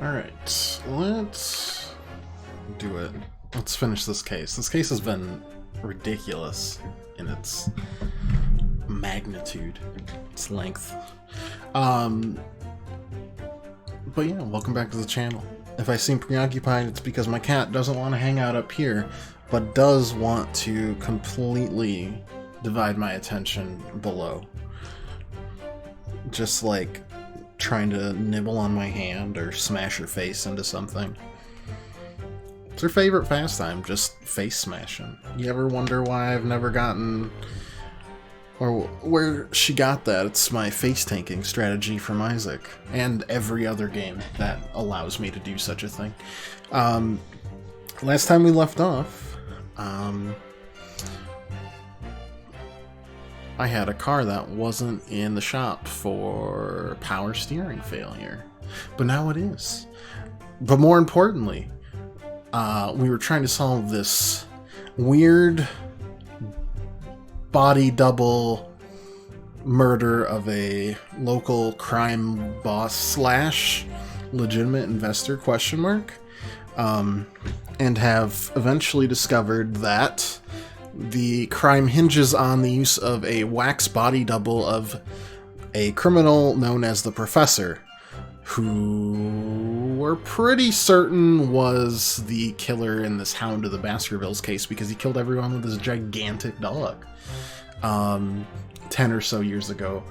Alright, let's do it. Let's finish this case. This case has been ridiculous in its magnitude, its length. But yeah, welcome back to the channel. If I seem preoccupied, it's because my cat doesn't want to hang out up here, but does want to completely divide my attention below. Just like trying to nibble on my hand or smash her face into something. It's her favorite pastime, just face smashing. You ever wonder why I've never gotten, or where she got that? It's my face tanking strategy from Isaac, and every other game that allows me to do such a thing. Last time we left off, I had a car that wasn't in the shop for power steering failure, but now it is. But more importantly, we were trying to solve this weird body double murder of a local crime boss slash legitimate investor ? And have eventually discovered that the crime hinges on the use of a wax body double of a criminal known as the Professor, who we're pretty certain was the killer in this Hound of the Baskervilles case, because he killed everyone with his gigantic dog 10 or so years ago,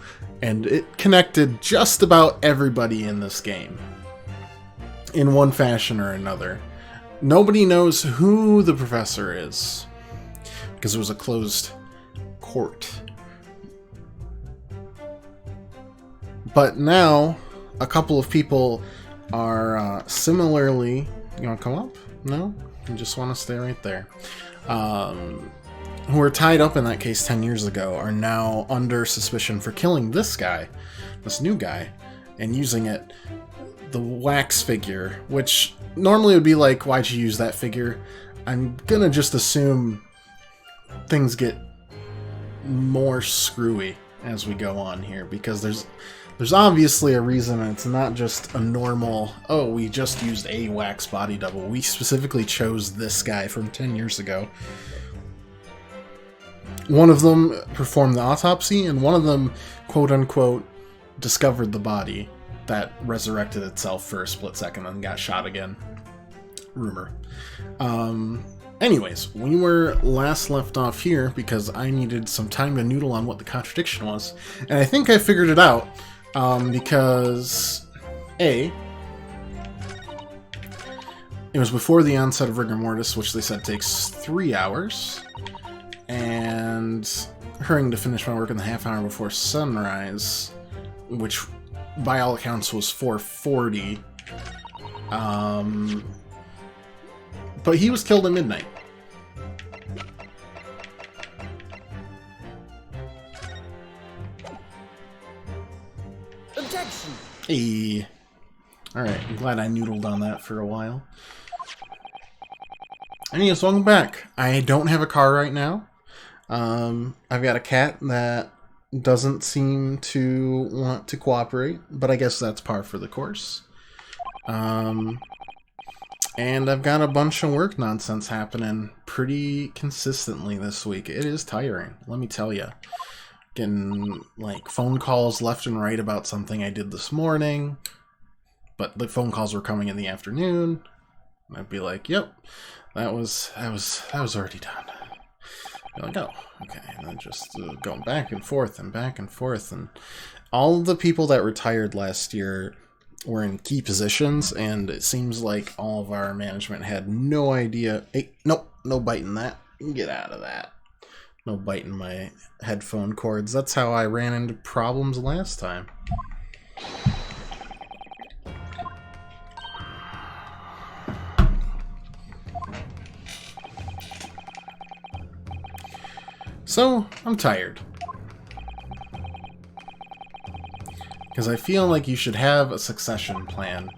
and it connected just about everybody in this game in one fashion or another. Nobody knows who the Professor is, because it was a closed court. But now, a couple of people are similarly... You want to come up? No? You just want to stay right there. Who were tied up in that case 10 years ago are now under suspicion for killing this guy, this new guy, and using it, the wax figure, which normally would be like, why'd you use that figure? I'm gonna just assume things get more screwy as we go on here, because there's obviously a reason, and it's not just a normal, oh, we just used a wax body double. We specifically chose this guy from 10 years ago. One of them performed the autopsy, and one of them, quote-unquote, discovered the body that resurrected itself for a split second and got shot again. Rumor. Anyways, we were last left off here because I needed some time to noodle on what the contradiction was, and I think I figured it out, because A, it was before the onset of rigor mortis, which they said takes 3 hours, and hurrying to finish my work in the half hour before sunrise, which by all accounts was 4:40, but he was killed at midnight. Objection! Hey. Alright, I'm glad I noodled on that for a while. Anyways, welcome back. I don't have a car right now. I've got a cat that doesn't seem to want to cooperate, but I guess that's par for the course. And I've got a bunch of work nonsense happening pretty consistently this week. It is tiring, let me tell you. Getting, like, phone calls left and right about something I did this morning, but the phone calls were coming in the afternoon, and I'd be like, yep, that was already done. You're like, oh, okay, and then just going back and forth, and all the people that retired last year were in key positions, and it seems like all of our management had no idea. Hey, nope, no biting that. Get out of that. No biting my headphone cords. That's how I ran into problems last time. So, I'm tired. Because I feel like you should have a succession plan.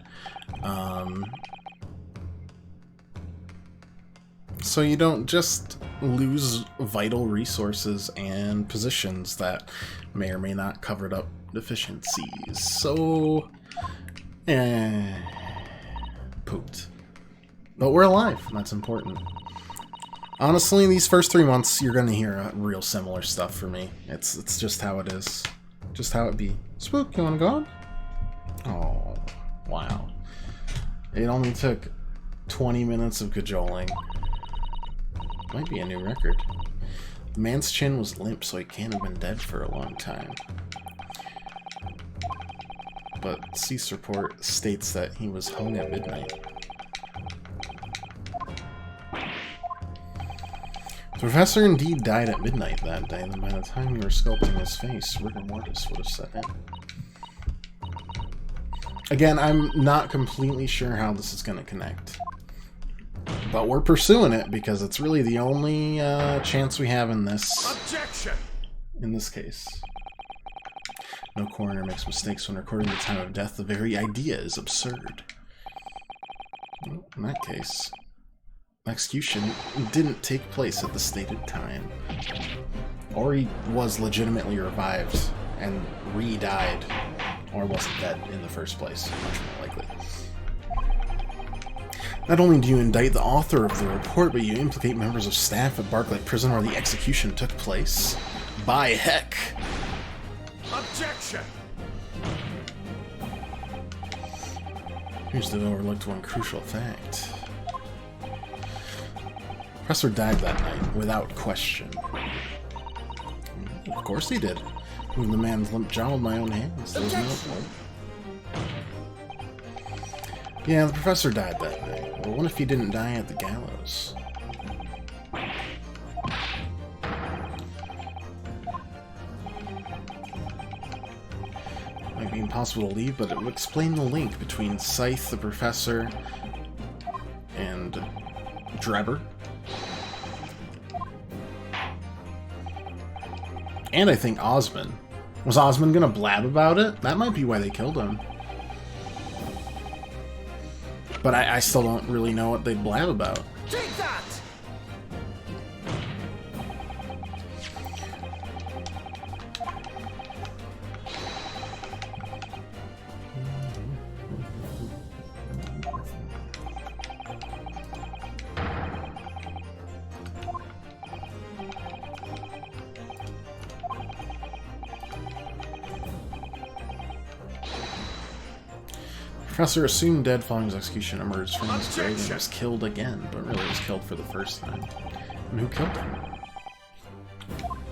So you don't just lose vital resources and positions that may or may not cover up deficiencies. So, pooped. But we're alive, and that's important. Honestly, these first 3 months, you're gonna hear real similar stuff for me. It's just how it is. Just how it be. Spook, you wanna go on? Oh, wow. It only took 20 minutes of cajoling. Might be a new record. The man's chin was limp, so he can't have been dead for a long time. But cease report states that he was hung at midnight. The professor indeed died at midnight that day, and by the time you were sculpting his face, rigor mortis would have set in. Again, I'm not completely sure how this is going to connect. But we're pursuing it because it's really the only chance we have in this. Objection! In this case. No coroner makes mistakes when recording the time of death. The very idea is absurd. Well, in that case, execution didn't take place at the stated time. Or he was legitimately revived and re-died. Or wasn't dead in the first place, much more likely. Not only do you indict the author of the report, but you implicate members of staff at Barclay Prison where the execution took place. By heck! Objection! Here's the overlooked one crucial fact. Professor died that night, without question. Of course he did. Moving the man's limp jaw with my own hands. There's no point. Yeah, the professor died that night. But what if he didn't die at the gallows? Might be impossible to leave, but it would explain the link between Scythe, the professor, and Drebber. And I think Osmond. Was Osmond gonna blab about it? That might be why they killed him. But I still don't really know what they'd blab about. Take that! Professor assumed dead following his execution, emerged from his grave and was killed again, but really was killed for the first time. And who killed him?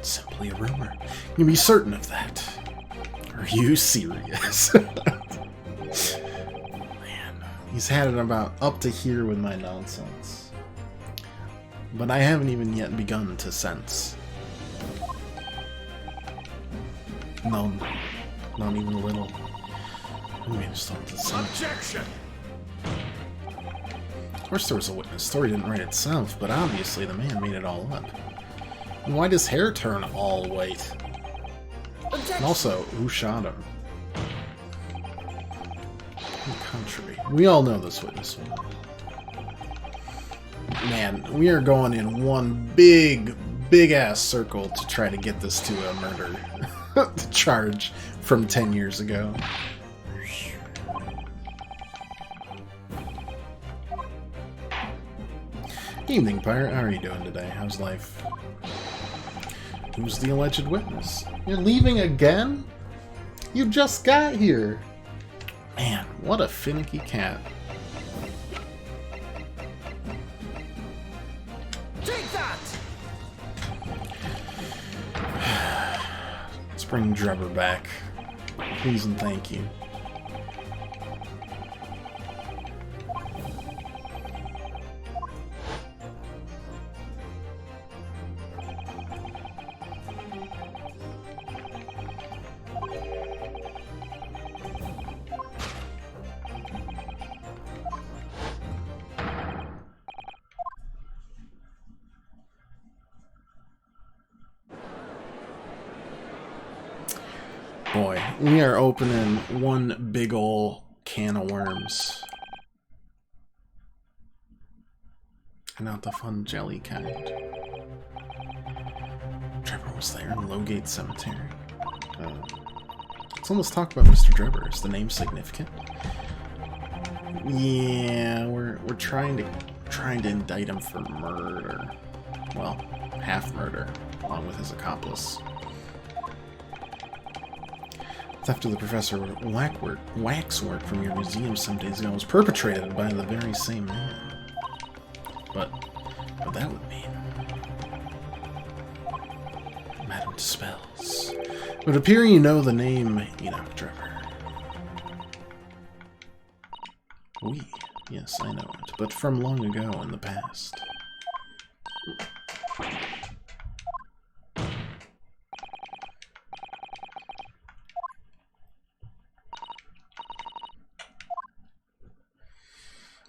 Simply a rumor. You can be certain of that. Are you serious? Man, he's had it about up to here with my nonsense. But I haven't even yet begun to sense. None. Not even a little. Objection! Of course there was a witness. The story didn't write itself, but obviously the man made it all up. And why does hair turn all white? Objection. And also, who shot him? Country. We all know this witness will. Man, we are going in one big-ass circle to try to get this to a murder charge from 10 years ago. Evening, Pirate. How are you doing today? How's life? Who's the alleged witness? You're leaving again? You just got here. Man, what a finicky cat. Take that! Let's bring Drebber back. Please and thank you. Boy, we are opening one big ol' can of worms. And not the fun jelly kind. Drebber was there in Lowgate Cemetery. So let's talk about Mr. Drebber. Is the name significant? Yeah, we're trying to indict him for murder. Well, half murder, along with his accomplice. Theft of the professor waxwork from your museum some days ago was perpetrated by the very same man. But what that would mean. Madam Dispels. It would appear you know the name Enoch Trevor. Oui, yes, I know it, but from long ago in the past.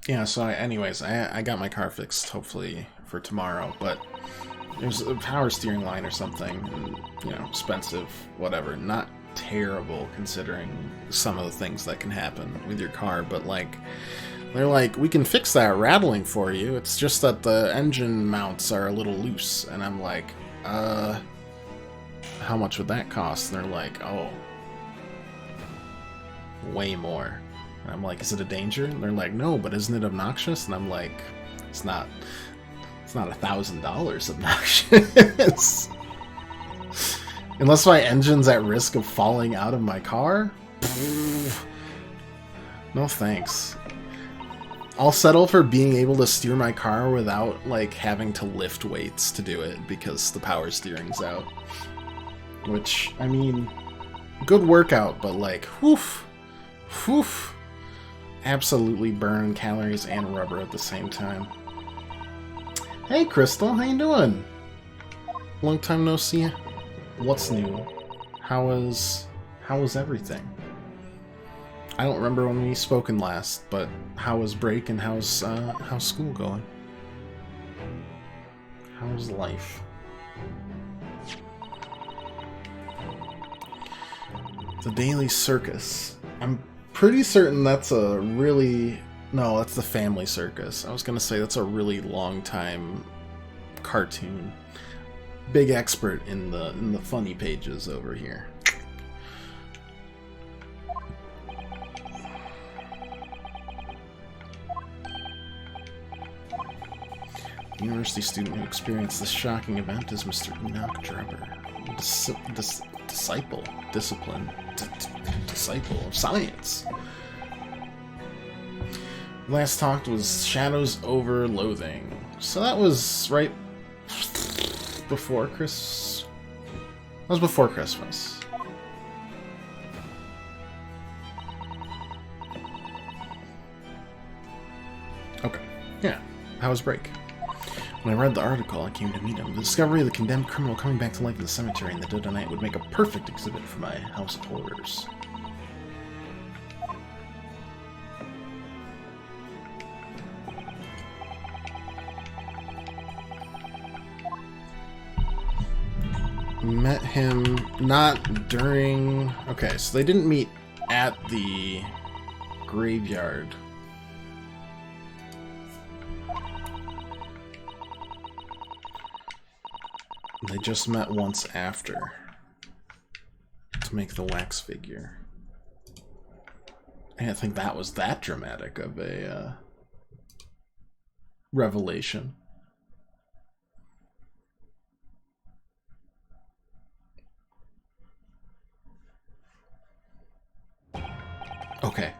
Yeah, so anyways, I got my car fixed, hopefully, for tomorrow, but there's a power steering line or something, and, you know, expensive, whatever. Not terrible, considering some of the things that can happen with your car, but, like, they're like, we can fix that rattling for you, it's just that the engine mounts are a little loose, and I'm like, how much would that cost? And they're like, oh, way more. And I'm like, is it a danger? And they're like, no, but isn't it obnoxious? And I'm like, it's not $1,000 obnoxious. Unless my engine's at risk of falling out of my car? No thanks. I'll settle for being able to steer my car without, like, having to lift weights to do it because the power steering's out. Which, I mean, good workout, but, like, whoof. Absolutely burn calories and rubber at the same time. Hey, Crystal, how you doing? Long time no see. What's new? How was everything? I don't remember when we spoken last, but how was break and how's school going? How's life? The Daily Circus. I'm pretty certain that's a really... No, that's the Family Circus. I was gonna say that's a really long time cartoon. Big expert in the funny pages over here. The university student who experienced this shocking event is Mr. Enoch Trevor, disciple of science. Last talked was Shadows Over Loathing. So that was right before Christmas. That was before Christmas. Okay. Yeah. How was break? When I read the article, I came to meet him. The discovery of the condemned criminal coming back to life in the cemetery in the dead of night would make a perfect exhibit for my house of horrors. Met him not during... Okay, so they didn't meet at the graveyard. They just met once after to make the wax figure. I didn't think that was that dramatic of a revelation. Okay.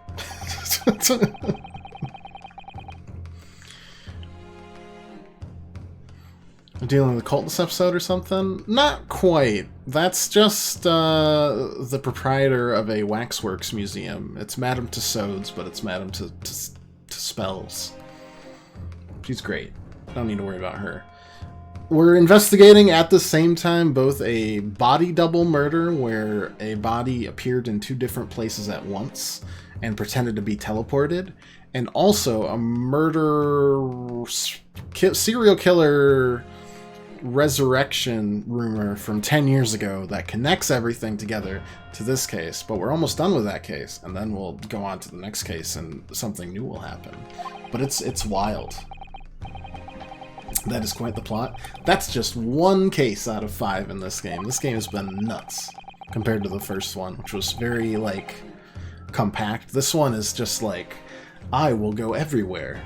Dealing with a cultist episode or something? Not quite. That's just the proprietor of a waxworks museum. It's Madame Tussauds, but it's Madame Spells. She's great. Don't need to worry about her. We're investigating at the same time both a body double murder where a body appeared in two different places at once and pretended to be teleported, and also a murder serial killer resurrection rumor from 10 years ago that connects everything together to this case. But we're almost done with that case, and then we'll go on to the next case and something new will happen. But it's wild. That is quite the plot. That's just one case out of 5 in this game. This game has been nuts compared to the first one, which was very, like, compact. This one is just, like, I will go everywhere.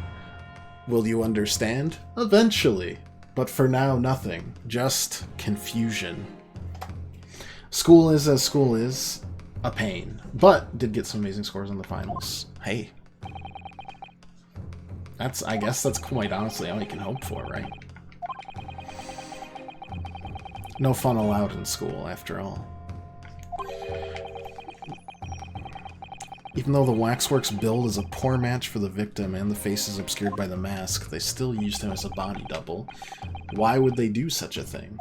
Will you understand? Eventually. But for now, nothing. Just confusion. School is as school is. A pain. But did get some amazing scores on the finals. Hey. I guess that's quite honestly all you can hope for, right? No fun allowed in school, after all. Even though the Waxworks build is a poor match for the victim and the face is obscured by the mask, they still used him as a body double. Why would they do such a thing?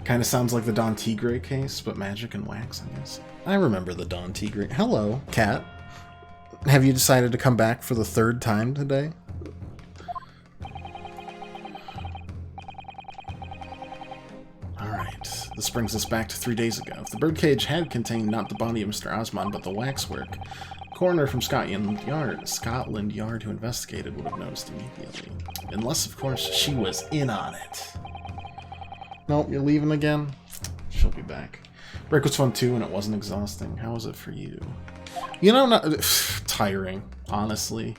Kinda sounds like the Don Tigre case, but magic and wax, I guess. I remember the Don Tigre. Hello, cat. Have you decided to come back for the 3rd time today? Alright, this brings us back to 3 days ago. If the birdcage had contained not the body of Mr. Osmond, but the waxwork, the coroner from Scotland Yard who investigated would have noticed immediately. Unless, of course, she was in on it. Nope, you're leaving again? She'll be back. Break was fun too, and it wasn't exhausting. How was it for you? You know, not tiring, honestly.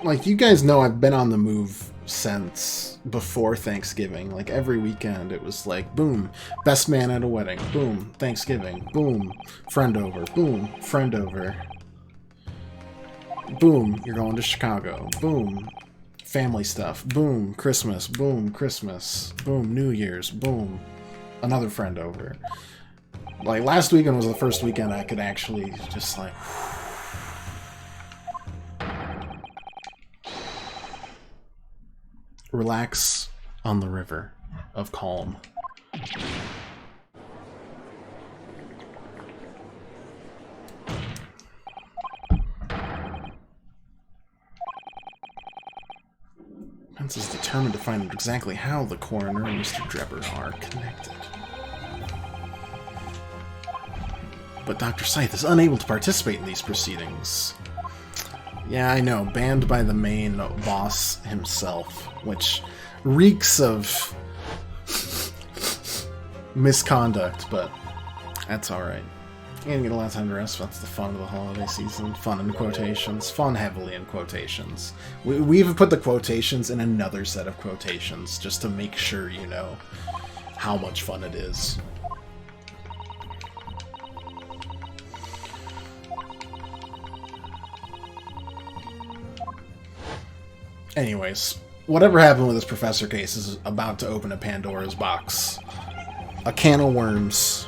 Like, you guys know I've been on the move since before Thanksgiving. Like, every weekend it was like, boom, best man at a wedding. Boom, Thanksgiving. Boom, friend over. Boom, friend over. Boom, you're going to Chicago. Boom, family stuff. Boom, Christmas. Boom, Christmas. Boom, New Year's. Boom, another friend over. Like, last weekend was the first weekend I could actually just, like... relax on the river of calm. Pence is determined to find out exactly how the coroner and Mr. Drebber are connected. But Dr. Scythe is unable to participate in these proceedings. Yeah, I know, banned by the main boss himself, which reeks of misconduct, but that's alright. You're gonna get a lot of time to rest, that's the fun of the holiday season. Fun in quotations. Fun heavily in quotations. We even put the quotations in another set of quotations, just to make sure you know how much fun it is. Anyways, whatever happened with this professor case is about to open a Pandora's box. A can of worms.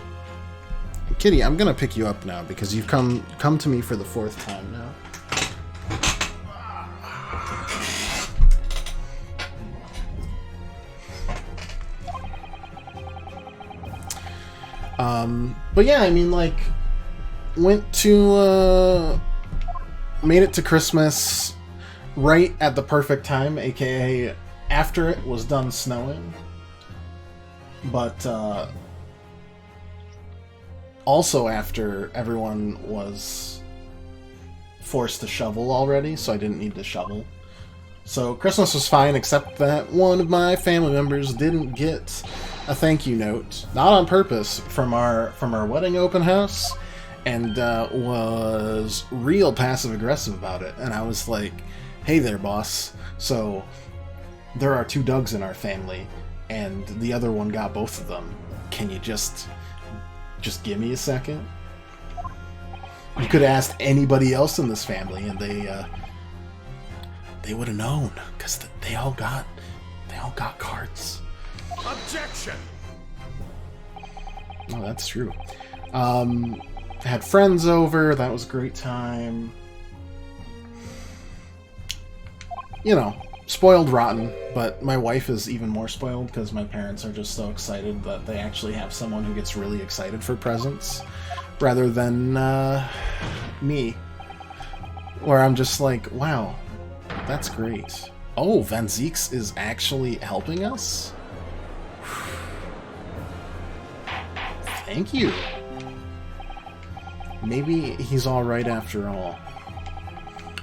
Kitty, I'm gonna pick you up now because you've come to me for the 4th time now. But yeah, I mean, like, went to, made it to Christmas right at the perfect time, aka after it was done snowing. But, also after everyone was forced to shovel already, so I didn't need to shovel. So Christmas was fine, except that one of my family members didn't get a thank you note, not on purpose, from our wedding open house, and was real passive aggressive about it. And I was like, "Hey there, boss. So there are 2 Dougs in our family, and the other one got both of them. Can you just give me a second?" You could have asked anybody else in this family, and they would have known, because they all got cards. Objection! Oh, that's true. Had friends over, that was a great time. You know, spoiled rotten, but my wife is even more spoiled because my parents are just so excited that they actually have someone who gets really excited for presents, rather than me, where I'm just like, wow, that's great. Oh, Van Zeeks is actually helping us? Thank you. Maybe he's alright after all.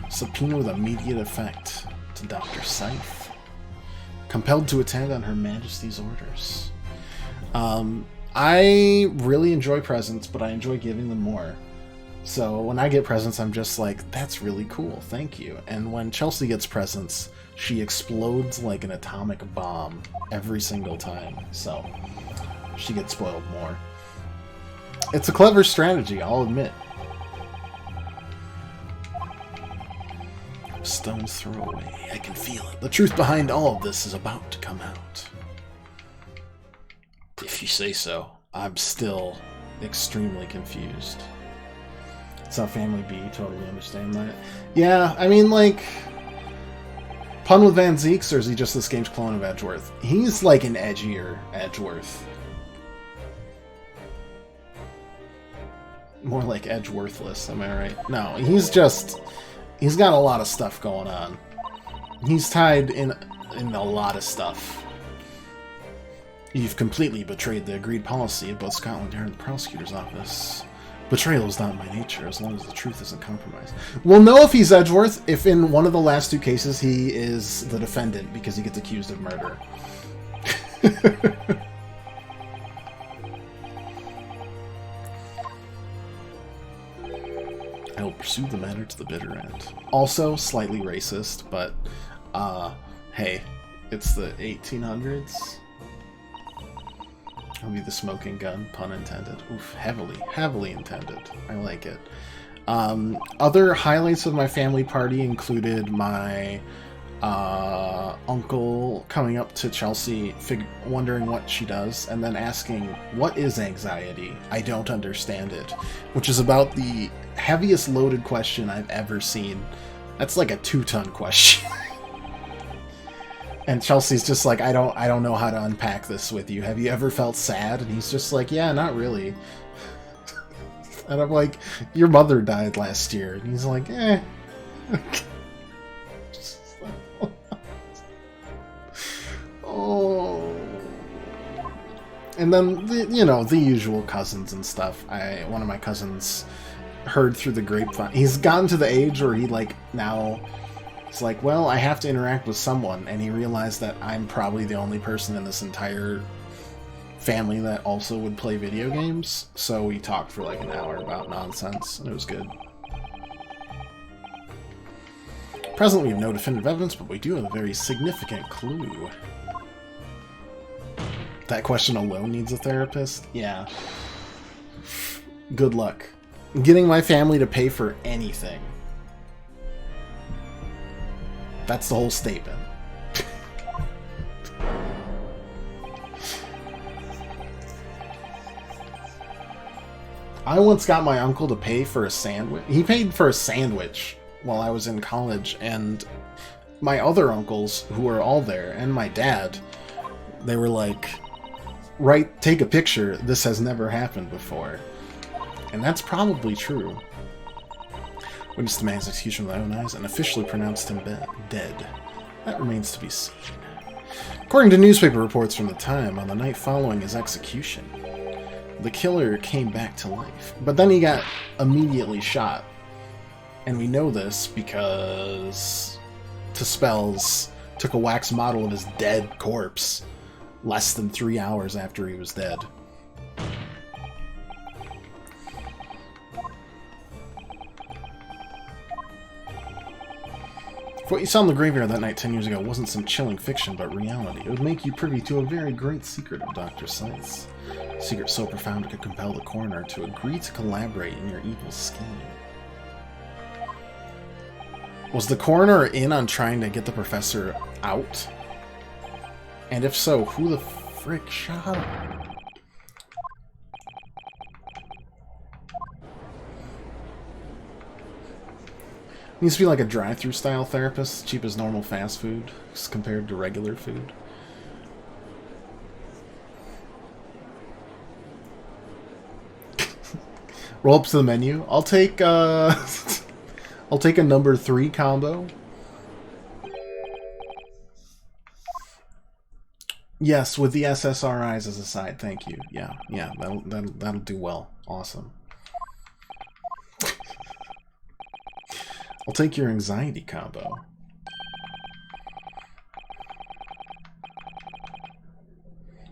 Subpoena with immediate effect to Dr. Scythe. Compelled to attend on Her Majesty's orders. I really enjoy presents, but I enjoy giving them more. So when I get presents, I'm just like, that's really cool, thank you. And when Chelsea gets presents, she explodes like an atomic bomb every single time. So she gets spoiled more. It's a clever strategy, I'll admit. Stone's throw away. I can feel it. The truth behind all of this is about to come out. If you say so. I'm still extremely confused. It's not Family B, totally understand that. Yeah, I mean, like... Pun with Van Zeeks, or is he just this game's clone of Edgeworth? He's like an edgier Edgeworth. More like Edgeworthless, am I right? No, he's just... He's got a lot of stuff going on. He's tied in a lot of stuff. You've completely betrayed the agreed policy of both Scotland Yard and the prosecutor's office. Betrayal is not my nature, as long as the truth isn't compromised. We'll know if he's Edgeworth if in one of the last two cases he is the defendant because he gets accused of murder. I will pursue the matter to the bitter end. Also, slightly racist, but, hey, it's the 1800s. I'll be the smoking gun, pun intended. Oof, heavily intended. I like it. Other highlights of my family party included my uncle coming up to Chelsea, wondering what she does, and then asking, "What is anxiety? I don't understand it," which is about the heaviest loaded question I've ever seen. That's like a 2-ton question. And Chelsea's just like, I don't know how to unpack this with you. Have you ever felt sad? And he's just like, yeah, not really. And I'm like, your mother died last year. And he's like, eh. Oh. And then, the usual cousins and stuff. One of my cousins heard through the grapevine. He's gotten to the age where he, now... It's like, well, I have to interact with someone, and he realized that I'm probably the only person in this entire family that also would play video games, so we talked for like an hour about nonsense, and it was good. Presently, we have no definitive evidence, but we do have a very significant clue. That question alone needs a therapist? Yeah. Good luck. Getting my family to pay for anything. That's the whole statement. I once got my uncle to pay for a sandwich. He paid for a sandwich while I was in college, and my other uncles, who were all there, and my dad, they were like, right, take a picture. This has never happened before. And that's probably true. Witnessed the man's execution with my own eyes and officially pronounced him dead. That remains to be seen. According to newspaper reports from the time, on the night following his execution, the killer came back to life. But then he got immediately shot. And we know this because Spells took a wax model of his dead corpse less than 3 hours after he was dead. What you saw in the graveyard that night 10 years ago wasn't some chilling fiction, but reality. It would make you privy to a very great secret of Dr. Scythe's. A secret so profound it could compel the coroner to agree to collaborate in your evil scheme. Was the coroner in on trying to get the professor out? And if so, who the frick shot him? Needs to be like a drive-thru style therapist, cheap as normal fast food, compared to regular food. Roll up to the menu. I'll take I'll take a number 3 combo. Yes, with the SSRIs as a side. Thank you. Yeah, that'll do well. Awesome. I'll take your anxiety combo.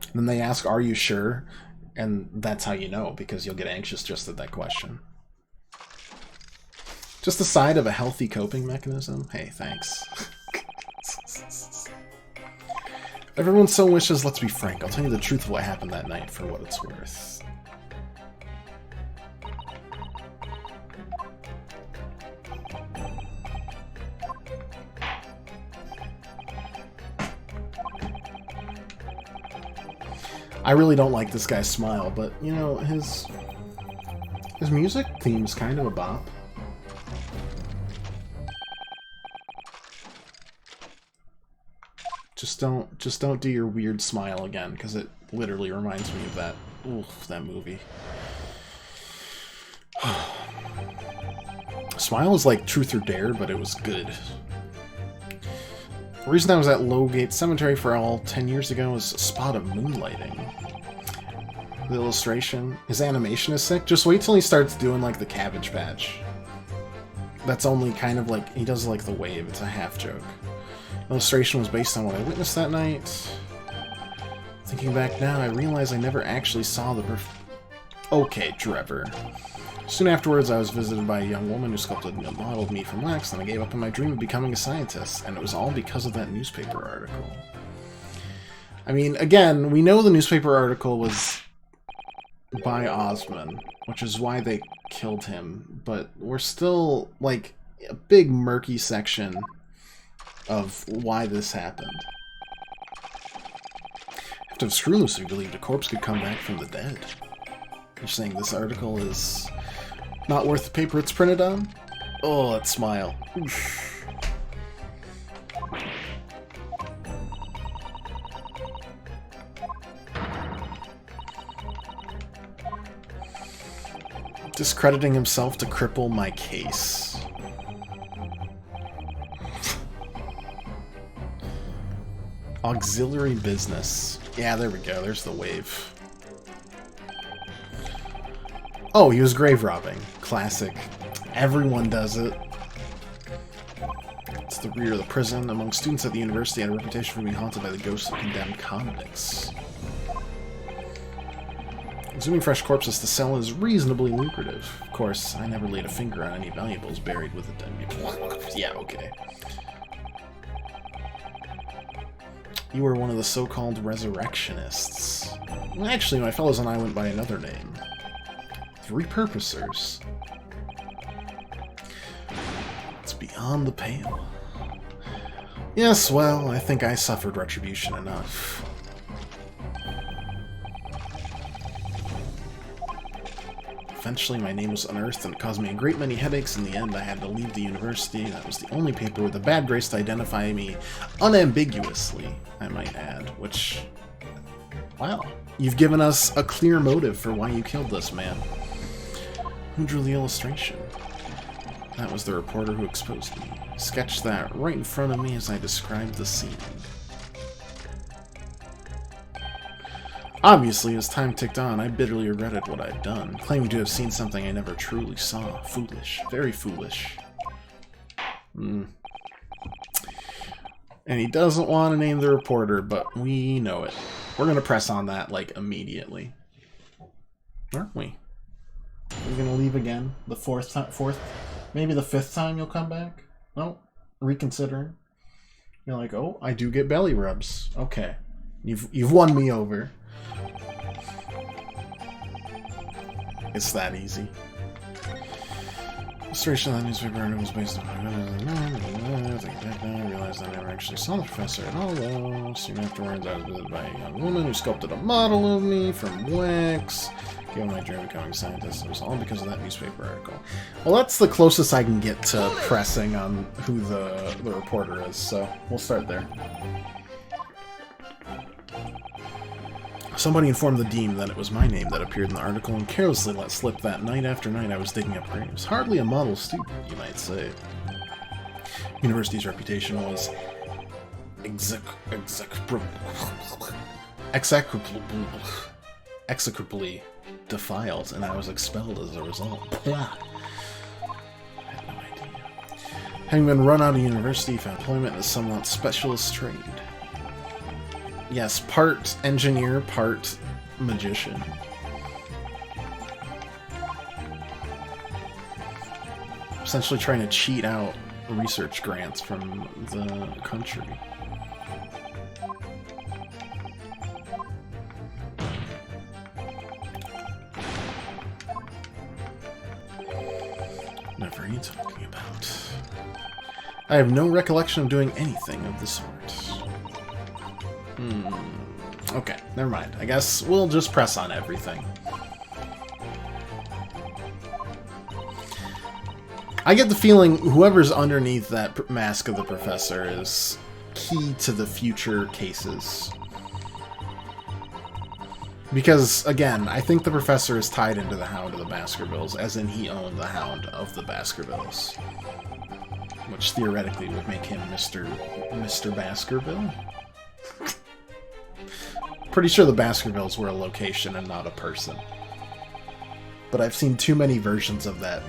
And then they ask, "Are you sure?" And that's how you know, because you'll get anxious just at that question. Just a side of a healthy coping mechanism? Hey, thanks. Everyone so wishes, let's be frank. I'll tell you the truth of what happened that night for what it's worth. I really don't like this guy's smile, but, you know, his music theme's kind of a bop. Just don't do your weird smile again, because it literally reminds me of that. Oof, that movie. Smile is like Truth or Dare, but it was good. The reason I was at Lowgate Cemetery for all 10 years ago was a spot of moonlighting. The illustration, his animation is sick. Just wait till he starts doing like the Cabbage Patch. That's only kind of like, he does like the wave, it's a half joke. The illustration was based on what I witnessed that night. Thinking back now, I realize I never actually saw the Okay, Trevor. Soon afterwards, I was visited by a young woman who sculpted a model of me from wax, and I gave up on my dream of becoming a scientist, and it was all because of that newspaper article. I mean, again, we know the newspaper article was by Osman, which is why they killed him, but we're still, like, a big murky section of why this happened. I have to have screw loose if you believed a corpse could come back from the dead. You're saying this article is not worth the paper it's printed on? Oh, that smile. Oof. Discrediting himself to cripple my case. Auxiliary business. Yeah, there we go. There's the wave. Oh, he was grave robbing. Classic. Everyone does it. It's the rear of the prison. Among students at the university, had a reputation for being haunted by the ghosts of condemned convicts. Exhuming fresh corpses to sell is reasonably lucrative. Of course, I never laid a finger on any valuables buried with the dead. Yeah, okay. You were one of the so-called resurrectionists. Actually, my fellows and I went by another name. The repurposers. It's beyond the pale. Yes, well, I think I suffered retribution enough. Eventually, my name was unearthed, and it caused me a great many headaches. In the end, I had to leave the university. That was the only paper with the bad grace to identify me unambiguously, I might add, which... Wow. You've given us a clear motive for why you killed this man. Who drew the illustration? That was the reporter who exposed me. Sketched that right in front of me as I described the scene. Obviously, as time ticked on, I bitterly regretted what I'd done, claiming to have seen something I never truly saw. Foolish. Very foolish. And he doesn't want to name the reporter, but we know it. We're going to press on that, like, immediately. Aren't we? Are we going to leave again? The fourth, maybe the fifth time you'll come back? No? Reconsidering? You're like, oh, I do get belly rubs. Okay. You've won me over. It's that easy. The illustration of that newspaper article was based on... I realized I never actually saw the professor at all, though. Soon afterwards, I was visited by a young woman who sculpted a model of me from wax. Given my dream of becoming a scientist, it was all because of that newspaper article. Well, that's the closest I can get to pressing on who the reporter is, so we'll start there. Somebody informed the dean that it was my name that appeared in the article and carelessly let slip that night after night I was digging up graves. Hardly a model student, you might say. University's reputation was execrably defiled, and I was expelled as a result. I had no idea. Having been run out of university, found employment in a somewhat specialist trade. Yes, part engineer, part magician. essentially trying to cheat out research grants from the country. Whatever are you talking about? I have no recollection of doing anything of the sort. Okay, never mind. I guess we'll just press on everything. I get the feeling whoever's underneath that mask of the professor is key to the future cases. Because, again, I think the professor is tied into the Hound of the Baskervilles, as in he owned the Hound of the Baskervilles. Which theoretically would make him Mr. Baskerville. Pretty sure the Baskervilles were a location and not a person. But I've seen too many versions of that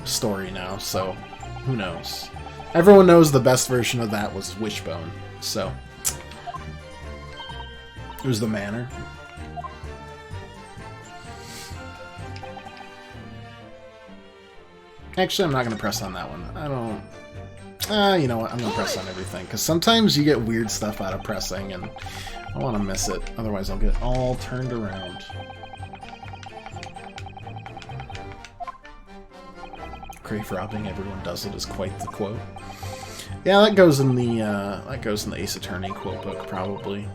story now, so who knows. Everyone knows the best version of that was Wishbone, so it was the manor. Actually, I'm not going to press on that one. I don't... you know what? I'm going to press on everything, because sometimes you get weird stuff out of pressing, and I want to miss it. Otherwise, I'll get all turned around. Grave robbing, everyone does it, is quite the quote. Yeah, that goes in the Ace Attorney quote book, probably.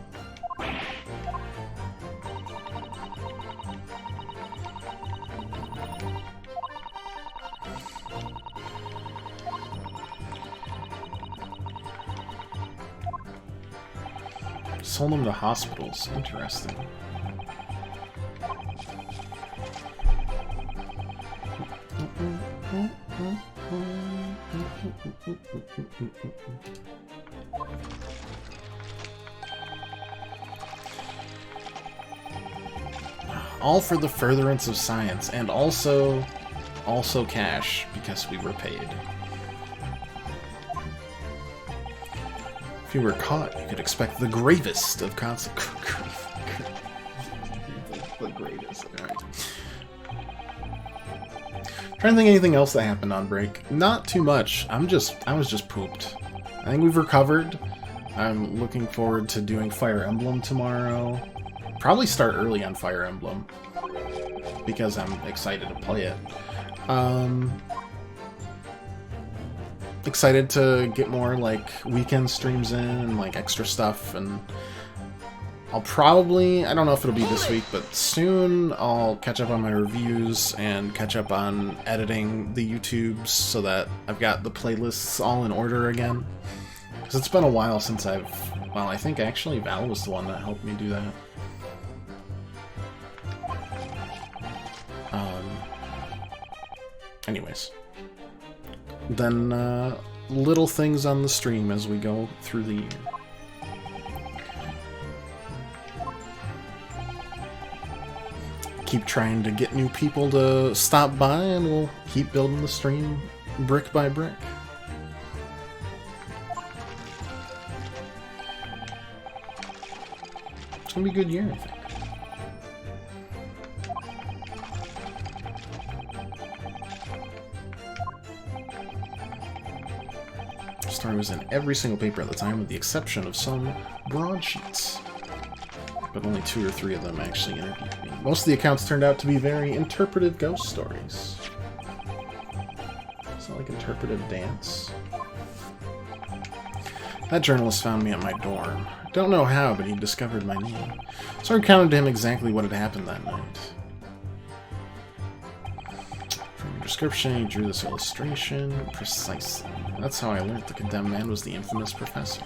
Sold them to hospitals. Interesting. All for the furtherance of science, and also cash, because we were paid. If you were caught, you could expect the gravest of consequences. The greatest. Alright. Trying to think anything else that happened on break. Not too much. I was just pooped. I think we've recovered. I'm looking forward to doing Fire Emblem tomorrow. Probably start early on Fire Emblem, because I'm excited to play it. Excited to get more, like, weekend streams in and, like, extra stuff, and I'll probably, I don't know if it'll be this week, but soon I'll catch up on my reviews and catch up on editing the YouTubes so that I've got the playlists all in order again. Because it's been a while since well, I think actually Val was the one that helped me do that. Anyways. Then, little things on the stream as we go through the year. Keep trying to get new people to stop by, and we'll keep building the stream brick by brick. It's gonna be a good year, I think. Story was in every single paper at the time, with the exception of some broadsheets. But only 2 or 3 of them actually interviewed me. Most of the accounts turned out to be very interpretive ghost stories. It's not like interpretive dance. That journalist found me at my dorm. Don't know how, but he discovered my name. So I recounted to him exactly what had happened that night. From your description, he drew this illustration precisely. That's how I learned the condemned man was the infamous professor.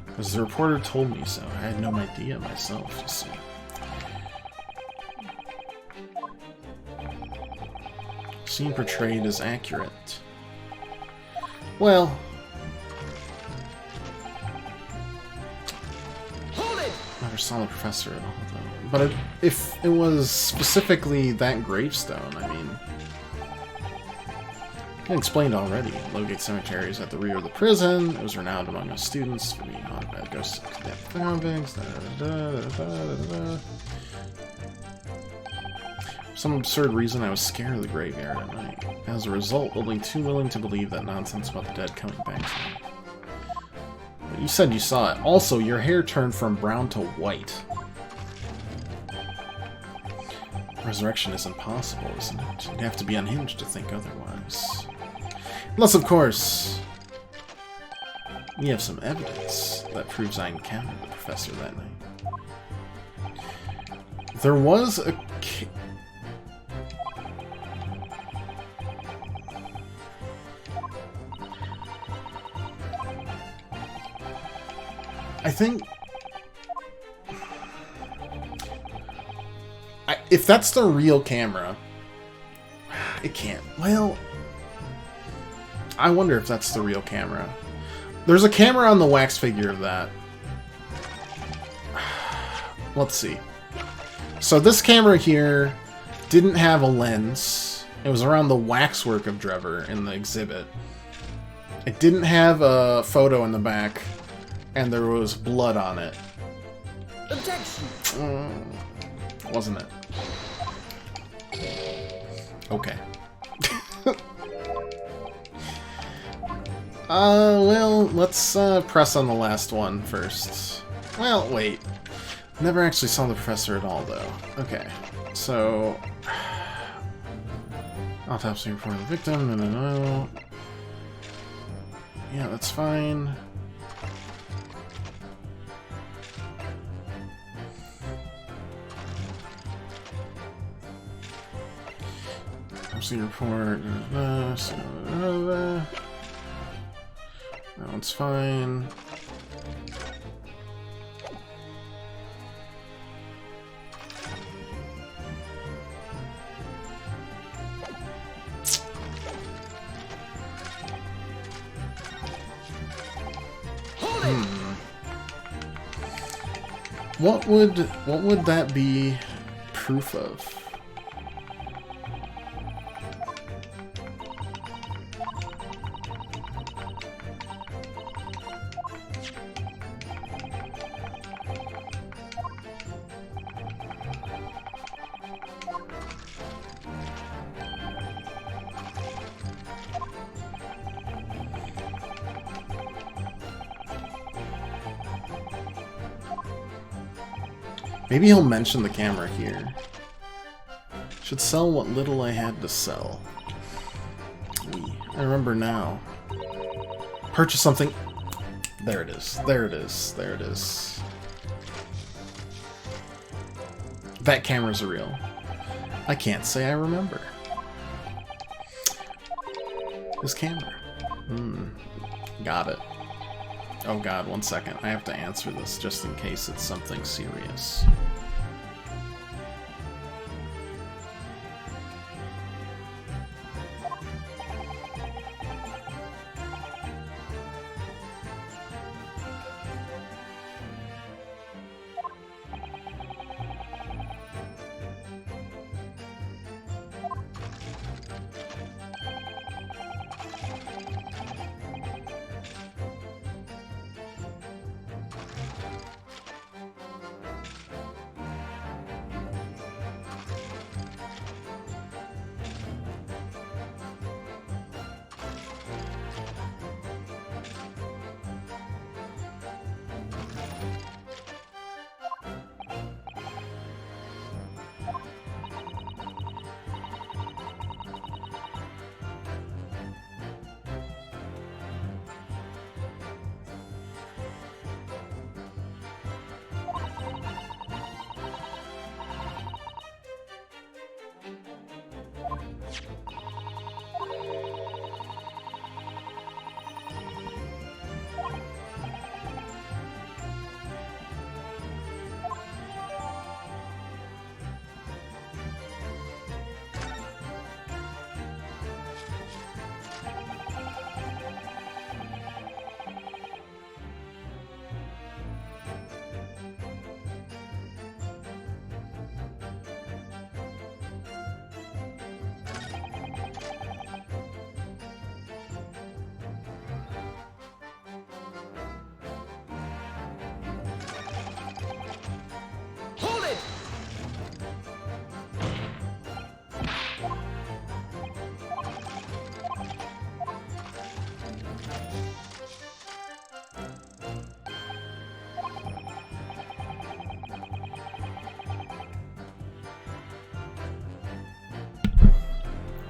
Because the reporter told me so. I had no idea myself, you see. Scene portrayed as accurate. Well... Never saw the professor at all, though. But if it was specifically that gravestone, I mean... I explained already. Lowgate Cemetery is at the rear of the prison. It was renowned among us students for being haunted by ghosts of condemned convicts. some absurd reason, I was scared of the graveyard at night. As a result, only too willing to believe that nonsense about the dead coming back to me. But you said you saw it. Also, your hair turned from brown to white. Resurrection is impossible, isn't it? You'd have to be unhinged to think otherwise. Unless, of course, we have some evidence that proves I encountered the professor that night. There was a... I think... if that's the real camera... It can't. Well... I wonder if that's the real camera. There's a camera on the wax figure of that. Let's see. So this camera here didn't have a lens. It was around the waxwork of Drever in the exhibit. It didn't have a photo in the back, and there was blood on it. Objection! Wasn't it? Okay. Well, let's press on the last one first. Well, wait. Never actually saw the professor at all, though. Okay, so... Autopsy report of the victim, no. Yeah, that's fine. Autopsy report, that one's fine. What would that be proof of? Maybe he'll mention the camera here. Should sell what little I had to sell. I remember now. Purchase something. There it is. There it is. There it is. That camera's real. I can't say I remember. This camera. Got it. Oh god, 1 second. I have to answer this just in case it's something serious.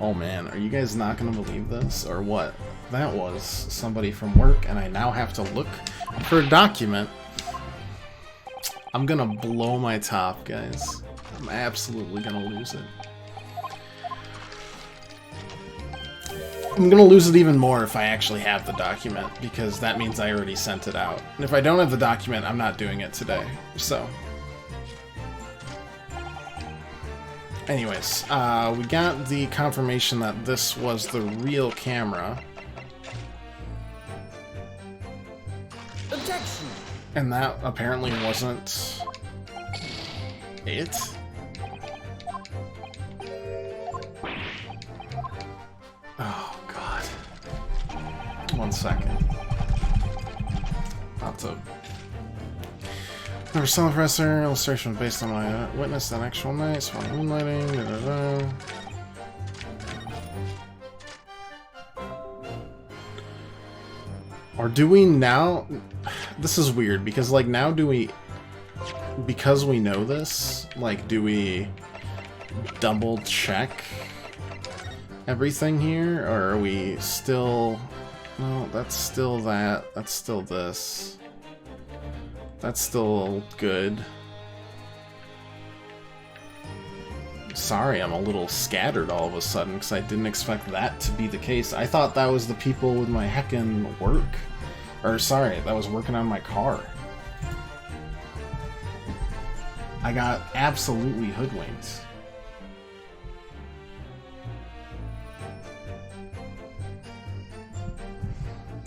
Oh man, are you guys not gonna believe this? Or what? That was somebody from work, and I now have to look for a document. I'm gonna blow my top, guys. I'm absolutely gonna lose it. I'm gonna lose it even more if I actually have the document, because that means I already sent it out. And if I don't have the document, I'm not doing it today. So... anyways, we got the confirmation that this was the real camera. Objection! And that apparently wasn't it. Oh, God. 1 second. Not to... Never saw the professor. Illustration based on my witness that actual night. Swan moonlighting. Da, da, da. Or do we now... This is weird, because, like, now do we... Because we know this, like, do we double check everything here? Or are we still... No, that's still that. That's still this. That's still good. Sorry, I'm a little scattered all of a sudden, because I didn't expect that to be the case. I thought that was the people with my heckin' work. Or, sorry, that was working on my car. I got absolutely hoodwinked.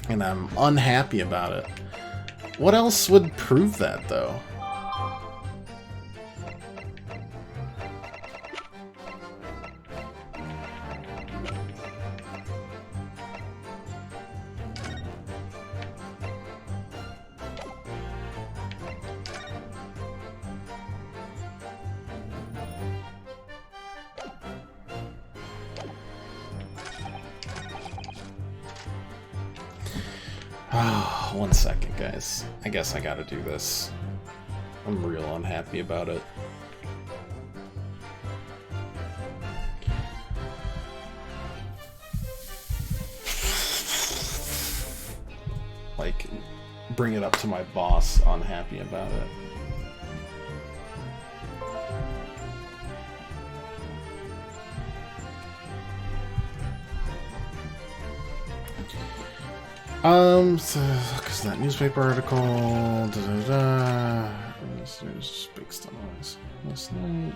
And I'm unhappy about it. What else would prove that, though? Oh, 1 second, guys. I guess I gotta do this. I'm real unhappy about it. Like, bring it up to my boss, unhappy about it. Because that newspaper article, there's big stuff last night.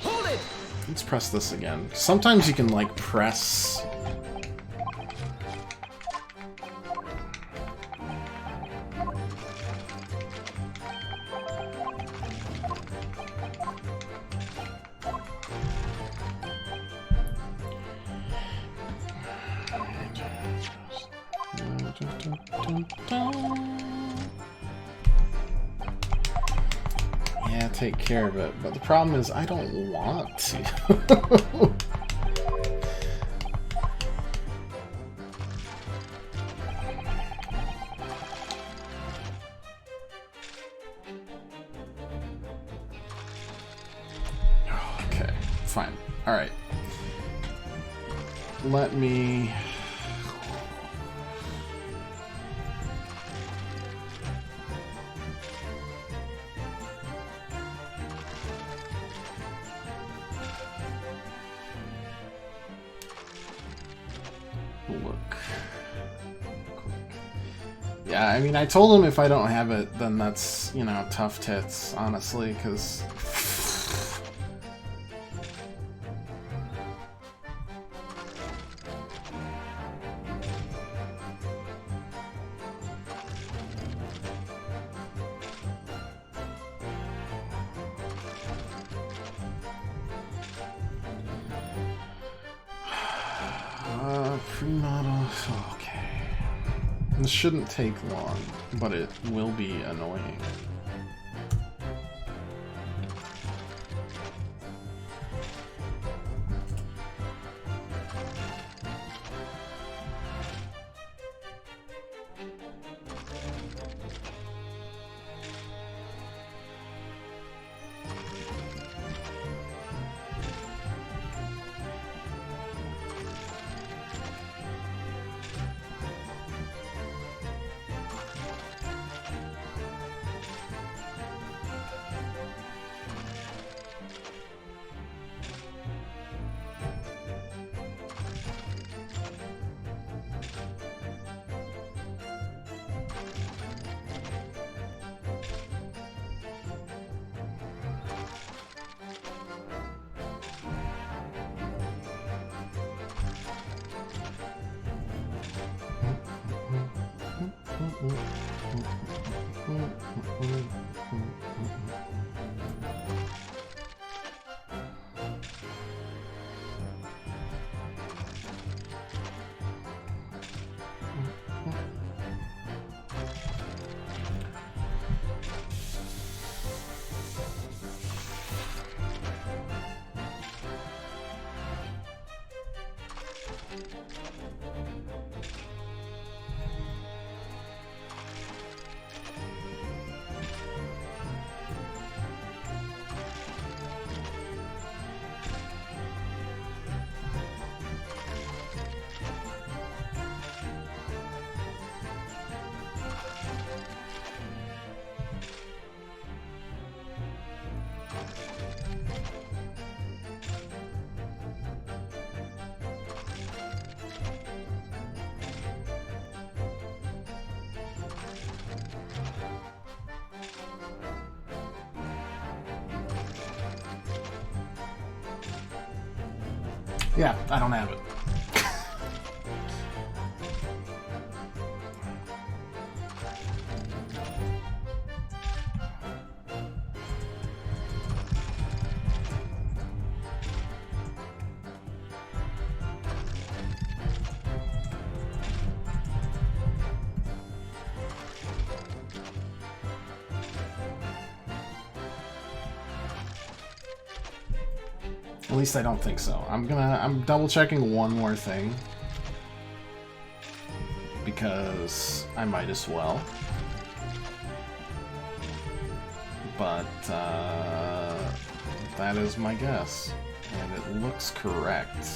Hold it! Let's press this again. Sometimes you can, like, press... Yeah, take care of it. But the problem is, I don't want to. Okay, fine. Alright. Let me... look. Yeah, I mean, I told him if I don't have it, then that's, you know, tough tits, honestly, because... Pre-model, okay. This shouldn't take long, but it will be annoying. Yeah, I don't have it. At least I don't think so. I'm double checking one more thing. Because I might as well. But, that is my guess. And it looks correct.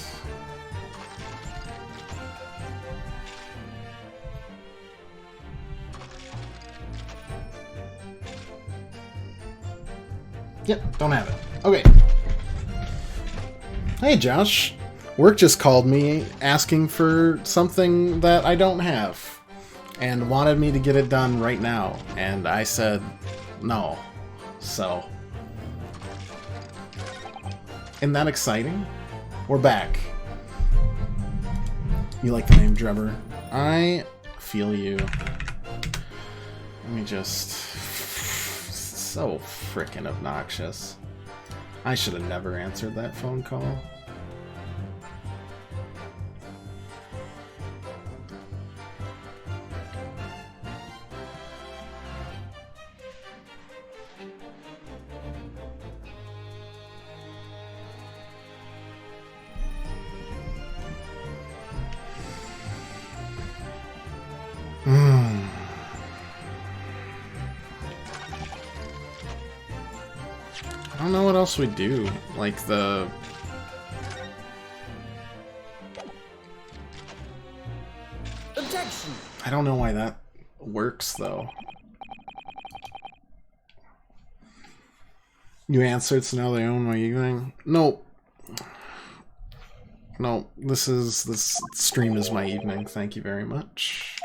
Yep, don't have it. Okay. Hey Josh, work just called me asking for something that I don't have and wanted me to get it done right now, and I said no. So, isn't that exciting? We're back. You like the name Drebber? I feel you. Let me just... So frickin' obnoxious. I should have never answered that phone call. I don't know what else we do. Like the... Objection! I don't know why that works, though. You answered, so now they own my evening? Nope. No, this stream is my evening. Thank you very much.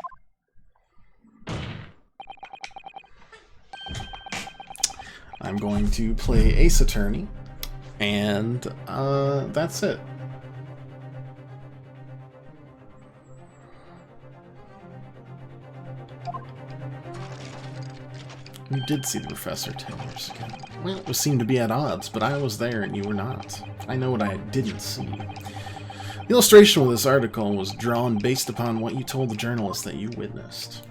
I'm going to play Ace Attorney, and that's it. You did see the professor 10 years ago. Well, we seemed to be at odds, but I was there and you were not. I know what I didn't see. The illustration of this article was drawn based upon what you told the journalist that you witnessed.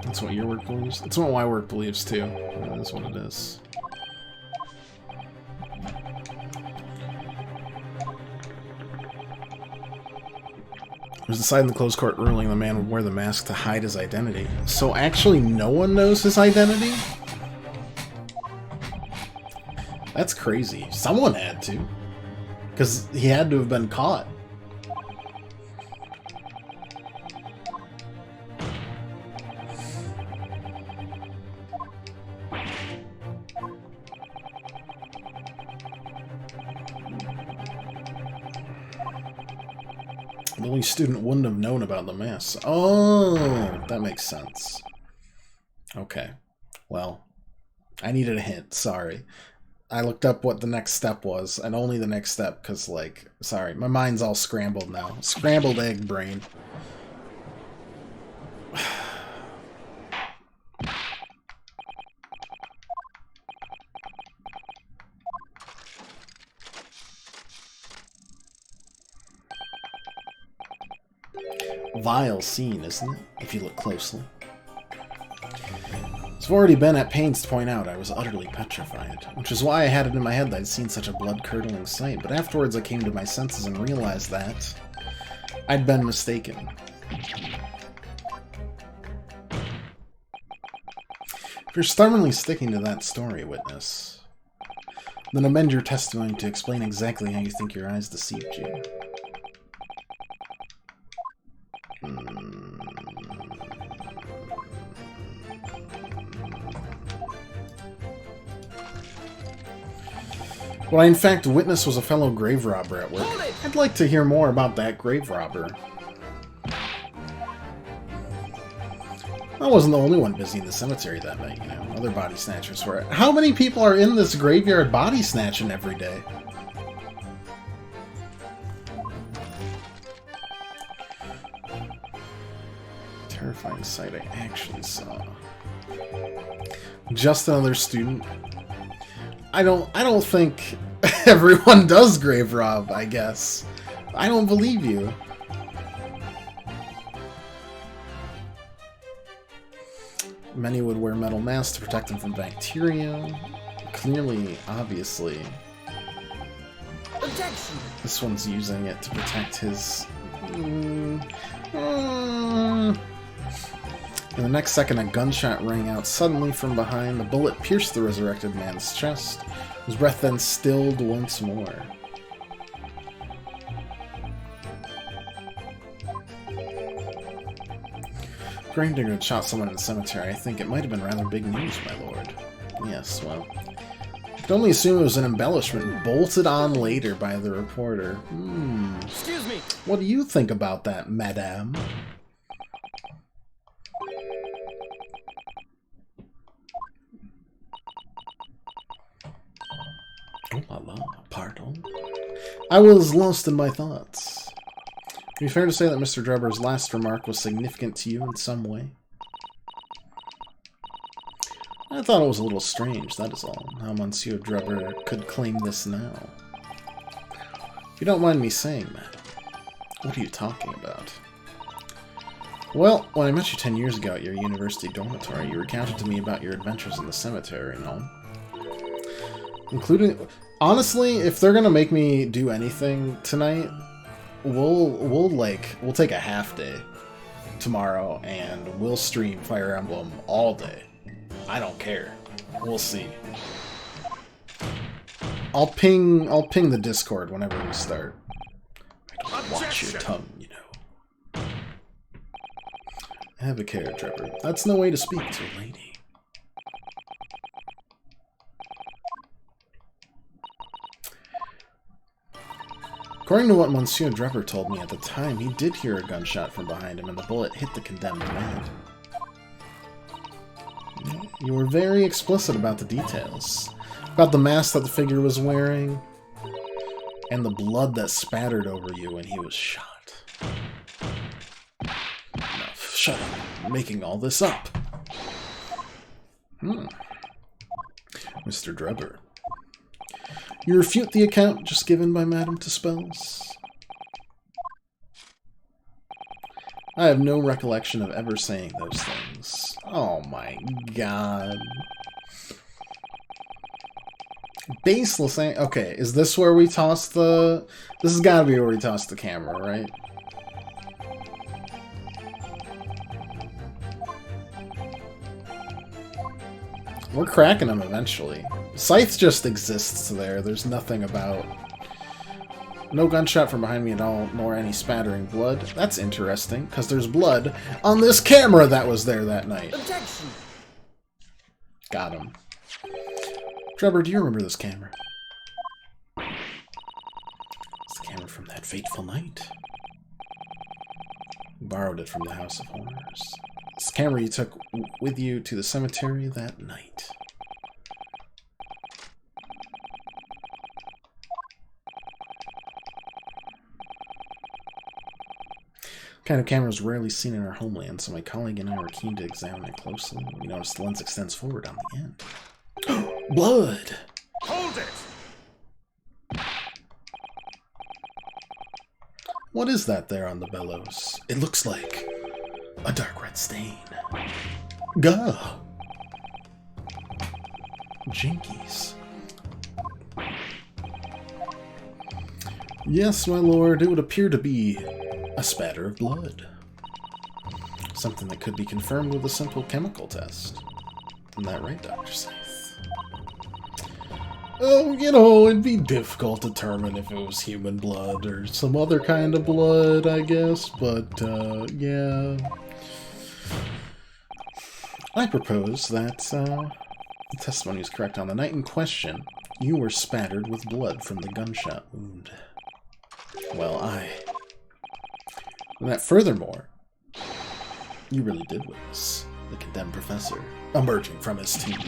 That's what your work believes? That's what my work believes, too. That's what it is. It was decided in the closed court ruling the man would wear the mask to hide his identity. So actually no one knows his identity? That's crazy. Someone had to. Because he had to have been caught. The only student wouldn't have known about the mask. Oh, that makes sense. Okay. Well, I needed a hint. Sorry. I looked up what the next step was, and only the next step, because, like, sorry, my mind's all scrambled now. Scrambled egg brain. vile scene, isn't it? If you look closely. As I've already been at pains to point out, I was utterly petrified, which is why I had it in my head that I'd seen such a blood-curdling sight, but afterwards I came to my senses and realized that I'd been mistaken. If you're stubbornly sticking to that story, witness, then amend your testimony to explain exactly how you think your eyes deceived you. Well, in fact, witness was a fellow grave robber at work. I'd like to hear more about that grave robber. I wasn't the only one busy in the cemetery that night, you know. Other body snatchers were. How many people are in this graveyard body snatching every day? Terrifying sight I actually saw. Just another student. I don't think everyone does grave rob, I guess. I don't believe you. Many would wear metal masks to protect them from bacteria. Clearly, obviously. Objection. This one's using it to protect his... In the next second, a gunshot rang out suddenly from behind. The bullet pierced the resurrected man's chest. His breath then stilled once more. Gravedigger had shot someone in the cemetery. I think it might have been rather big news, my lord. Yes, well... I could only assume it was an embellishment bolted on later by the reporter. Excuse me. What do you think about that, madame? Oh la la, pardon. I was lost in my thoughts. Would it be fair to say that Mr. Drebber's last remark was significant to you in some way? I thought it was a little strange, that is all, how Monsieur Drebber could claim this now. If you don't mind me saying, madam, what are you talking about? Well, when I met you 10 years ago at your university dormitory, you recounted to me about your adventures in the cemetery and all. Including... Honestly, if they're gonna make me do anything tonight, we'll take a half day tomorrow and we'll stream Fire Emblem all day. I don't care. We'll see. I'll ping the Discord whenever we start. I don't watch your tongue, you know. Have a care, Trevor. That's no way to speak to a lady. According to what Monsieur Drebber told me at the time, he did hear a gunshot from behind him and the bullet hit the condemned man. You were very explicit about the details. About the mask that the figure was wearing, and the blood that spattered over you when he was shot. Enough. Shut up. I'm making all this up. Mr. Drebber. You refute the account just given by Madame Tispels? I have no recollection of ever saying those things. Oh my god. Baseless. Okay, is this where we toss the... This has got to be where we toss the camera, right? We're cracking them eventually. Scythe just exists there. There's nothing about... No gunshot from behind me at all, nor any spattering blood. That's interesting, because there's blood on this camera that was there that night. Objection. Got him. Trevor, do you remember this camera? It's the camera from that fateful night. You borrowed it from the House of Horrors. It's the camera you took with you to the cemetery that night. Kind of camera is rarely seen in our homeland, so my colleague and I were keen to examine it closely. We noticed the lens extends forward on the end. Blood! Hold it! What is that there on the bellows? It looks like a dark red stain. Gah! Jinkies. Yes, my lord, it would appear to be a spatter of blood. Something that could be confirmed with a simple chemical test. Isn't that right, Dr. Scythe? Oh, you know, it'd be difficult to determine if it was human blood or some other kind of blood, I guess, but, yeah. I propose that, the testimony is correct. On the night in question, you were spattered with blood from the gunshot wound. Well, and that furthermore, you really did witness the condemned professor emerging from his tomb.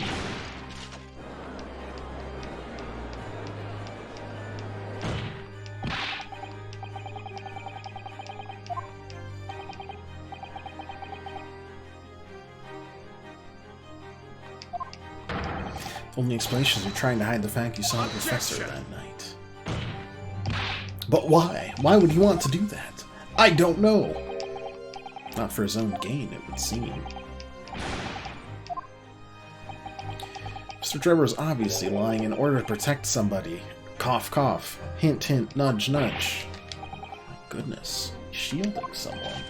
Only explanation is you're trying to hide the fact you saw the professor that night. But why? Why would he want to do that? I don't know. Not for his own gain, it would seem. Mr. Trevor is obviously lying in order to protect somebody. Cough, cough. Hint, hint, nudge, nudge. My goodness. He's shielding someone.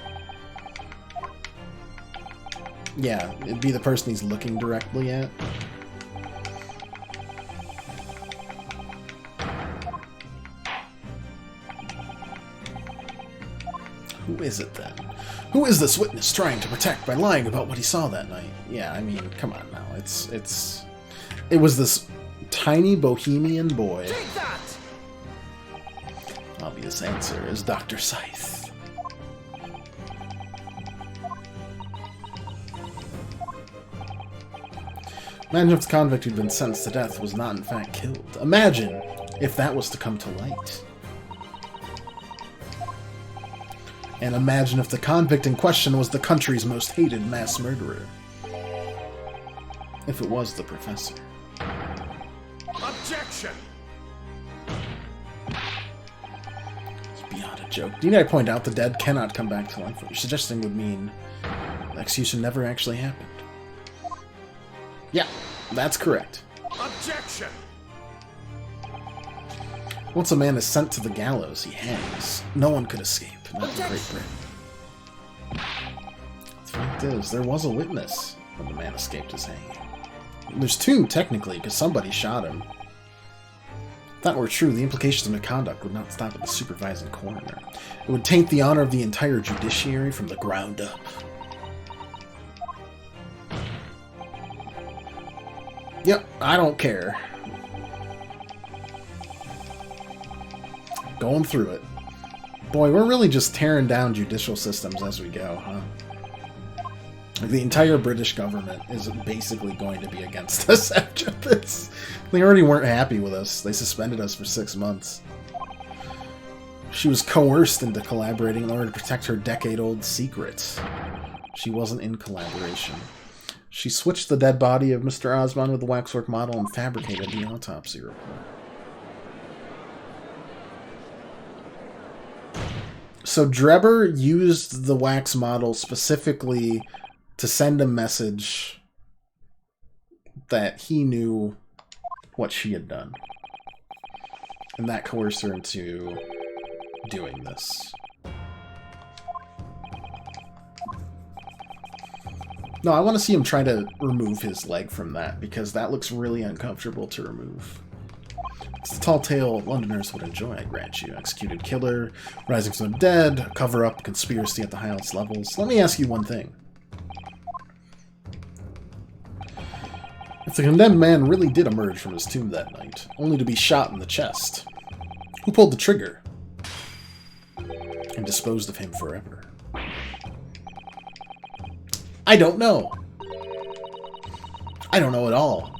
Yeah, it'd be the person he's looking directly at. Who is it then? Who is this witness trying to protect by lying about what he saw that night? Yeah, I mean, come on now. It was this tiny bohemian boy. Take that! Obvious answer is Dr. Scythe. Imagine if the convict who'd been sentenced to death was not in fact killed. Imagine if that was to come to light. And imagine if the convict in question was the country's most hated mass murderer. If it was the professor. Objection! It's beyond a joke. Need I point out the dead cannot come back to life? What you're suggesting would mean the execution never actually happened. Yeah, that's correct. Objection! Once a man is sent to the gallows, he hangs. No one could escape, not in Great Britain. The fact is, there was a witness when the man escaped his hanging. There's two, technically, because somebody shot him. If that were true, the implications of misconduct would not stop at the supervising coroner. It would taint the honor of the entire judiciary from the ground up. Yep, I don't care. Going through it. Boy, we're really just tearing down judicial systems as we go, huh? Like, the entire British government is basically going to be against us after this. They already weren't happy with us. They suspended us for 6 months. She was coerced into collaborating in order to protect her decade-old secret. She wasn't in collaboration. She switched the dead body of Mr. Osmond with the waxwork model and fabricated the autopsy report. So Drebber used the wax model specifically to send a message that he knew what she had done. And that coerced her into doing this. No, I want to see him try to remove his leg from that, because that looks really uncomfortable to remove. It's the tall tale Londoners would enjoy, I grant you. Executed killer, rising from the dead, cover-up, conspiracy at the highest levels. Let me ask you one thing. If the condemned man really did emerge from his tomb that night, only to be shot in the chest, who pulled the trigger and disposed of him forever? I don't know. I don't know at all.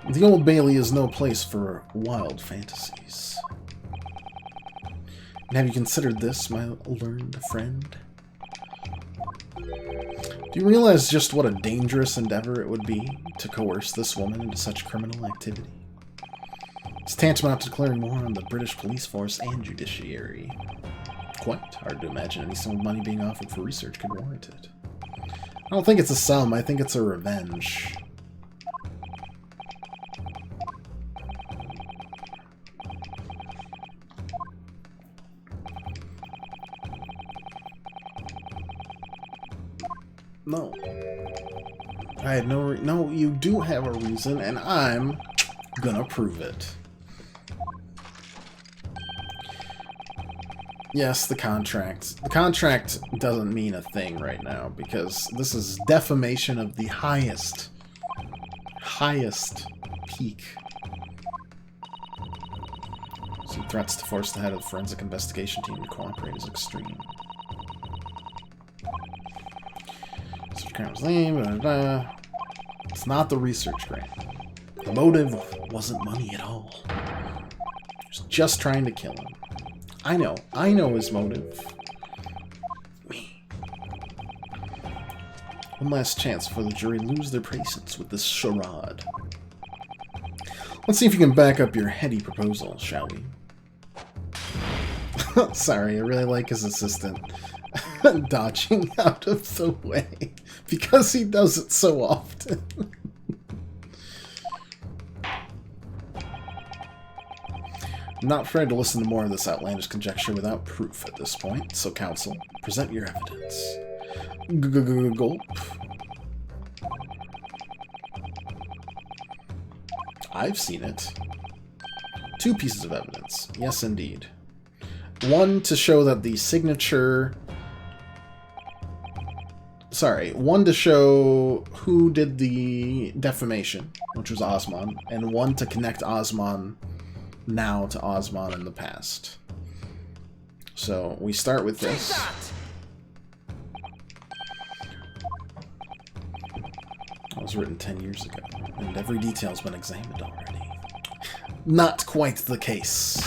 The Old Bailey is no place for wild fantasies. And have you considered this, my learned friend? Do you realize just what a dangerous endeavor it would be to coerce this woman into such criminal activity? It's tantamount to declaring war on the British police force and judiciary. Quite hard to imagine any sum of money being offered for research could warrant it. I don't think it's a sum, I think it's a revenge. No. I had no no, you do have a reason, and I'm gonna prove it. Yes, the contract. The contract doesn't mean a thing right now, because this is defamation of the highest peak. Some threats to force the head of the forensic investigation team to cooperate is extreme. Name, It's not the research grant. The motive wasn't money at all. He was just trying to kill him. I know his motive. Me. One last chance before the jury lose their patience with this charade. Let's see if you can back up your heady proposal, shall we? Sorry, I really like his assistant dodging out of the way because he does it so often. I'm not afraid to listen to more of this outlandish conjecture without proof at this point, so counsel, present your evidence. Gulp. I've seen it. 2 pieces of evidence. Yes, indeed. One to show that the signature... Sorry, one to show who did the defamation, which was Osman, and one to connect Osman now to Osman in the past. So, we start with this. It was written 10 years ago, and every detail's been examined already. Not quite the case.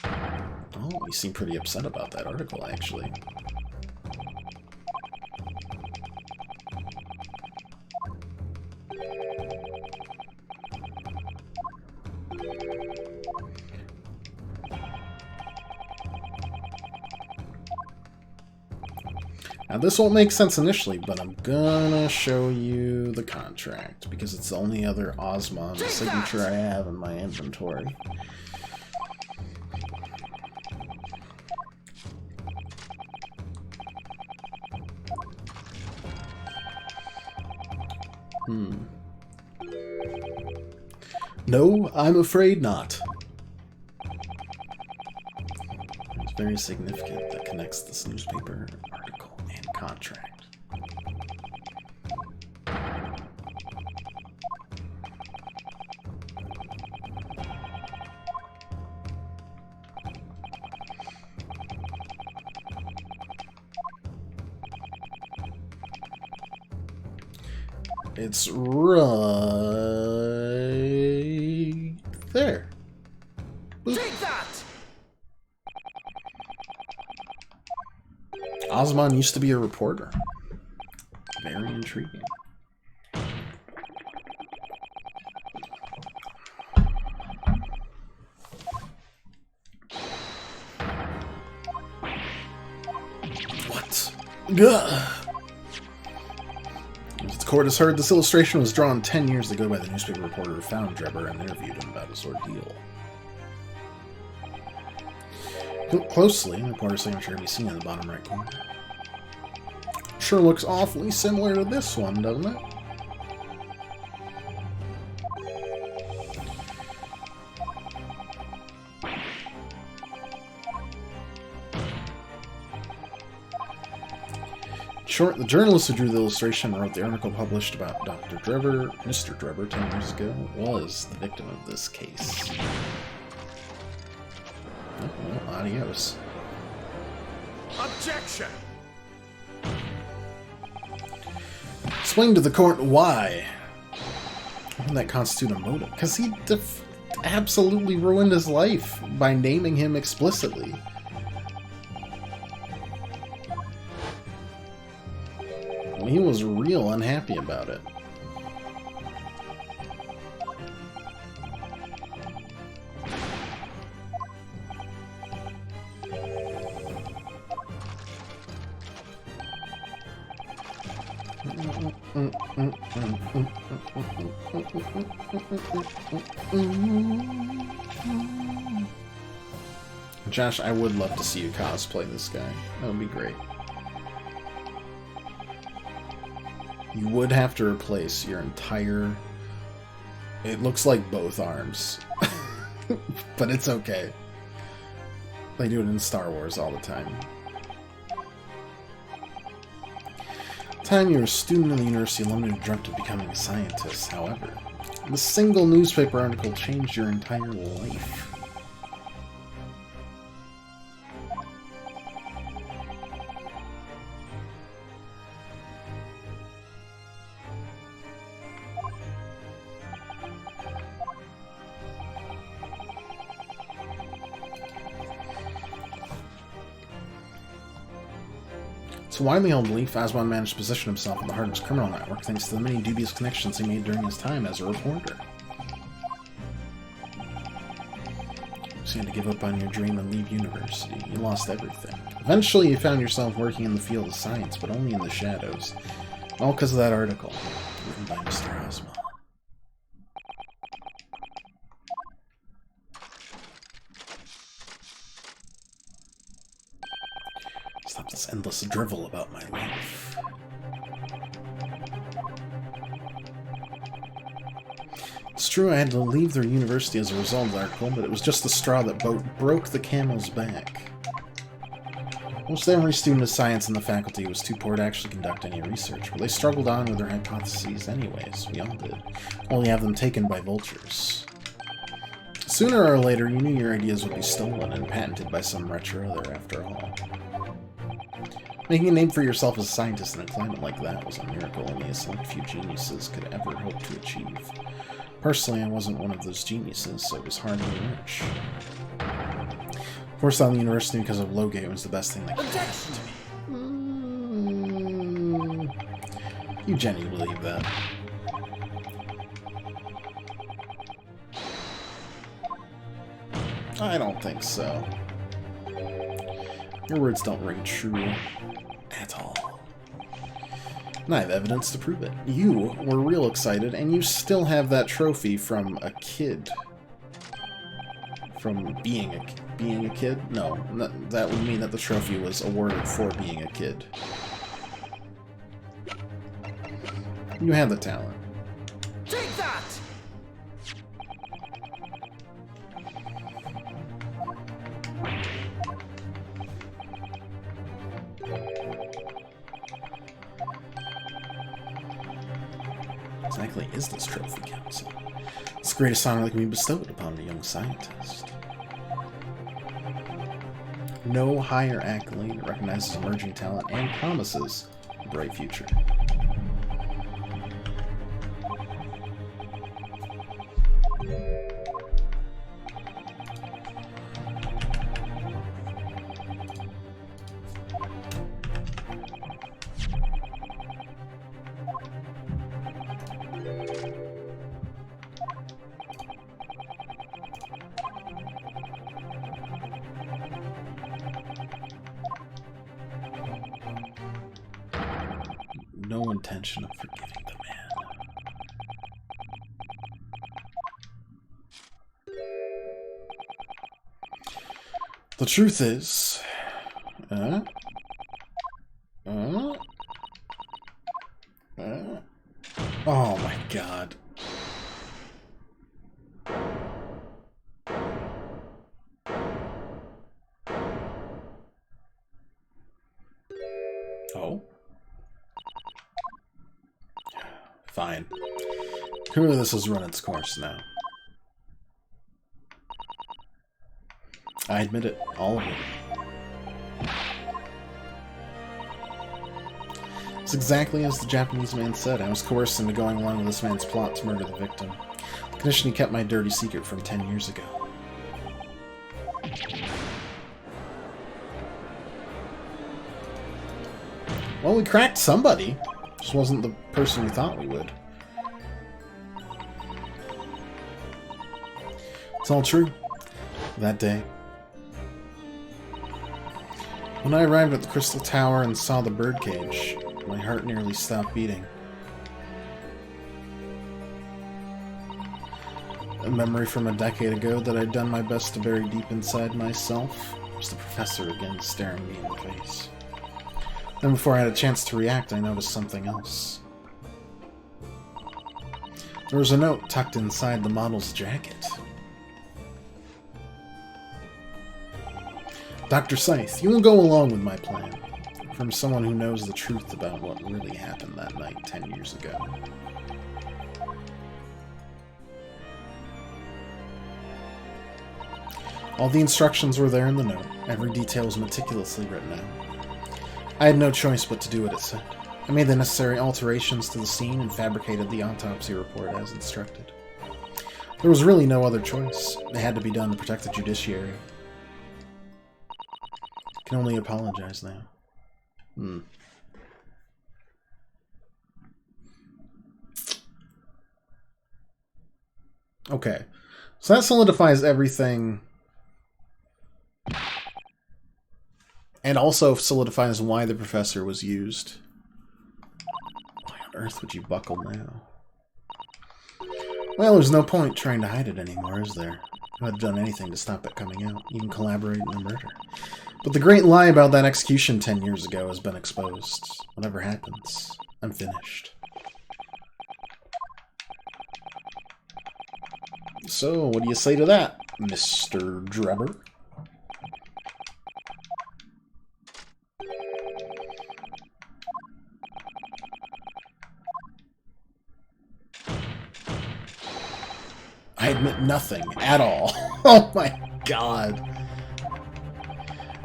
Oh, you seem pretty upset about that article, actually. Now, this won't make sense initially, but I'm gonna show you the contract, because it's the only other Osman signature I have in my inventory. No, I'm afraid not. It's very significant that connects this newspaper article and contract. It's right there. Take that! Osman used to be a reporter. Very intriguing. What? Gah! The court has heard this illustration was drawn 10 years ago by the newspaper reporter who found Drebber and interviewed him about his ordeal. Look closely, the reporter's signature can be seen in the bottom right corner. Sure looks awfully similar to this one, doesn't it? Short, the journalist who drew the illustration and wrote the article published about Dr. Drebber, Mr. Drebber, 10 years ago, was the victim of this case. Oh, well, adios. Objection! Explain to the court why. Wouldn't that constitute a motive? Because he absolutely ruined his life by naming him explicitly. He was real unhappy about it. Josh, I would love to see you cosplay this guy. That would be great. You would have to replace your entire... It looks like both arms. But it's okay. They do it in Star Wars all the time. The time you were a student in the university, London dreamt of becoming a scientist. However, the single newspaper article changed your entire life. It's a widely held belief Aswan managed to position himself at the heart of his criminal network thanks to the many dubious connections he made during his time as a reporter. So you had to give up on your dream and leave university. You lost everything. Eventually you found yourself working in the field of science, but only in the shadows. All because of that article, written by Mr. Ozma. Stop this endless drivel about my life. It's true I had to leave the university as a result of the article, but it was just the straw that broke the camel's back. Most every student of science in the faculty was too poor to actually conduct any research, but they struggled on with their hypotheses anyways. We all did. Only have them taken by vultures. Sooner or later, you knew your ideas would be stolen and patented by some wretch or other, after all. Making a name for yourself as a scientist in a climate like that was a miracle only a select few geniuses could ever hope to achieve. Personally, I wasn't one of those geniuses, so it was hard to reach. Forced out of the university because of Logate was the best thing that could happen to me. You genuinely believe that? I don't think so. Your words don't ring true at all. And I have evidence to prove it. You were real excited, and you still have that trophy from a kid. From being a kid? No, that would mean that the trophy was awarded for being a kid. You had the talent. Take that! Exactly is this trophy, Council? It's the greatest honor that can be bestowed upon a young scientist. No higher accolade that recognizes emerging talent and promises a bright future. No intention of forgiving the man. The truth is... Oh my god. Oh? Fine. Clearly this has run its course now. I admit it. All of it. It's exactly as the Japanese man said. I was coerced into going along with this man's plot to murder the victim. The condition he kept my dirty secret from 10 years ago. Well, we cracked somebody. Just wasn't the person we thought we would. It's all true. That day. When I arrived at the Crystal Tower and saw the birdcage, My heart nearly stopped beating. A memory from a decade ago that I'd done my best to bury deep inside myself was the professor again staring me in the face. Then before I had a chance to react, I noticed something else. There was a note tucked inside the model's jacket. Dr. Scythe, you will go along with my plan. From someone who knows the truth about what really happened that night 10 years ago. All the instructions were there in the note. Every detail was meticulously written out. I had no choice but to do what it said. I made the necessary alterations to the scene and fabricated the autopsy report as instructed. There was really no other choice. It had to be done to protect the judiciary. I can only apologize now. Okay. So that solidifies everything. And also solidifies why the professor was used. Why on earth would you buckle now? Well, there's no point trying to hide it anymore, is there? I would have done anything to stop it coming out, even collaborating in the murder. But the great lie about that execution 10 years ago has been exposed. Whatever happens, I'm finished. So, what do you say to that, Mr. Drebber? I admit nothing at all. Oh my god.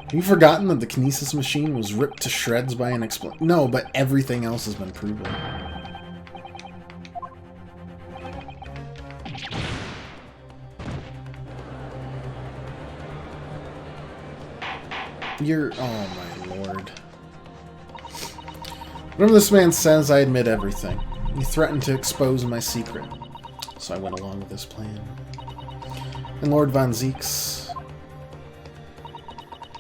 Have you forgotten that the kinesis machine was ripped to shreds by an explosion? No, but everything else has been proven. You're... oh my lord. Whatever this man says, I admit everything. He threatened to expose my secret. So I went along with this plan. And Lord Von Zeeks,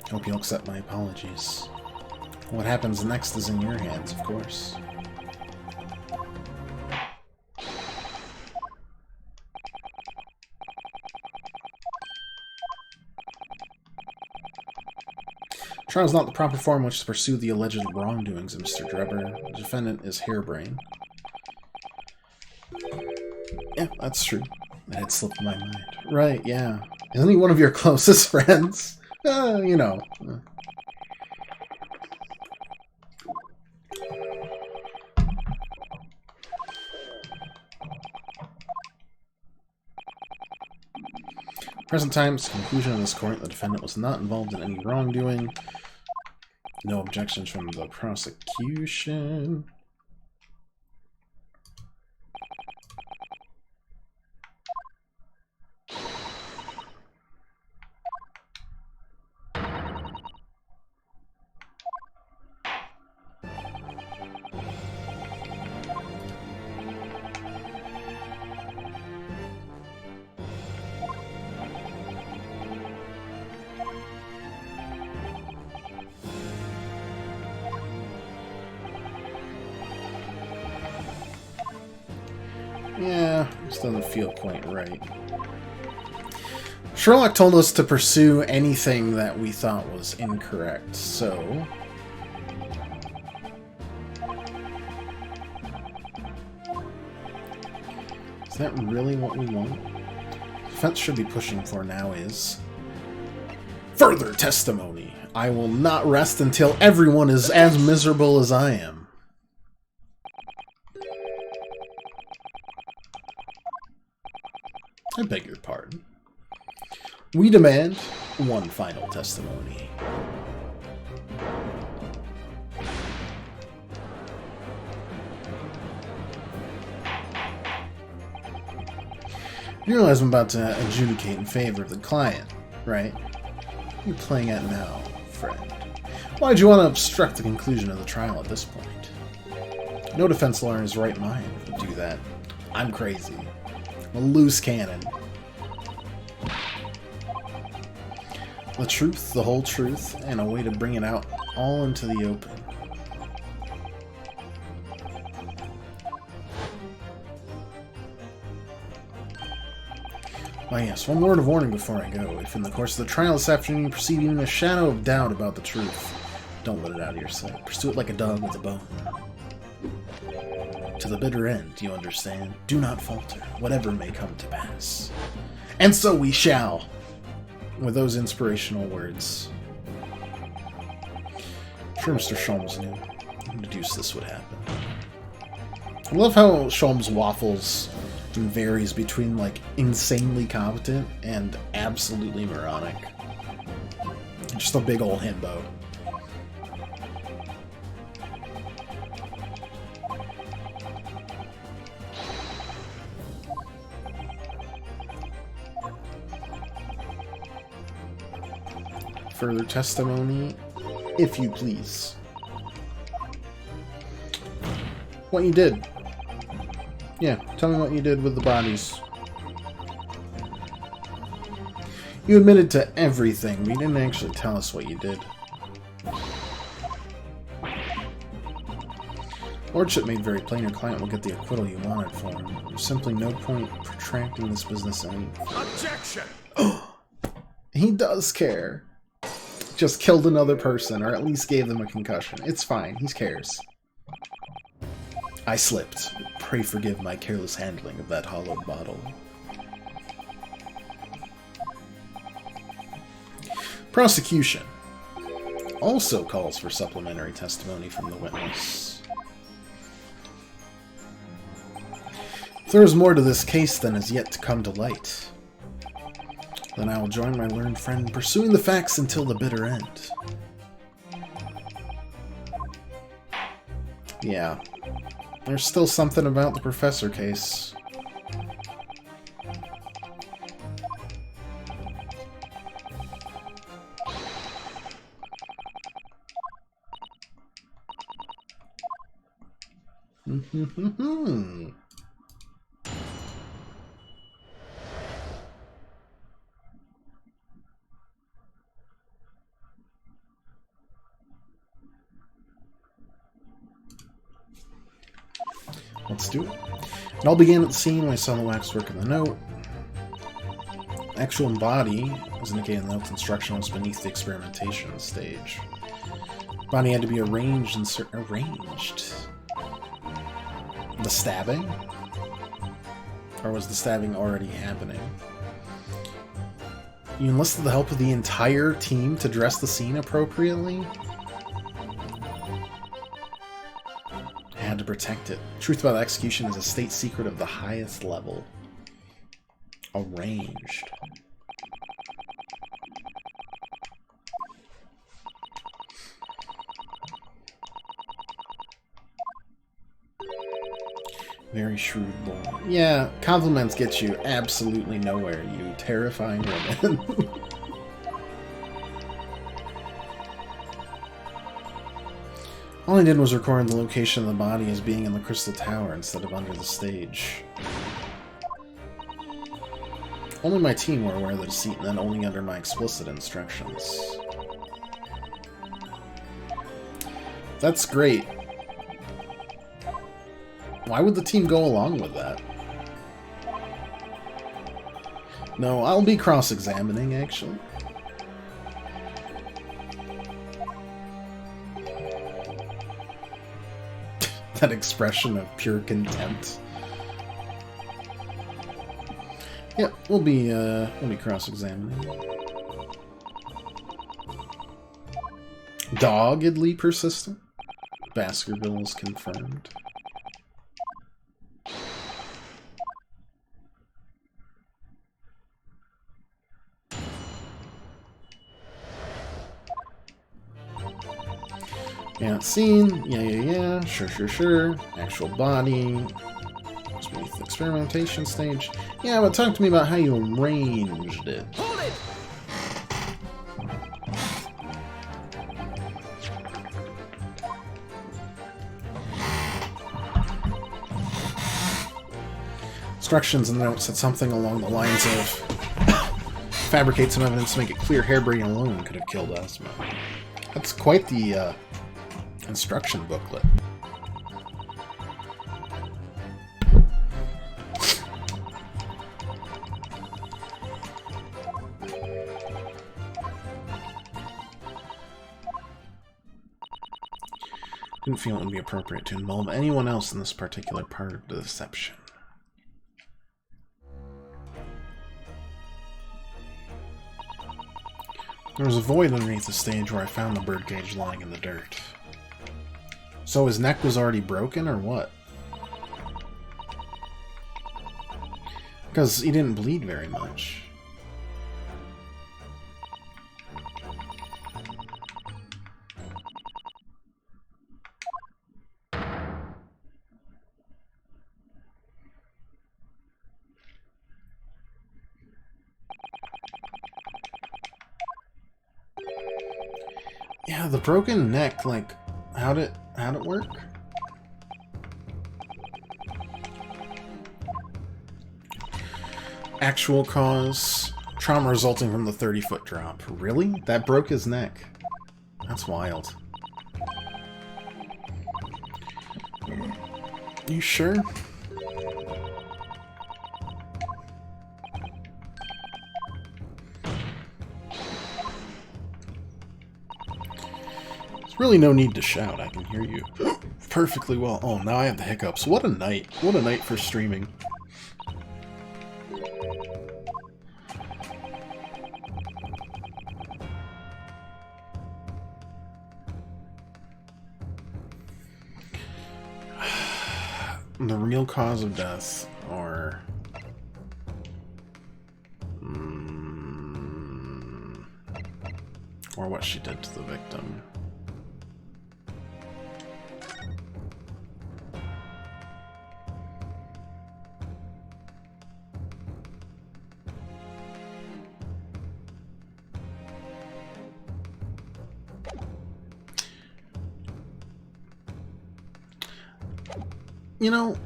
hope you'll accept my apologies. What happens next is in your hands, of course. Trial is not the proper form in which to pursue the alleged wrongdoings of Mr. Drebber. The defendant is harebrained. Yeah, that's true. That had slipped my mind. Right, yeah. Isn't he one of your closest friends? You know. Present time, it's the conclusion of this court, the defendant was not involved in any wrongdoing. No objections from the prosecution. Yeah, this doesn't feel quite right. Sherlock told us to pursue anything that we thought was incorrect, so... is that really what we want? The defense should be pushing for now is... further testimony! I will not rest until everyone is as miserable as I am. I beg your pardon. We demand one final testimony. You realize I'm about to adjudicate in favor of the client, right? What are you playing at now, friend? Why'd you want to obstruct the conclusion of the trial at this point? No defense lawyer in his right mind would do that. I'm crazy. A loose cannon. The truth, the whole truth, and a way to bring it out all into the open. Oh yes, one word of warning before I go. If in the course of the trial this afternoon you perceive even a shadow of doubt about the truth, don't let it out of your sight. Pursue it like a dog with a bone. To the bitter end, you understand? Do not falter, whatever may come to pass. And so we shall! With those inspirational words. I'm sure Mr. Sholmes knew. I deduced this would happen. I love how Sholmes waffles and varies between, like, insanely competent and absolutely moronic. Just a big ol' himbo. Further testimony, if you please. What you did. Yeah, tell me what you did with the bodies. You admitted to everything, but you didn't actually tell us what you did. Lordship made very plain your client will get the acquittal you wanted for him. There's simply no point protracting this business any. Objection! He does care. Just killed another person, or at least gave them a concussion. It's fine, he cares. I slipped. Pray forgive my careless handling of that hollowed bottle. Prosecution also calls for supplementary testimony from the witness. If there is more to this case than has yet to come to light, then I will join my learned friend in pursuing the facts until the bitter end. Yeah. There's still something about the professor case. Let's do it. It all began at the scene when I saw the waxwork in the note. Actual body was indicated in the note's instruction was beneath the experimentation stage. Body had to be arranged and arranged. The stabbing? Or was the stabbing already happening? You enlisted the help of the entire team to dress the scene appropriately? To protect it. Truth about execution is a state secret of the highest level. Arranged. Very shrewd boy. Yeah, compliments get you absolutely nowhere, you terrifying woman. All I did was record the location of the body as being in the Crystal Tower instead of under the stage. Only my team were aware of the deceit, and then only under my explicit instructions. That's great. Why would the team go along with that? No, I'll be cross-examining, actually. That expression of pure contempt. Yeah, we'll be cross-examining. Doggedly persistent. Baskervilles confirmed. Yeah, scene. Yeah. Sure. Actual body. It's beneath the experimentation stage. Yeah, but talk to me about how you arranged it. Hold it! Instructions in the note said something along the lines of fabricate some evidence to make it clear hairbrain alone could have killed Asma. That's quite the instruction booklet. Didn't feel it would be appropriate to involve anyone else in this particular part of the deception. There was a void underneath the stage where I found the birdcage lying in the dirt. So his neck was already broken, or what? Because he didn't bleed very much. Yeah, the broken neck, like, how'd it work? Actual cause, trauma resulting from the 30-foot drop. Really? That broke his neck. That's wild. You sure? Really no need to shout, I can hear you perfectly well. Oh, now I have the hiccups. What a night. What a night for streaming. The real cause of death, or... or what she did to the victim. You know,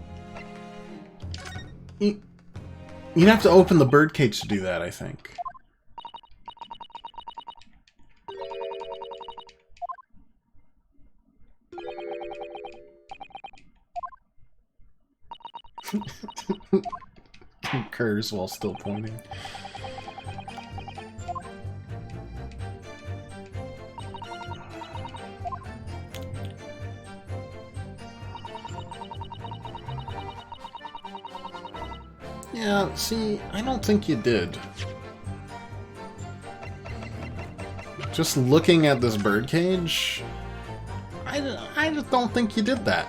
you'd have to open the birdcage to do that, I think. Concurs while still pointing. Yeah, see, I don't think you did. Just looking at this birdcage, I just don't think you did that.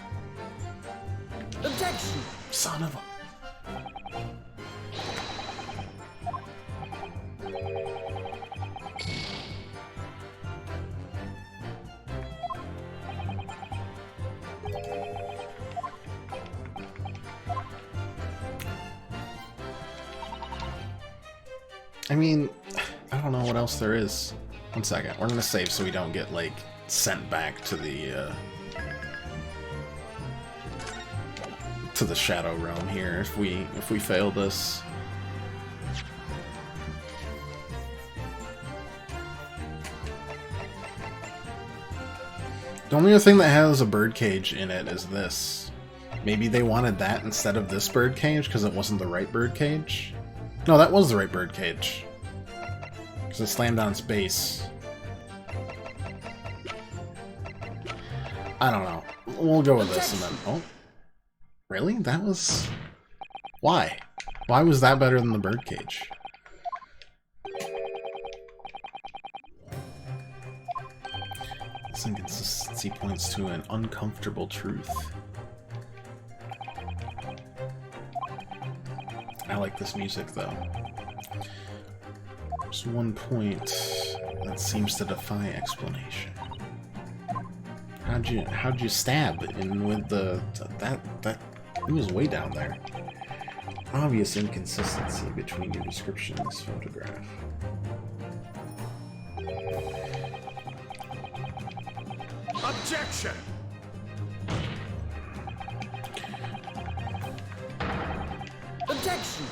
Objection! Son of a... I mean, I don't know what else there is. One second, we're gonna save so we don't get, like, sent back to the Shadow Realm here if we fail this. The only other thing that has a birdcage in it is this. Maybe they wanted that instead of this birdcage because it wasn't the right birdcage? No, that was the right birdcage. Because it slammed on its base. I don't know. We'll go with this and then... Oh. Really? That was... Why? Why was that better than the birdcage? This inconsistency points to an uncomfortable truth. I like this music, though. There's one point that seems to defy explanation. How'd you stab in with the that it was way down there. Obvious inconsistency between your description and this photograph. Objection! Objection!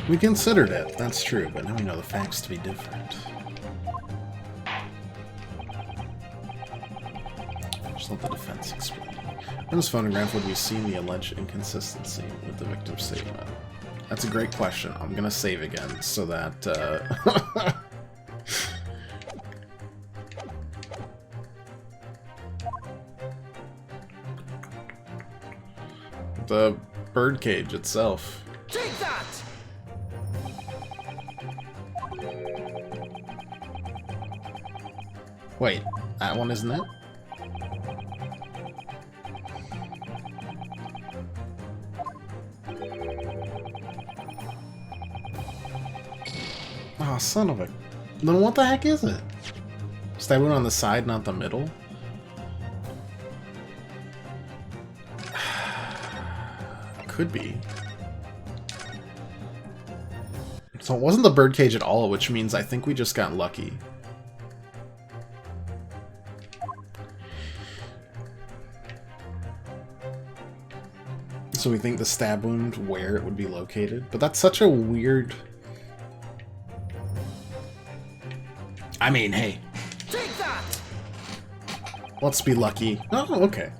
We considered it, that's true, but now we know the facts to be different. Just let the defense explain. In this photograph, would we see the alleged inconsistency with the victim's statement? That's a great question. I'm gonna save again so that The birdcage itself. Take that! Wait, that one isn't it? Oh, son of a... Then what the heck is it? Stab wound on the side, not the middle? Could be. So it wasn't the birdcage at all, which means I think we just got lucky. So we think the stab wound, where it would be located. But that's such a weird... I mean, hey. Take that! Let's be lucky. Oh, okay.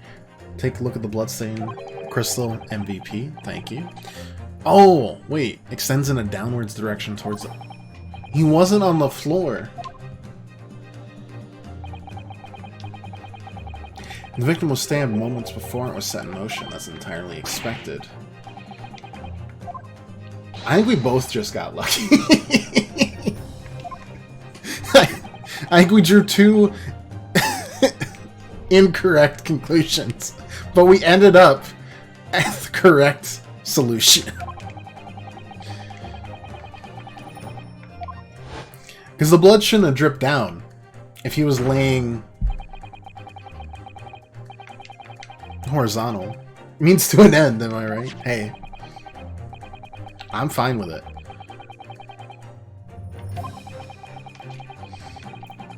Take a look at the bloodstain crystal MVP. Thank you. Oh, wait. Extends in a downwards direction towards the... He wasn't on the floor. The victim was stabbed moments before it was set in motion. That's entirely expected. I think we both just got lucky. I think we drew two incorrect conclusions, but we ended up at the correct solution. Because the blood shouldn't have dripped down if he was laying horizontal. Means to an end, am I right? Hey. I'm fine with it.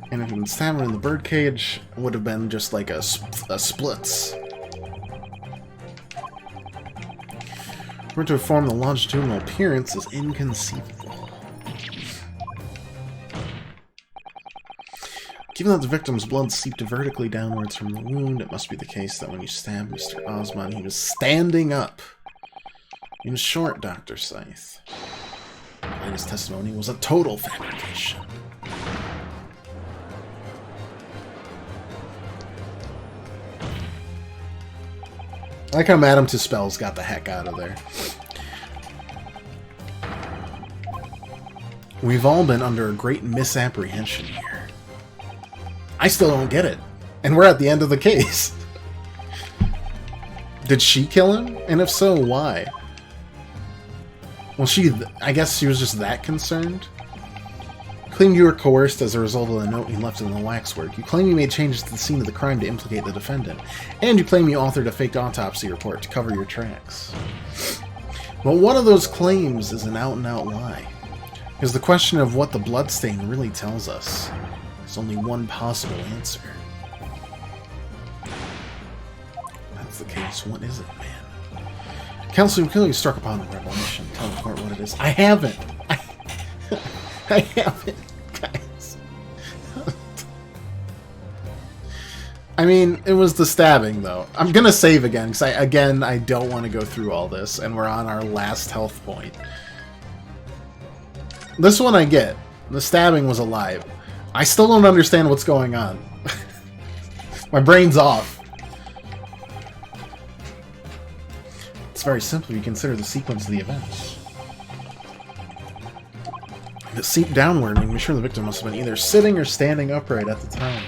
And if you would stab him in the birdcage, it would have been just like a splits. For it to form the longitudinal appearance is inconceivable. Given that the victim's blood seeped vertically downwards from the wound, it must be the case that when you stabbed Mr. Osmond, he was standing up. In short, Dr. Scythe, his testimony was a total fabrication. I like how Madame Tuspel's got the heck out of there. We've all been under a great misapprehension here. I still don't get it. And we're at the end of the case. Did she kill him? And if so, why? Well, I guess she was just that concerned? Claim you were coerced as a result of the note you left in the waxwork. You claim you made changes to the scene of the crime to implicate the defendant. And you claim you authored a fake autopsy report to cover your tracks. But one of those claims is an out-and-out lie. Because the question of what the bloodstain really tells us, there's only one possible answer. That's the case. What is it, man? Counsel, you clearly struck upon a revelation. Tell the court what it is. I haven't! I haven't, guys. I mean, it was the stabbing, though. I'm gonna save again, because I don't want to go through all this, and we're on our last health point. This one I get. The stabbing was alive. I still don't understand what's going on. My brain's off. It's very simple if you consider the sequence of the events. It seeped downward, making sure the victim must have been either sitting or standing upright at the time.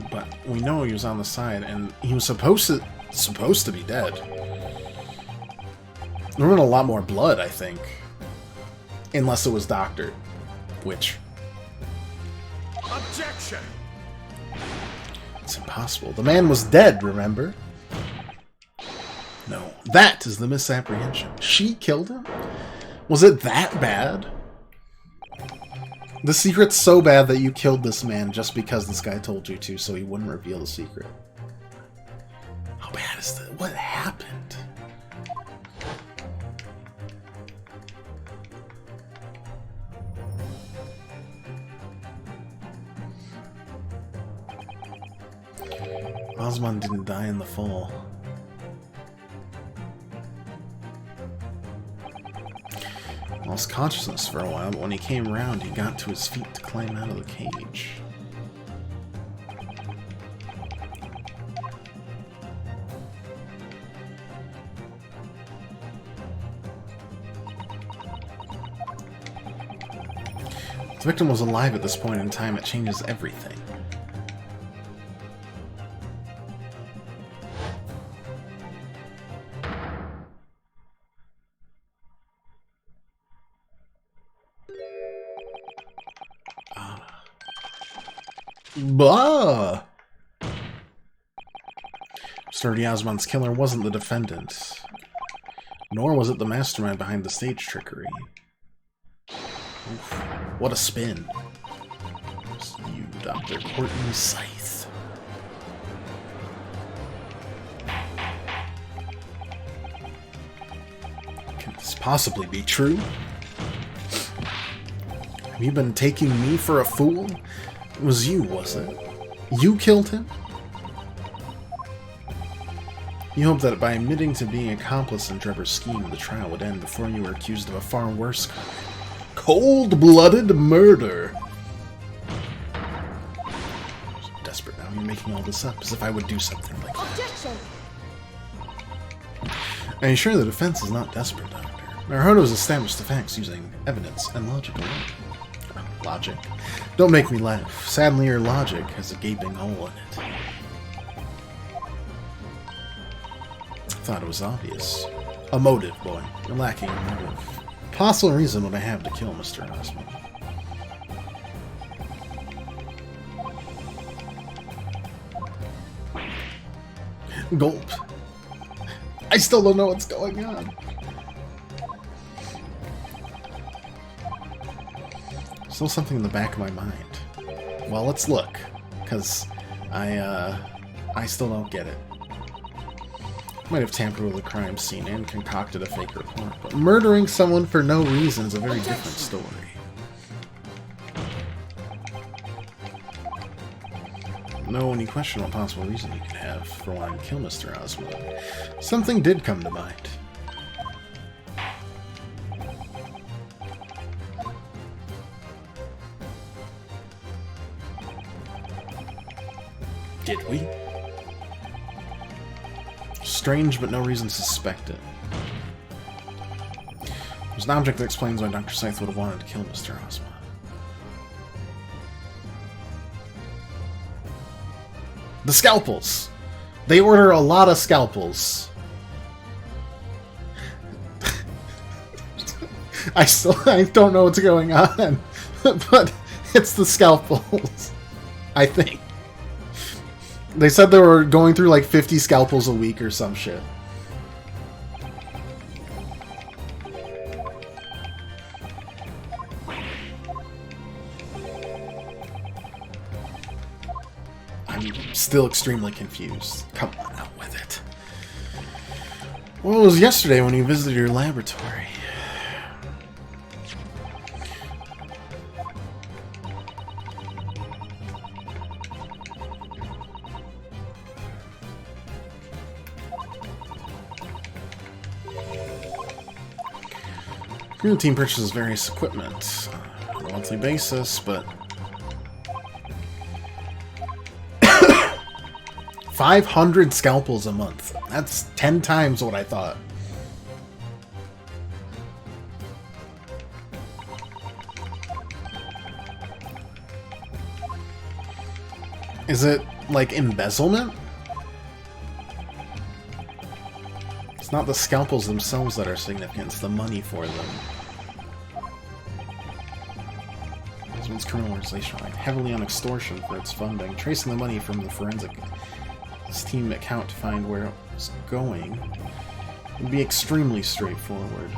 But we know he was on the side, and he was supposed to be dead. There was a lot more blood, I think. Unless it was doctored. Which... Objection! It's impossible. The man was dead, remember? No. That is the misapprehension. She killed him? Was it that bad? The secret's so bad that you killed this man just because this guy told you to, so he wouldn't reveal the secret. How bad is that? What happened? Osmond didn't die in the fall. Lost consciousness for a while, but when he came around, he got to his feet to climb out of the cage. the victim was alive at this point in time, it changes everything. Blah! Mr. Diazmon's killer wasn't the defendant, nor was it the mastermind behind the stage trickery. Oof, what a spin. It's you, Dr. Courtney Scythe. Can this possibly be true? Have you been taking me for a fool? It was you, was it? You killed him? You hoped that by admitting to being accomplice in Trevor's scheme, the trial would end before you were accused of a far worse crime. Cold-blooded murder! I'm so desperate now, you're making all this up, as if I would do something like that. Objection! Are you sure the defense is not desperate, Doctor? Naruto has established the facts using evidence and logic alone. Logic? Don't make me laugh. Sadly, your logic has a gaping hole in it. I thought it was obvious. A motive, boy. You're lacking a motive. Possible reason would I have to kill Mr. Osmond? Gulp. I still don't know what's going on. Still something in the back of my mind. Well, let's look, because I still don't get it. Might have tampered with a crime scene and concocted a fake report, but murdering someone for no reason is a very different story. No any question what possible reason you could have for wanting to kill Mr. Oswald. Something did come to mind. Did we? Strange, but no reason to suspect it. There's an object that explains why Dr. Scythe would have wanted to kill Mr. Oswald. The scalpels! They order a lot of scalpels. I don't know what's going on, but it's the scalpels, I think. They said they were going through like 50 scalpels a week or some shit. I'm still extremely confused. Come on, out with it. Well, it was yesterday when you visited your laboratory. The team purchases various equipment on a monthly basis, but 500 scalpels a month. That's 10 times what I thought. Is it like embezzlement? It's not the scalpels themselves that are significant, it's the money for them. This one's criminal organization relied heavily on extortion for its funding. Tracing the money from the forensic team account to find where it was going would be extremely straightforward.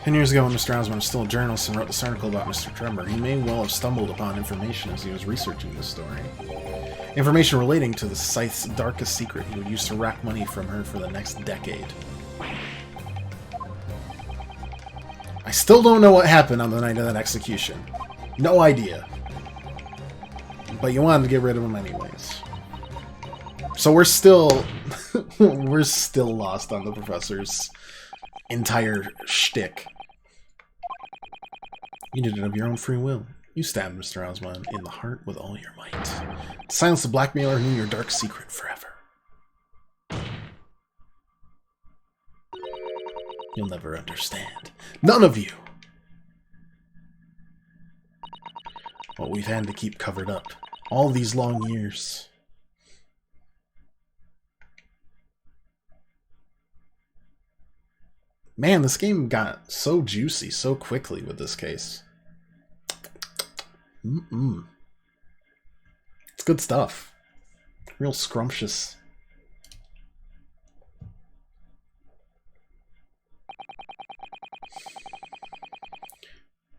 Ten years ago, when Mr. Osmond was still a journalist and wrote this article about Mr. Tremor, he may well have stumbled upon information as he was researching the story. Information relating to the Scythe's darkest secret he would use to rack money from her for the next decade. I still don't know what happened on the night of that execution. No idea. But you wanted to get rid of him anyways. So we're still... we're still lost on the professor's entire shtick. You did it of your own free will. You stabbed Mr. Osmond in the heart with all your might. To silence the blackmailer who knew your dark secret forever. You'll never understand. None of you! What we've had to keep covered up. All these long years. Man, this game got so juicy so quickly with this case. It's good stuff. Real scrumptious.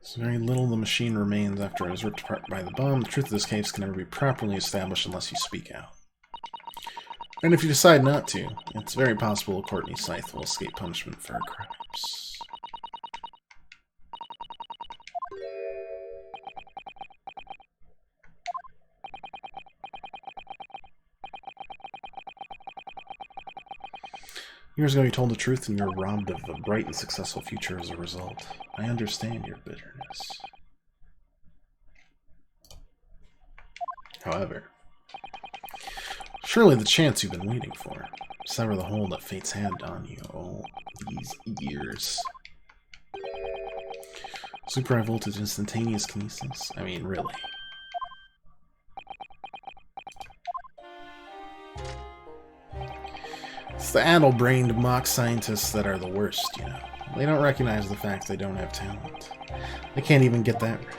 So very little of the machine remains after it was ripped apart by the bomb. The truth of this case can never be properly established unless you speak out. And if you decide not to, it's very possible Courtney Scythe will escape punishment for her crimes. Years ago you told the truth and you were robbed of a bright and successful future as a result. I understand your bitterness. However, surely the chance you've been waiting for. Sever the hold that fate's had on you all these years. Super high voltage instantaneous kinesis? I mean, really. It's the addle-brained mock scientists that are the worst, you know. They don't recognize the fact they don't have talent. They can't even get that right.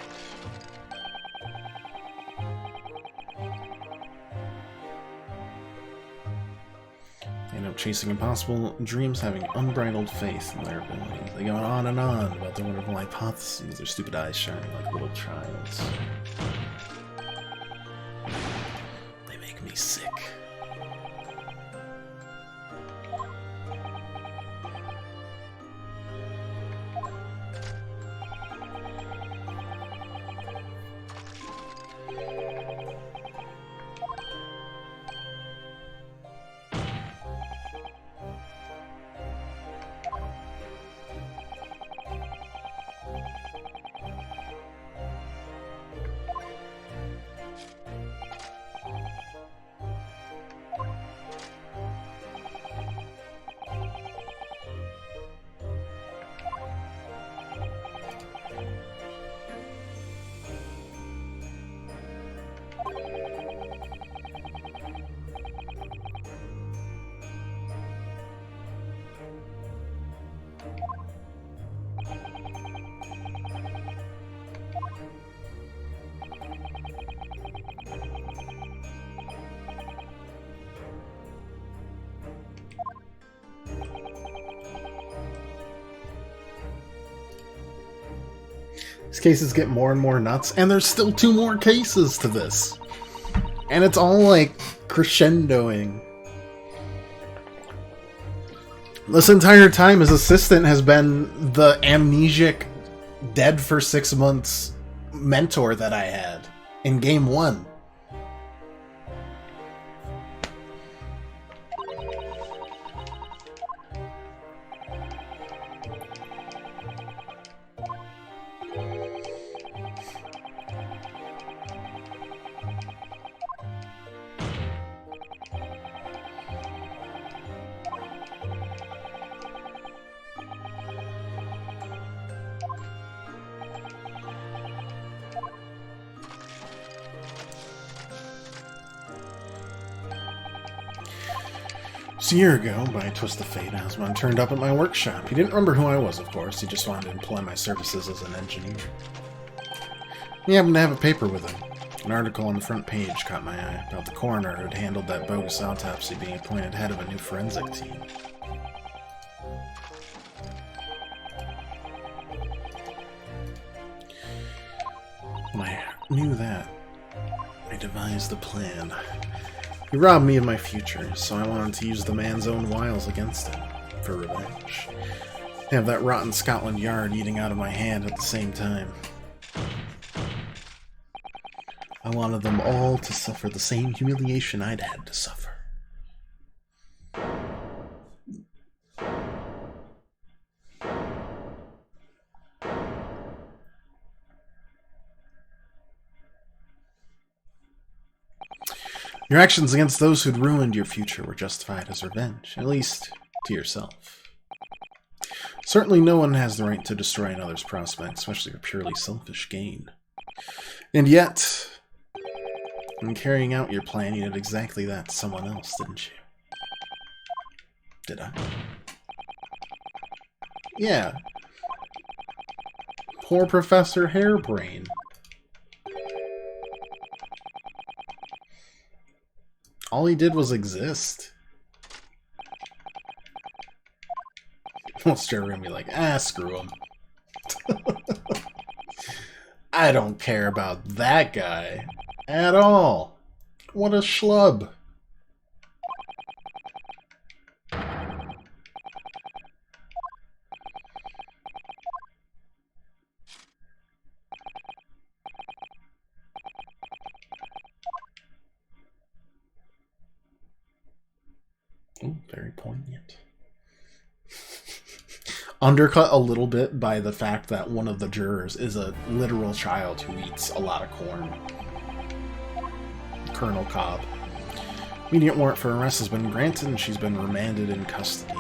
They end up chasing impossible dreams, having unbridled faith in their abilities. They go on and on about their wonderful hypotheses, their stupid eyes shining like little child's. They make me sick. These cases get more and more nuts, and there's still 2 more cases to this. And it's all, like, crescendoing. This entire time, his assistant has been the amnesic, dead for 6 months mentor that I had in Game 1. A year ago, by a twist of fate, Osmond turned up at my workshop. He didn't remember who I was, of course. He just wanted to employ my services as an engineer. He happened to have a paper with him. An article on the front page caught my eye about the coroner who had handled that bogus autopsy being appointed head of a new forensic team. When I knew that, I devised a plan. He robbed me of my future, so I wanted to use the man's own wiles against him, for revenge. Have that rotten Scotland Yard eating out of my hand at the same time. I wanted them all to suffer the same humiliation I'd had to suffer. Your actions against those who'd ruined your future were justified as revenge, at least to yourself. Certainly no one has the right to destroy another's prospects, especially for purely selfish gain. And yet, in carrying out your plan, you did exactly that to someone else, didn't you? Did I? Yeah. Poor Professor Hairbrain. All he did was exist. Most are gonna be like, screw him. I don't care about that guy at all. What a schlub. Ooh, very poignant. Undercut a little bit by the fact that one of the jurors is a literal child who eats a lot of corn. Colonel Cobb. Immediate warrant for arrest has been granted and she's been remanded in custody.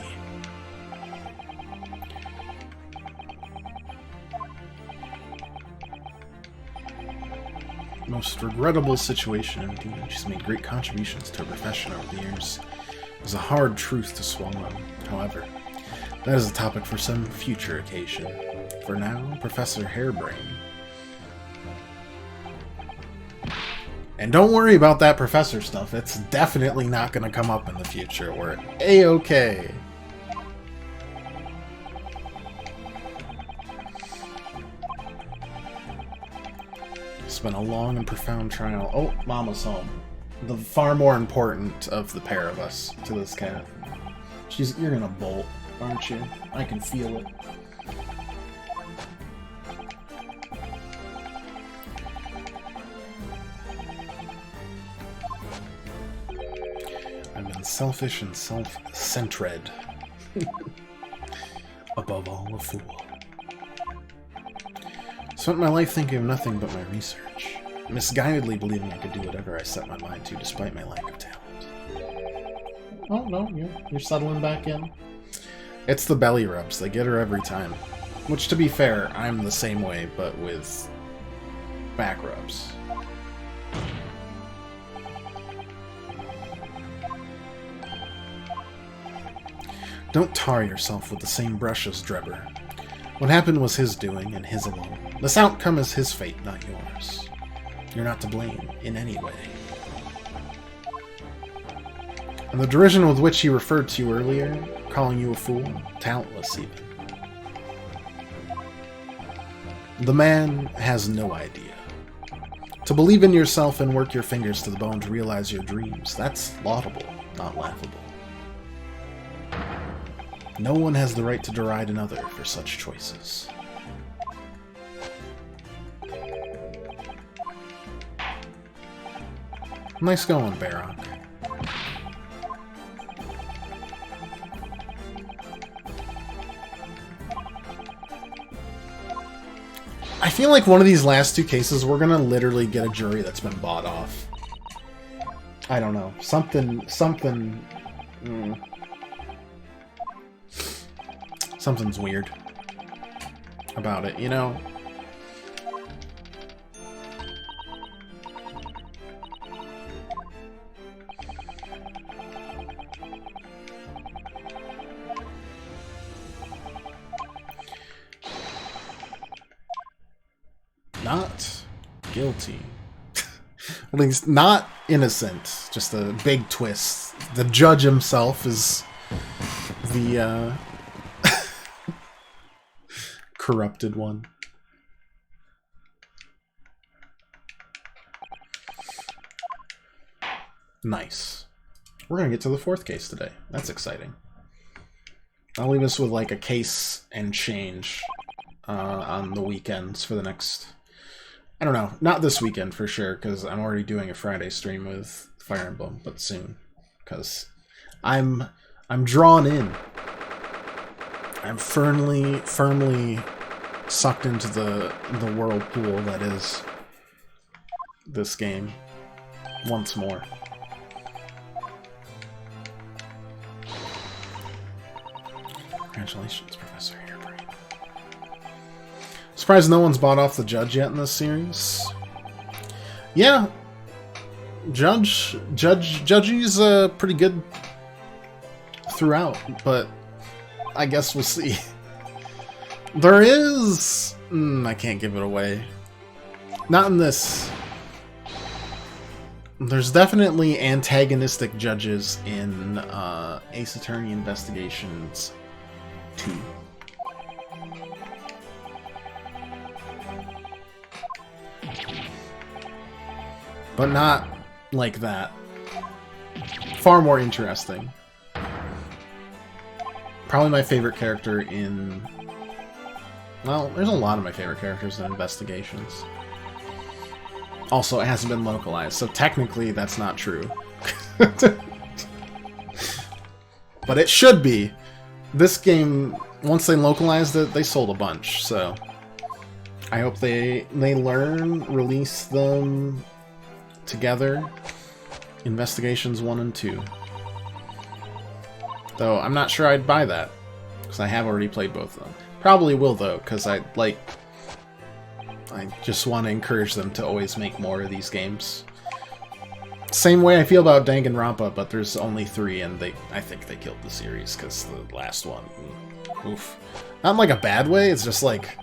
Most regrettable situation indeed. She's made great contributions to her profession over the years. It's a hard truth to swallow, however. That is a topic for some future occasion. For now, Professor Hairbrain. And don't worry about that professor stuff. It's definitely not going to come up in the future. We're A-okay. It's been a long and profound trial. Oh, Mama's home. The far more important of the pair of us to this cat. You're gonna bolt, aren't you? I can feel it. I've been selfish and self-centered. Above all, a fool. Spent my life thinking of nothing but my research, misguidedly believing I could do whatever I set my mind to despite my lack of talent. Oh, no, you're settling back in. It's the belly rubs. They get her every time. Which, to be fair, I'm the same way, but with back rubs. Don't tar yourself with the same brush as Drebber. What happened was his doing, and his alone. This outcome is his fate, not yours. You're not to blame in any way. And the derision with which he referred to you earlier, calling you a fool, talentless even. The man has no idea. To believe in yourself and work your fingers to the bone to realize your dreams, that's laudable, not laughable. No one has the right to deride another for such choices. Nice going, Barock. I feel like one of these last two cases, we're gonna literally get a jury that's been bought off. I don't know. Something's weird about it, you know? Not guilty. At least not innocent. Just a big twist. The judge himself is the corrupted one. Nice. We're gonna get to the fourth case today. That's exciting. I'll leave us with like a case and change on the weekends for the next... I don't know, not this weekend for sure, because I'm already doing a Friday stream with Fire Emblem, but soon, because I'm drawn in. I'm firmly sucked into the whirlpool that is this game once more. Congratulations, Professor Hairbrain. Surprised no one's bought off the Judge yet in this series. Yeah, Judgy's pretty good throughout, but I guess we'll see. There is... I can't give it away. Not in this. There's definitely antagonistic judges in Ace Attorney Investigations 2. But not like that. Far more interesting. Probably my favorite character in... Well, there's a lot of my favorite characters in Investigations. Also, it hasn't been localized, so technically that's not true. But it should be. This game, once they localized it, they sold a bunch, so... I hope they learn, release them together. Investigations 1 and 2. Though, I'm not sure I'd buy that, because I have already played both of them. Probably will, though, because I just want to encourage them to always make more of these games. Same way I feel about Danganronpa, but there's only 3, and I think they killed the series, because the last one... Oof. Not in like a bad way, it's just like...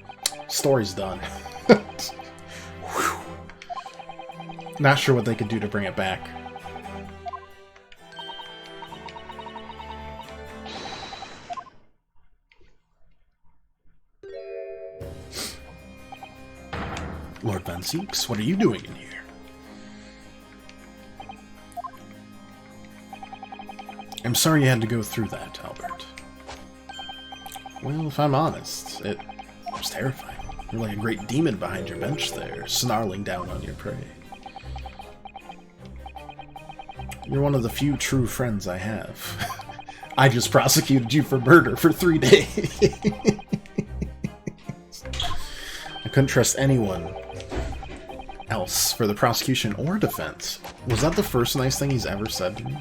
Story's done. Not sure what they could do to bring it back. Lord Van Seeks, what are you doing in here? I'm sorry you had to go through that, Albert. Well, if I'm honest, it was terrifying. You're like a great demon behind your bench there, snarling down on your prey. You're one of the few true friends I have. I just prosecuted you for murder for 3 days. I couldn't trust anyone else for the prosecution or defense. Was that the first nice thing he's ever said to me?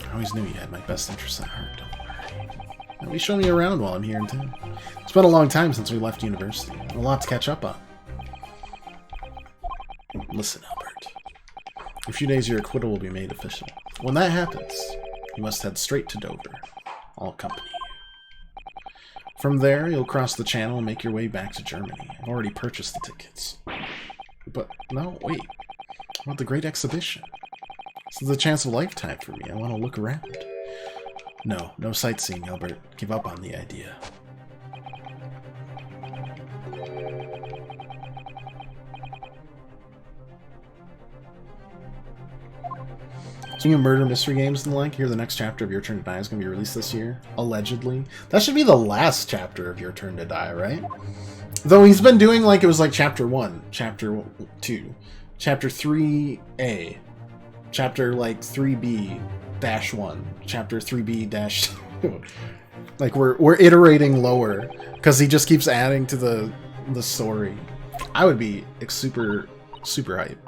I always knew you had my best interests at heart, don't worry. At least show me around while I'm here in town. It's been a long time since we left university. A lot to catch up on. Listen, Albert. In a few days your acquittal will be made official. When that happens, you must head straight to Dover. I'll accompany you. From there, you'll cross the channel and make your way back to Germany. I've already purchased the tickets. But, no, wait. I want the Great Exhibition. This is the chance of a lifetime for me. I want to look around. No, no sightseeing, Albert. Give up on the idea. Speaking of murder mystery games and the like, here the next chapter of Your Turn to Die is going to be released this year. Allegedly. That should be the last chapter of Your Turn to Die, right? Though he's been doing like it was like Chapter 1, Chapter 2, Chapter 3A, Chapter like 3B-1, Chapter 3B-2. Like we're iterating lower because he just keeps adding to the story. I would be super hype.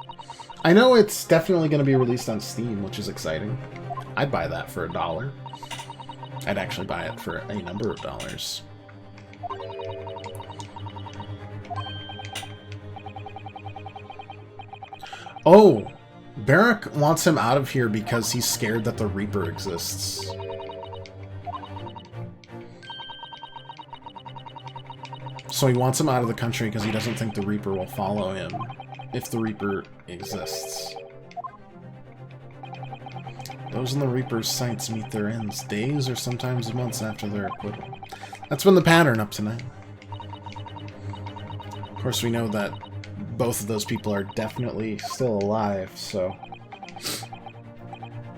I know it's definitely going to be released on Steam, which is exciting. I'd buy that for $1. I'd actually buy it for a number of dollars. Oh, Barrack wants him out of here because he's scared that the Reaper exists. So he wants him out of the country because he doesn't think the Reaper will follow him if the Reaper exists. Those in the Reaper's sights meet their ends days or sometimes months after their acquittal. That's been the pattern up to now. Of course, we know that both of those people are definitely still alive, so...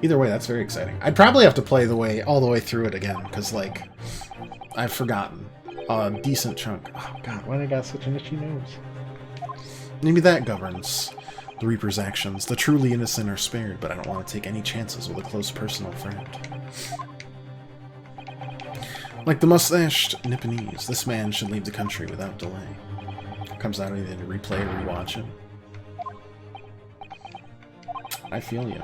Either way, that's very exciting. I'd probably have to play all the way through it again, because, like, I've forgotten a decent chunk. Oh god, why did I got such an itchy nose? Maybe that governs the Reaper's actions. The truly innocent are spared, but I don't want to take any chances with a close personal friend. Like the mustached Nipponese, this man should leave the country without delay. Comes out either to replay or rewatch him. I feel you.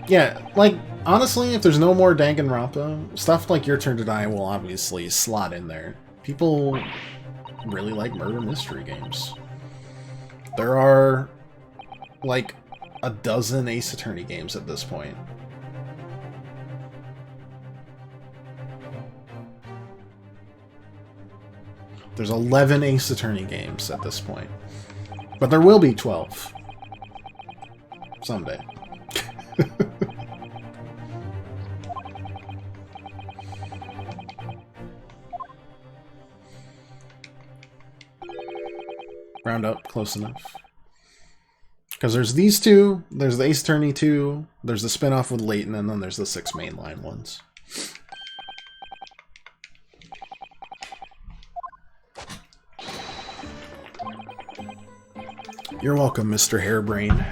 Yeah, like, honestly, if there's no more Danganronpa, stuff like Your Turn to Die will obviously slot in there. People really like murder mystery games. There are like a dozen Ace Attorney games at this point. There's 11 Ace Attorney games at this point. But there will be 12. Someday. Round up, close enough. Because there's these two, there's the Ace Attorney 2, there's the spin-off with Layton, and then there's the 6 mainline ones. You're welcome, Mr. Hairbrain.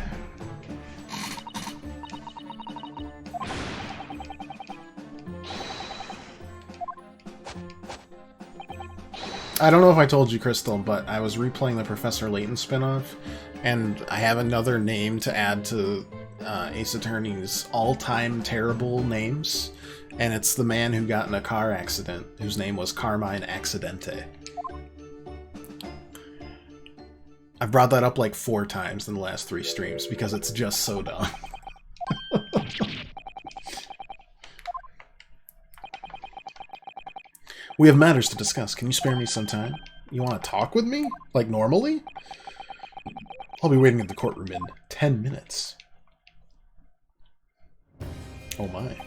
I don't know if I told you, Crystal, but I was replaying the Professor Layton spinoff, and I have another name to add to Ace Attorney's all-time terrible names, and it's the man who got in a car accident, whose name was Carmine Accidente. I've brought that up like 4 times in the last 3 streams, because it's just so dumb. We have matters to discuss. Can you spare me some time? You want to talk with me? Like normally? I'll be waiting at the courtroom in 10 minutes. Oh my.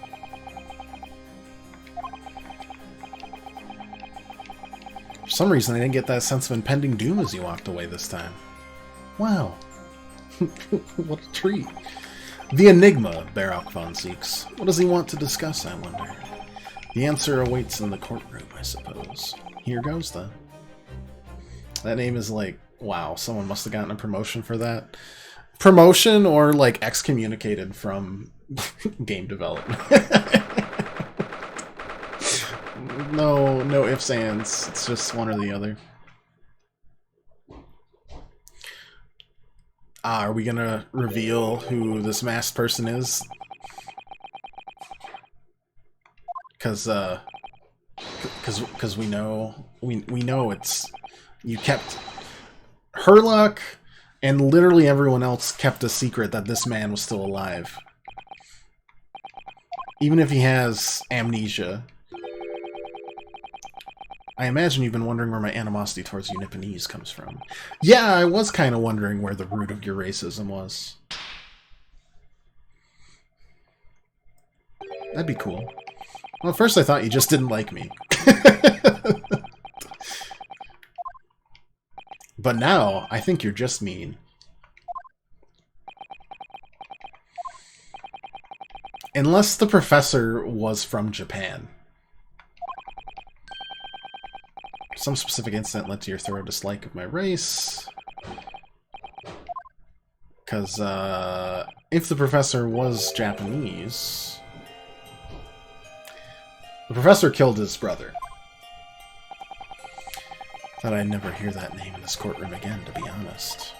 For some reason, I didn't get that sense of impending doom as you walked away this time. Wow. What a treat. The enigma, Baroque von Zieks. What does he want to discuss, I wonder? The answer awaits in the courtroom, I suppose. Here goes, then. That name is like, wow, someone must have gotten a promotion for that. Promotion or, like, excommunicated from game development. No ifs, ands. It's just one or the other. Are we gonna reveal who this masked person is? Because we know it's you kept Herlock and literally everyone else kept a secret that this man was still alive, even if he has amnesia. I imagine you've been wondering where my animosity towards you Nipponese comes from. Yeah, I was kind of wondering where the root of your racism was. That'd be cool. Well, at first I thought you just didn't like me. But now, I think you're just mean. Unless the professor was from Japan. Some specific incident led to your thorough dislike of my race. Because, if the professor was Japanese... The professor killed his brother. Thought I'd never hear that name in this courtroom again, to be honest.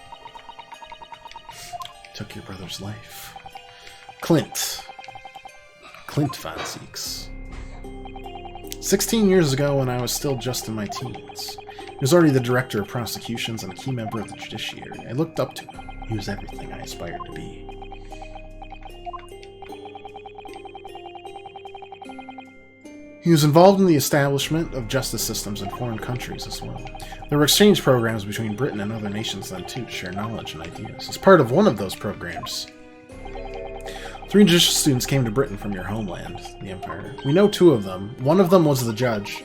Took your brother's life. Clint. Clint von Zieks. 16 years ago, when I was still just in my teens. He was already the director of prosecutions and a key member of the judiciary. I looked up to him. He was everything I aspired to be. He was involved in the establishment of justice systems in foreign countries as well. There were exchange programs between Britain and other nations then too to share knowledge and ideas. As part of one of those programs, 3 judicial students came to Britain from your homeland, the Empire. We know 2 of them. One of them was the judge.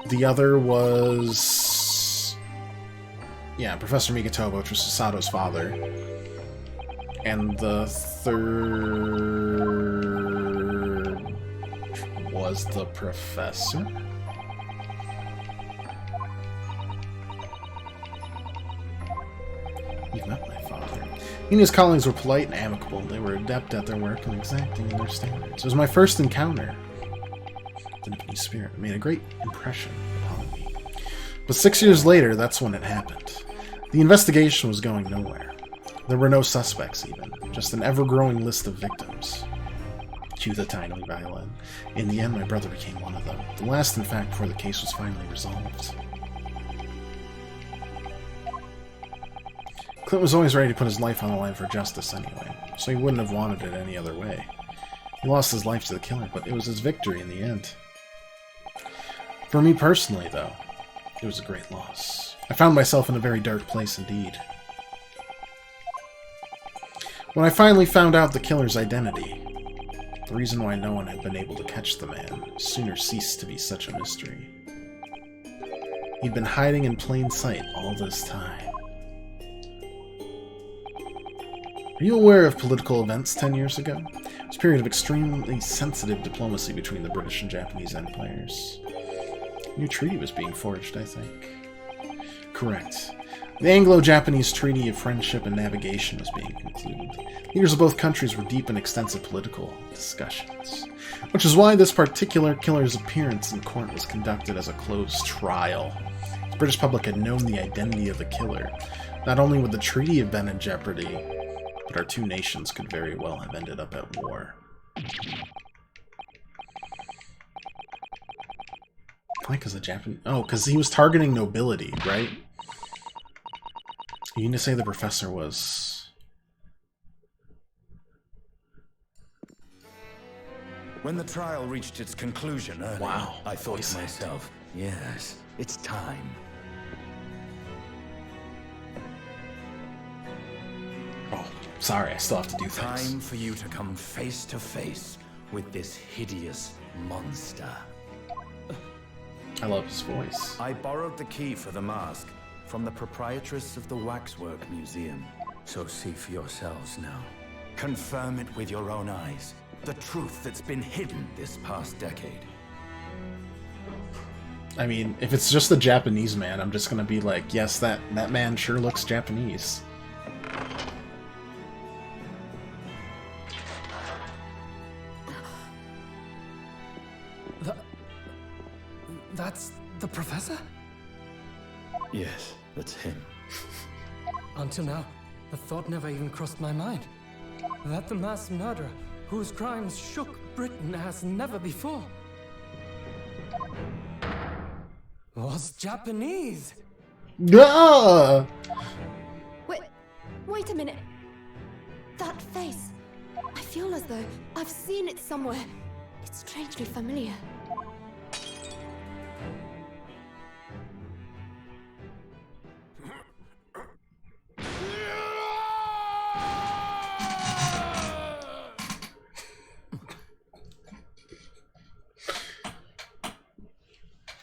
The other was... yeah, Professor Migatobo, which was Sasato's father. And the third... was the professor? You've met my father. He and his colleagues were polite and amicable. They were adept at their work and exacting in their standards. It was my first encounter. The Nipponese spirit made a great impression upon me. But 6 years later, that's when it happened. The investigation was going nowhere. There were no suspects even, just an ever-growing list of victims. Cue the tiny violin. In the end, my brother became one of them. The last, in fact, before the case was finally resolved. Clint was always ready to put his life on the line for justice anyway, so he wouldn't have wanted it any other way. He lost his life to the killer, but it was his victory in the end. For me personally, though, it was a great loss. I found myself in a very dark place indeed. When I finally found out the killer's identity, the reason why no one had been able to catch the man sooner ceased to be such a mystery. He'd been hiding in plain sight all this time. Are you aware of political events 10 years ago? It was a period of extremely sensitive diplomacy between the British and Japanese empires. A new treaty was being forged, I think. Correct. The Anglo-Japanese Treaty of Friendship and Navigation was being concluded. Leaders of both countries were deep in extensive political discussions, which is why this particular killer's appearance in court was conducted as a closed trial. The British public had known the identity of the killer. Not only would the treaty have been in jeopardy, but our two nations could very well have ended up at war. Why? Because the Japanese... Oh, because he was targeting nobility, right? You need to say the professor was... When the trial reached its conclusion earlier, Wow. I thought to myself, yes, it's time. Oh, sorry, I still have to do things. Time for you to come face to face with this hideous monster. I love his voice. I borrowed the key for the mask from the proprietress of the Waxwork Museum. So see for yourselves now. Confirm it with your own eyes. The truth that's been hidden this past decade. I mean, if it's just the Japanese man, I'm just gonna be like, yes, that man sure looks Japanese. That's the professor? Yes, that's him. Until now, the thought never even crossed my mind. That the mass murderer, whose crimes shook Britain as never before, was Japanese. Ah! Wait a minute. That face. I feel as though I've seen it somewhere. It's strangely familiar.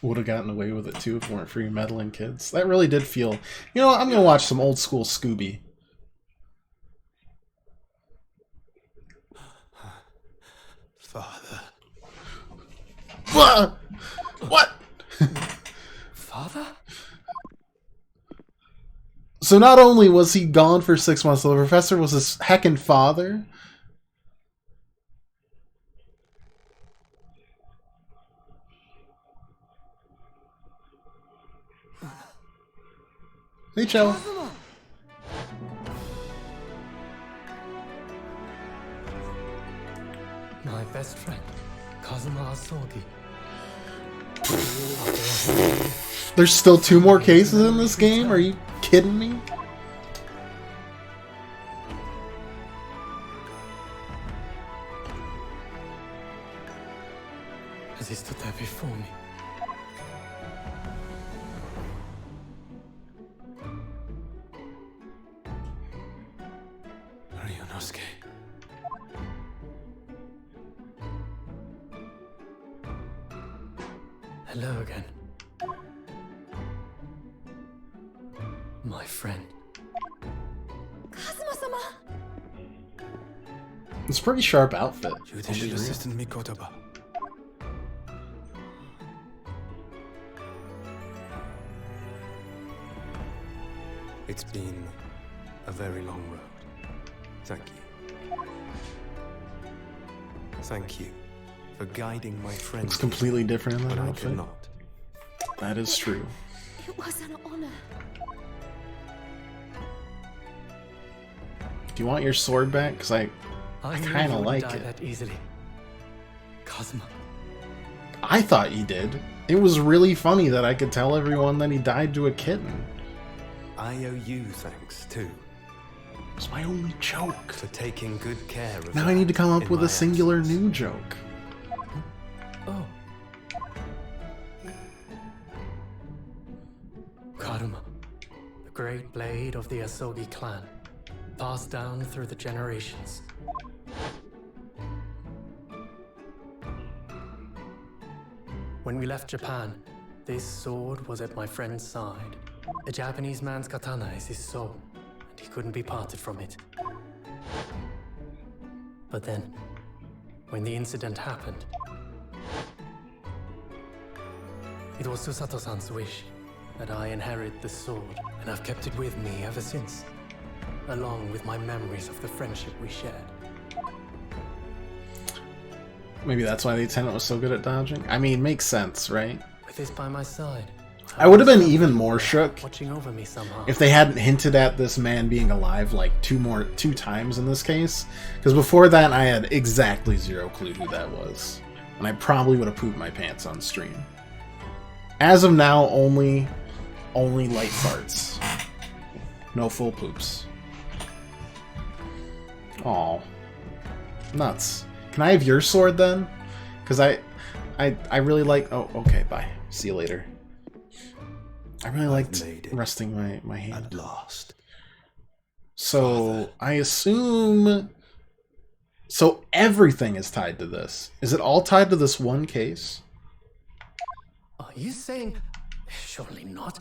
Would have gotten away with it too if it weren't for you meddling kids. That really did feel... You know what? I'm gonna watch some old school Scooby. Father. What? What? Father? So not only was he gone for 6 months, the professor was his heckin' father? Hey, Joe. My best friend, Kazuma Asogi. There's still 2 more cases in this game? Are you kidding me? As he stood there before me. Ryunosuke. Hello again. My friend. Kazuma-sama! It's a pretty sharp outfit. Judicial Assistant Mikotoba. It's been a very long road. Thank you. Thank you for guiding my friend. It's completely different in that when I outfit. could not. That is true. It was an honor. Do you want your sword back? Because I knew kind you of wouldn't like die it. that easily. Kazuma. I thought you did. It was really funny that I could tell everyone that he died to a kitten. I owe you thanks too. It's my only joke. For taking good care of Now I need to come up in with my a singular absence. new joke. Oh. Karuma, the great blade of the Asogi clan, passed down through the generations. When we left Japan, this sword was at my friend's side. A Japanese man's katana is his soul, and he couldn't be parted from it. But then, when the incident happened, it was Susato-san's wish that I inherit the sword, and I've kept it with me ever since, along with my memories of the friendship we shared. Maybe that's why the attendant was so good at dodging? I mean, makes sense, right? With this by my side, I would have been even more shook watching over me somehow. if they hadn't hinted at this man being alive like two times in this case. Because before that, I had exactly zero clue who that was. And I probably would have pooped my pants on stream. As of now, only light farts. No full poops. Aw. Nuts. Can I have your sword then? Because I really like... Oh, okay, bye. See you later. I really liked resting my hand. At last. So, I assume... So everything is tied to this. Is it all tied to this one case? Are you saying... Surely not.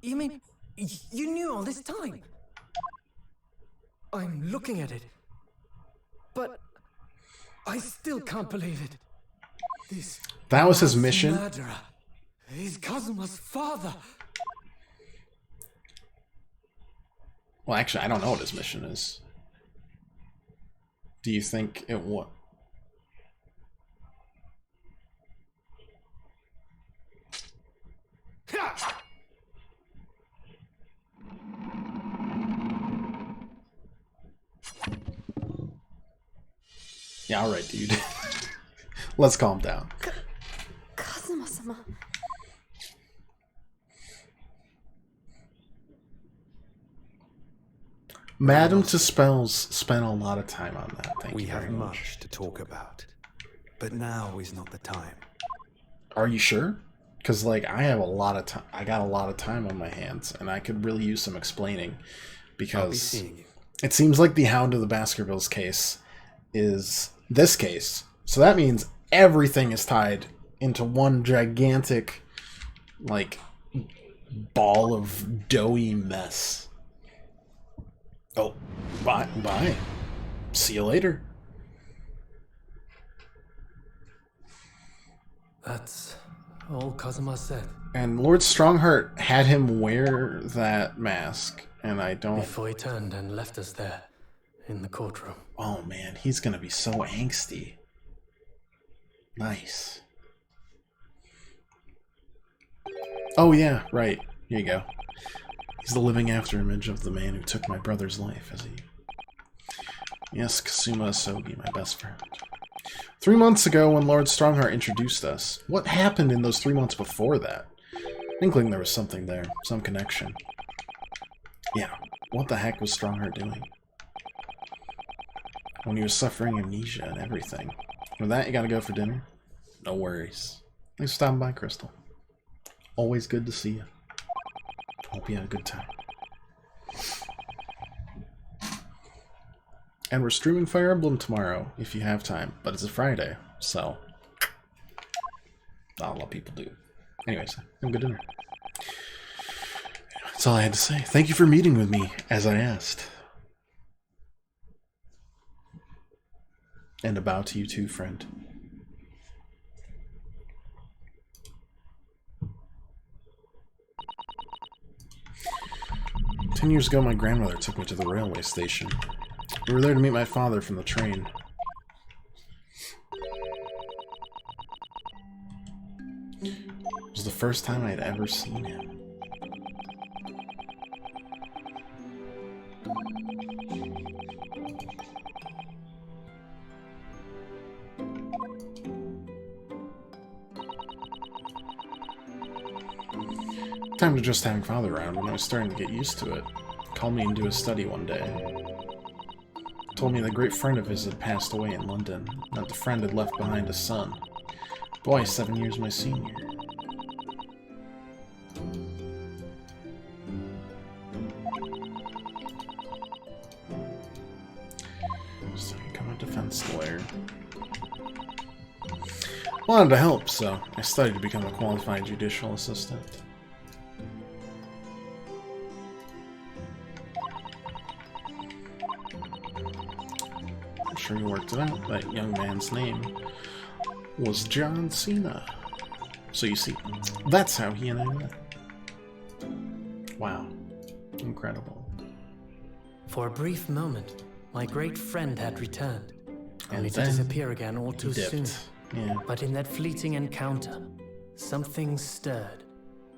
You mean, you knew all this time? I'm looking at it. But... I still can't believe it. This... That was his mass mission? Murderer is Kazuma's father. Well, actually, I don't know what his mission is. Do you think it what? Yeah, alright, dude. Let's calm down. Kazuma-sama. Madam to Spells spent a lot of time on that. Thank We you very have much. much to talk about. But now is not the time. Are you sure? Because, like, I have a lot of time. I got a lot of time on my hands, and I could really use some explaining. I'll be Because seeing you. it seems like the Hound of the Baskervilles case is this case. So that means everything is tied into one gigantic, like, ball of doughy mess. Oh, bye. Bye. See you later. That's all Kazuma said. And Lord Strongheart had him wear that mask, and I don't... Before he turned and left us there, in the courtroom. Oh man, he's gonna be so angsty. Nice. Oh yeah, right. Here you go. He's the living afterimage of the man who took my brother's life, is he? Yes, Kasuma Asogi, my best friend. 3 months ago, when Lord Strongheart introduced us, what happened in those 3 months before that? Inkling there was something there, some connection. Yeah, what the heck was Strongheart doing? When he was suffering amnesia and everything. For that, you gotta go for dinner? No worries. Thanks for stopping by, Crystal. Always good to see you. Hope you had a good time. And we're streaming Fire Emblem tomorrow, if you have time. But it's a Friday, so... not a lot of people do. Anyways, have a good dinner. That's all I had to say. Thank you for meeting with me, as I asked. And a bow to you too, friend. "10 years ago, my grandmother took me to the railway station. We were there to meet my father from the train. It was the first time I had ever seen him. Time to just having father around when I was starting to get used to it. Called me into his study one day. Told me that a great friend of his had passed away in London, and that the friend had left behind a son. Boy, 7 years my senior. So I become a defense lawyer. Wanted to help, so I studied to become a qualified judicial assistant. I'm sure you worked it out. That young man's name was John Cena. So you see, that's how he and I met. Wow. Incredible. For a brief moment, my great friend had returned, only to then disappear again all too soon. Yeah. But in that fleeting encounter, something stirred.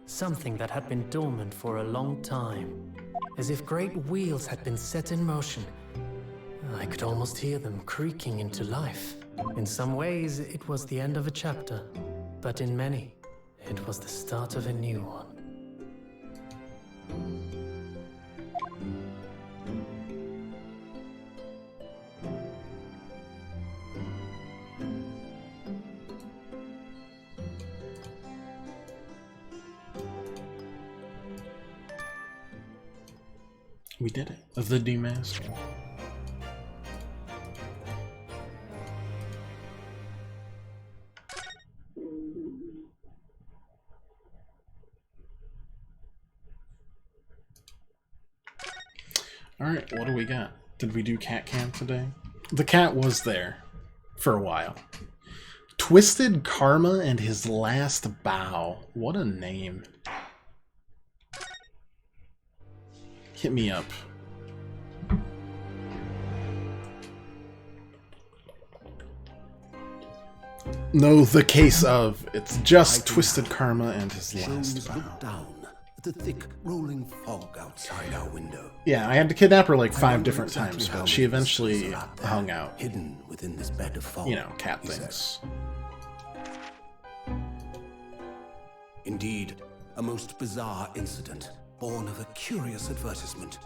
Something that had been dormant for a long time. As if great wheels had been set in motion. I could almost hear them creaking into life. In some ways, it was the end of a chapter. But in many, it was the start of a new one. We did it. Of the demaster. Alright, what do we got? Did we do cat camp today? The cat was there for a while. Twisted Karma and His Last Bow. What a name. Hit me up. No, the case of. It's just Twisted Karma and His Last Bow. Looked down at the thick, rolling fog outside our window. Yeah, I had to kidnap her like 5 different times, but she eventually hung out. Hidden within this bed of fog. You know, cat things. Indeed, a most bizarre incident, born of a curious advertisement.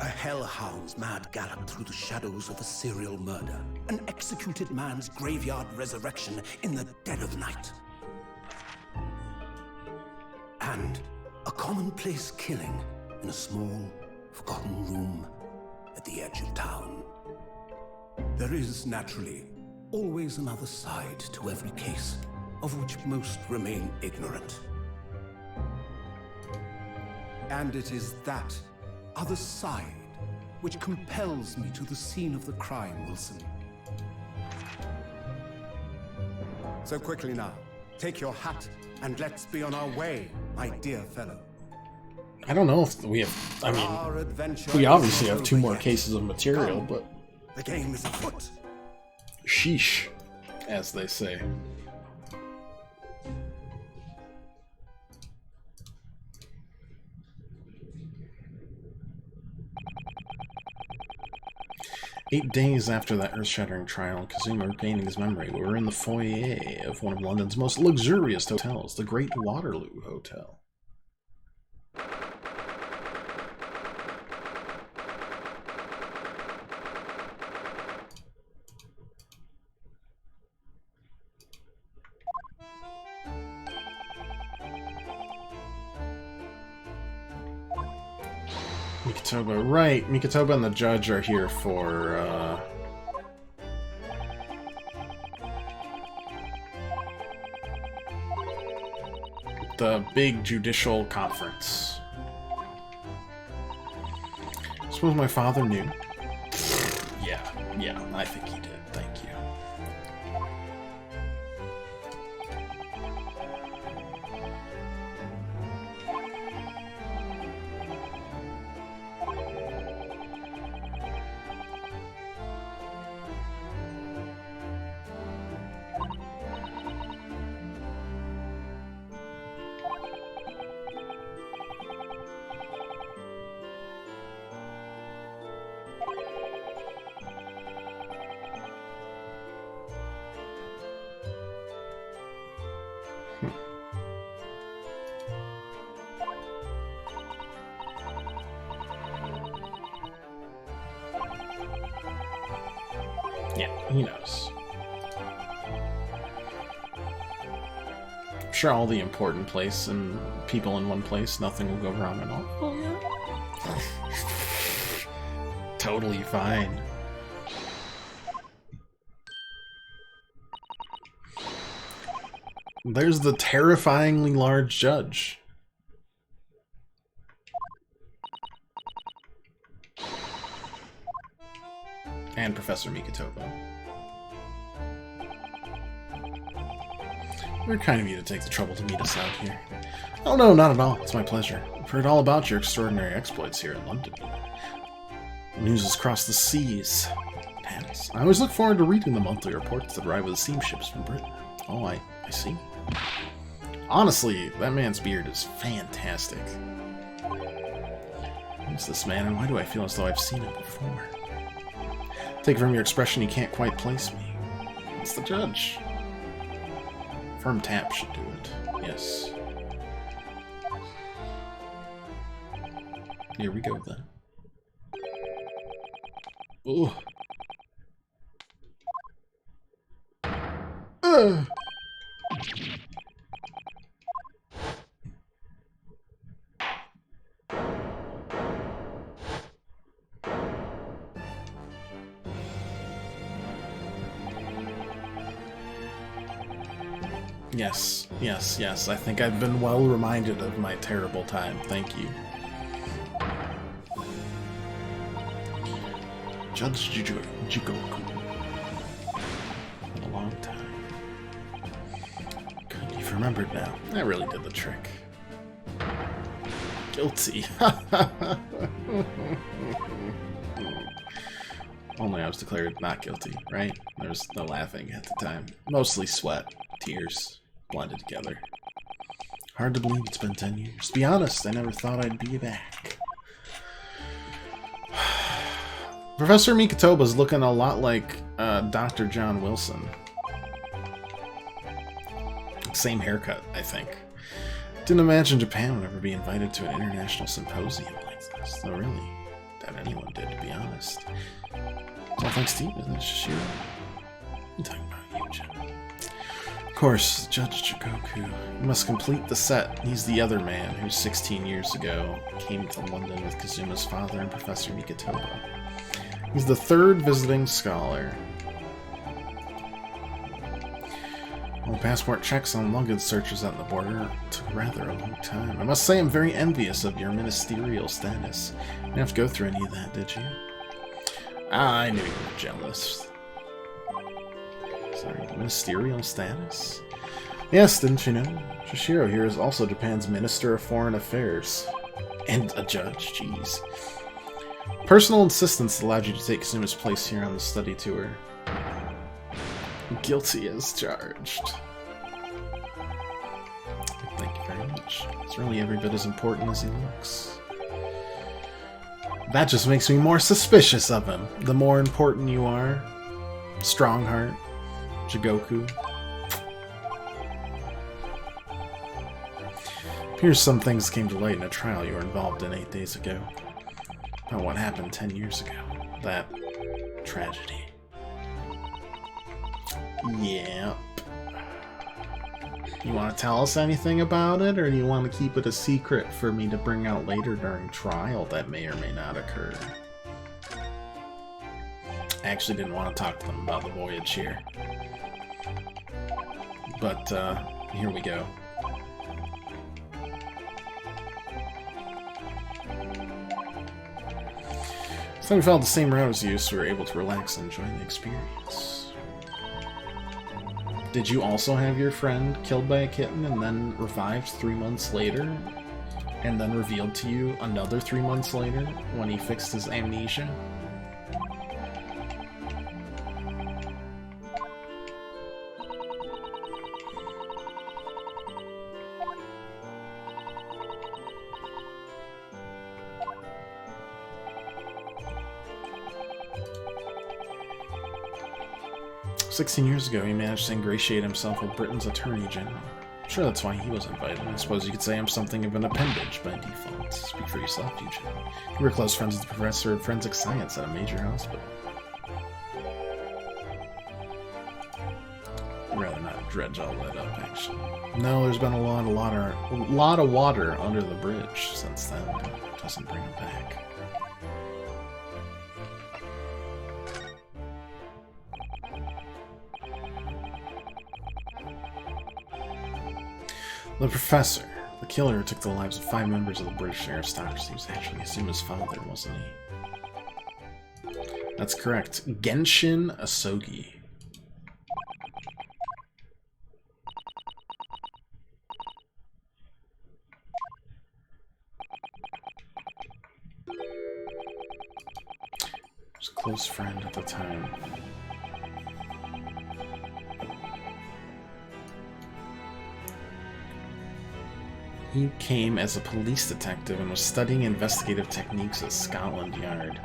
A hellhound's mad gallop through the shadows of a serial murder. An executed man's graveyard resurrection in the dead of night. And a commonplace killing in a small, forgotten room at the edge of town. There is, naturally, always another side to every case, of which most remain ignorant. And it is that other side which compels me to the scene of the crime, Wilson. So quickly now, take your hat and let's be on our way, my dear fellow. I don't know if we have. I mean, we obviously have 2 more cases of material, but. The game is afoot. Sheesh, as they say. Eight days after that earth-shattering trial, Kazuma regaining his memory, we were in the foyer of one of London's most luxurious hotels, the Great Waterloo Hotel. Mikotoba, right. Mikotoba and the judge are here for, the big judicial conference. I suppose my father knew. Yeah, I think he did. Thank you. Yeah, he knows. I'm sure all the important place and people in one place, nothing will go wrong at all. Oh, yeah. Totally fine. There's the terrifyingly large judge. And Professor Mikotoba. Very kind of you to take the trouble to meet us out here. Oh no, not at all. It's my pleasure. I've heard all about your extraordinary exploits here in London. The news has crossed the seas. Panis. I always look forward to reading the monthly reports that arrive with the steamships from Britain. Oh, I see. Honestly, that man's beard is fantastic. Who's this man, and why do I feel as though I've seen him before? Take from your expression, you can't quite place me. It's the judge. Firm tap should do it. Yes. Here we go, then. Ooh. Yes, yes, yes. I think I've been well reminded of my terrible time. Thank you. Judge Jigoku. Been a long time. Good, you've remembered now. That really did the trick. Guilty. Only I was declared not guilty, right? There was no laughing at the time. Mostly sweat, tears, blended together. Hard to believe it's been 10 years. To be honest, I never thought I'd be back. Professor Mikotoba's looking a lot like Dr. John Wilson. Same haircut, I think. Didn't imagine Japan would ever be invited to an international symposium like this. Though really, that anyone did, to be honest. It's all thanks to you, isn't it, Shishiro? I'm talking about you, Jim. Of course, Judge Jigoku. You must complete the set. He's the other man who 16 years ago came to London with Kazuma's father and Professor Mikotoba. He's the third visiting scholar. Well, passport checks and luggage searches at the border took rather a long time. I must say I'm very envious of your ministerial status. You didn't have to go through any of that, did you? Ah, I knew you were jealous. Sorry, ministerial status? Yes, didn't you know? Shishiro here is also Japan's Minister of Foreign Affairs. And a judge, jeez. Personal insistence allowed you to take Kazuma's place here on the study tour. Guilty as charged. Thank you very much. It's really every bit as important as he looks. That just makes me more suspicious of him. The more important you are. Strongheart. Jigoku. Here's some things came to light in a trial you were involved in 8 days ago. About what happened 10 years ago. That tragedy. Yep. You want to tell us anything about it, or do you want to keep it a secret for me to bring out later during trial that may or may not occur? I actually didn't want to talk to them about the voyage here. But, here we go. So we followed the same route as you, so we were able to relax and enjoy the experience. Did you also have your friend killed by a kitten and then revived 3 months later? And then revealed to you another 3 months later when he fixed his amnesia? "16 years ago, he managed to ingratiate himself with Britain's Attorney General. I'm sure that's why he was invited. I suppose you could say I'm something of an appendage by default. Speak for yourself, Eugene. You were close friends with the professor of forensic science at a major hospital." rather not dredge all that up, actually. No, there's been a lot of water under the bridge since then. It doesn't bring it back. The professor, the killer who took the lives of 5 members of the British aristocracy, was actually Asuma's father, wasn't he? That's correct. Genshin Asogi. He was a close friend at the time. He came as a police detective and was studying investigative techniques at Scotland Yard.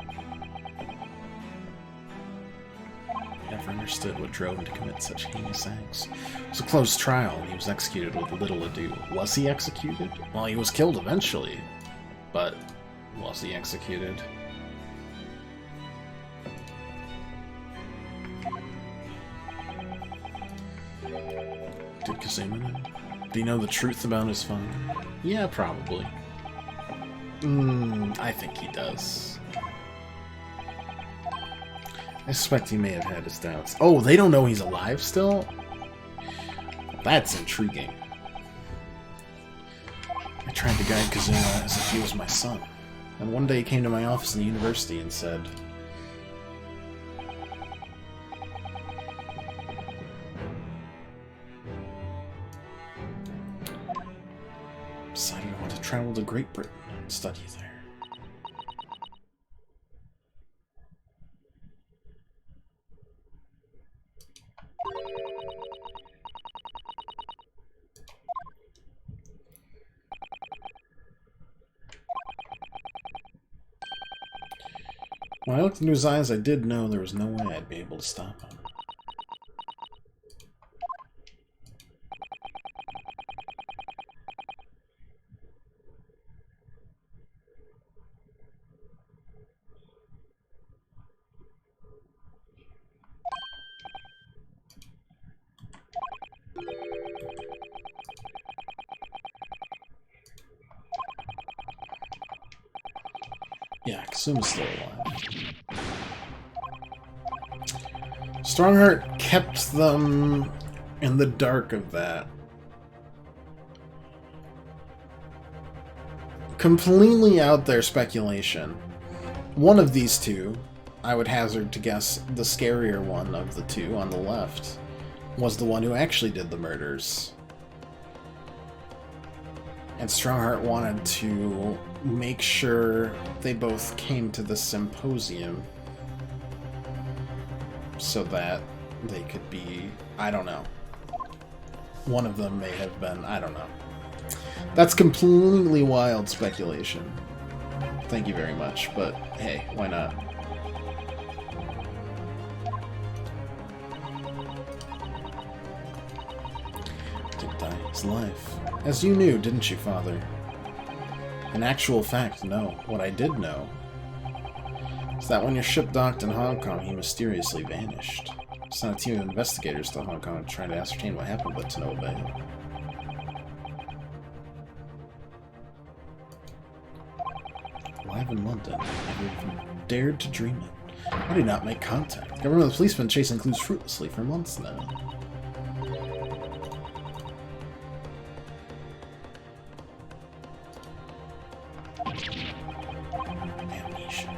He never understood what drove him to commit such heinous acts. It was a close trial, and he was executed with little ado. Was he executed? Well, he was killed eventually. But was he executed? Did Kazuma know? Do you know the truth about his father? Yeah, probably. I think he does. I suspect he may have had his doubts. Oh, they don't know he's alive still? That's intriguing. I tried to guide Kazuma as if he was my son. And one day he came to my office in the university and said, decided I want to travel to Great Britain and study there. When I looked into his eyes, I did know there was no way I'd be able to stop him. Yeah, Kasuma's still alive. Strongheart kept them in the dark of that. Completely out there speculation. One of these two, I would hazard to guess the scarier one of the two on the left, was the one who actually did the murders. And Strongheart wanted to make sure they both came to the symposium so that they could be, I don't know. One of them may have been, I don't know. That's completely wild speculation. Thank you very much, but hey, why not? Did die his life. As you knew, didn't you, Father? In actual fact, no. What I did know is that when your ship docked in Hong Kong, he mysteriously vanished. Sent a team of investigators to Hong Kong trying to ascertain what happened, but to no avail. Alive in London, I never even dared to dream it. Why did not make contact? The government and the police have been chasing clues fruitlessly for months now. Amnesia.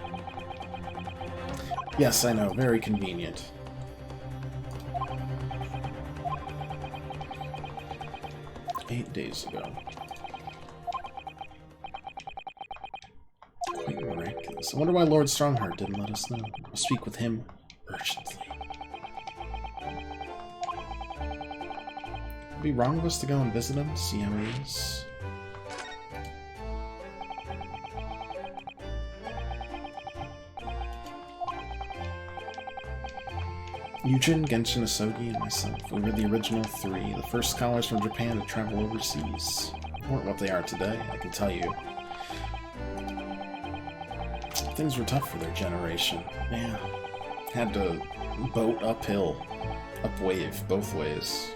Yes, I know, very convenient. Eight days ago. Quite miraculous. I wonder why Lord Strongheart didn't let us know. I'll speak with him urgently. Would it be wrong of us to go and visit him, see how he is? Yujin, Genshin Asogi, and myself. We were the original 3, the first scholars from Japan to travel overseas. They weren't what they are today, I can tell you. Things were tough for their generation. Yeah. Had to boat uphill. Up wave, both ways.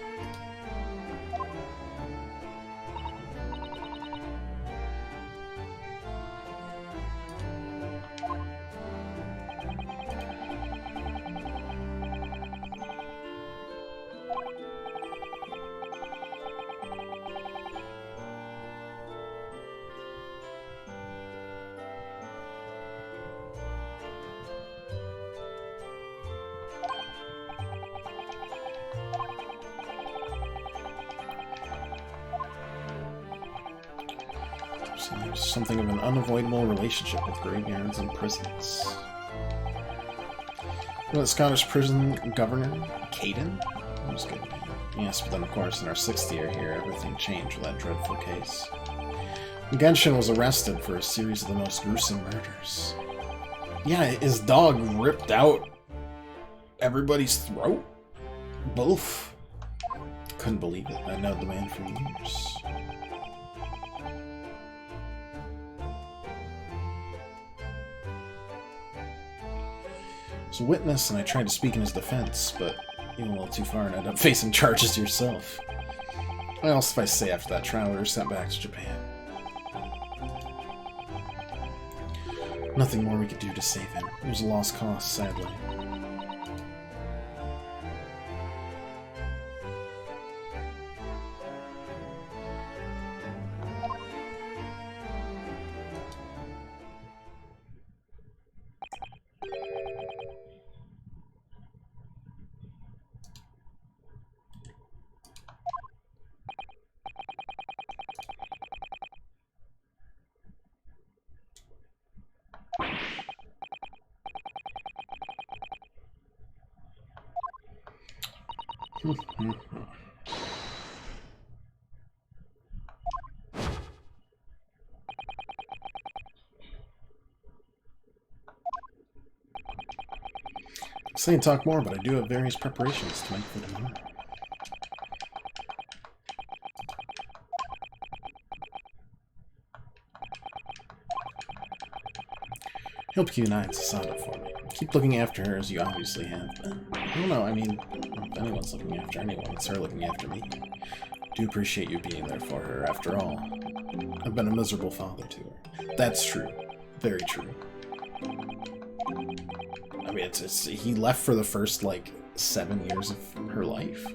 So there's something of an unavoidable relationship with graveyards and prisons. You know, the Scottish prison governor, Caden? That was good. Yes, but then of course in our 6th year here, everything changed with that dreadful case. Genshin was arrested for a series of the most gruesome murders. Yeah, his dog ripped out everybody's throat? Both. Couldn't believe it. I know the man for years. Was a witness, and I tried to speak in his defense, but you went a little too far and ended up facing charges yourself. Well, suffice to say, after that trial, we were sent back to Japan. Nothing more we could do to save him. It was a lost cause, sadly. Say and talk more, but I do have various preparations to make for tomorrow. I hope you and I Sasada for me. Keep looking after her as you obviously have been. I don't know, I mean, if anyone's looking after anyone, it's her looking after me. I do appreciate you being there for her, after all. I've been a miserable father to her. That's true. Very true. I mean, he left for the first, like, 7 years of her life.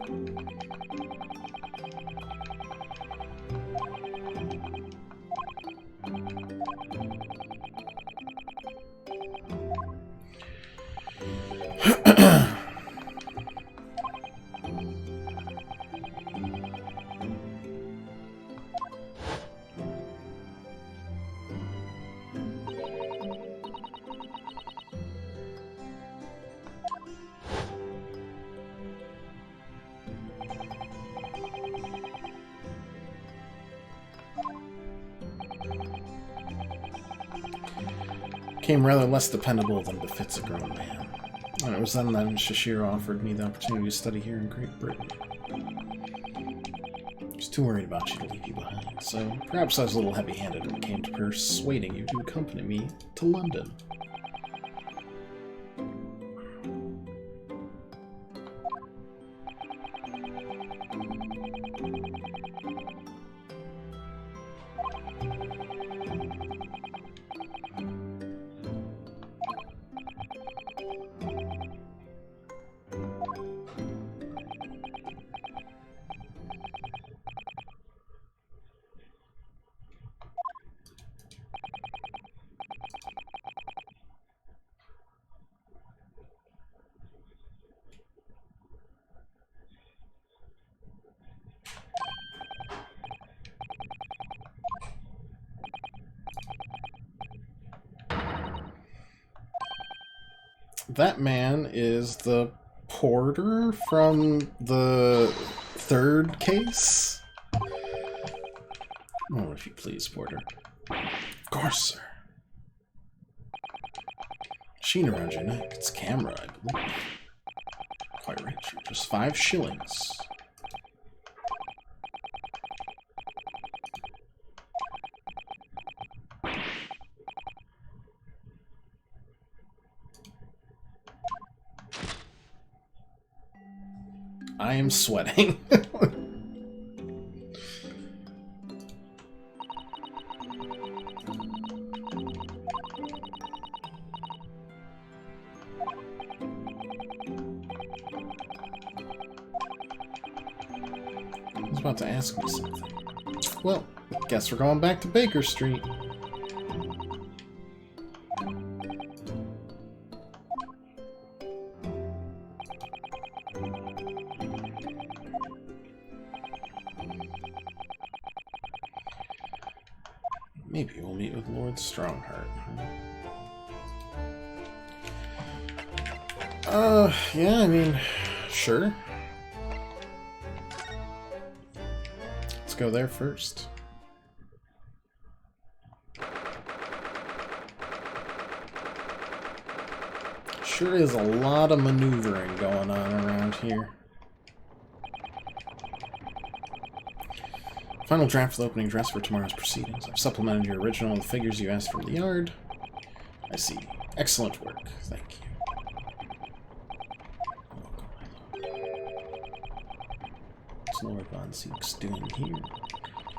Became rather less dependable than befits a grown man. And it was then that Shishiro offered me the opportunity to study here in Great Britain. I was too worried about you to leave you behind, so perhaps I was a little heavy-handed when it came to persuading you to accompany me to London. That man is the porter from the 3rd case? Oh, if you please, porter. Of course, sir. Sheen around your neck. It's camera, I believe. Quite rich. Just 5 shillings. I am sweating. He's about to ask me something. Well, guess we're going back to Baker Street. Maybe we'll meet with Lord Strongheart. Yeah, I mean, sure. Let's go there first. Sure is a lot of maneuvering going on around here. Final draft of the opening dress for tomorrow's proceedings. I've supplemented your original with the figures you asked from the yard. I see. Excellent work. Thank you. What's Lord Von Zeke's doing here?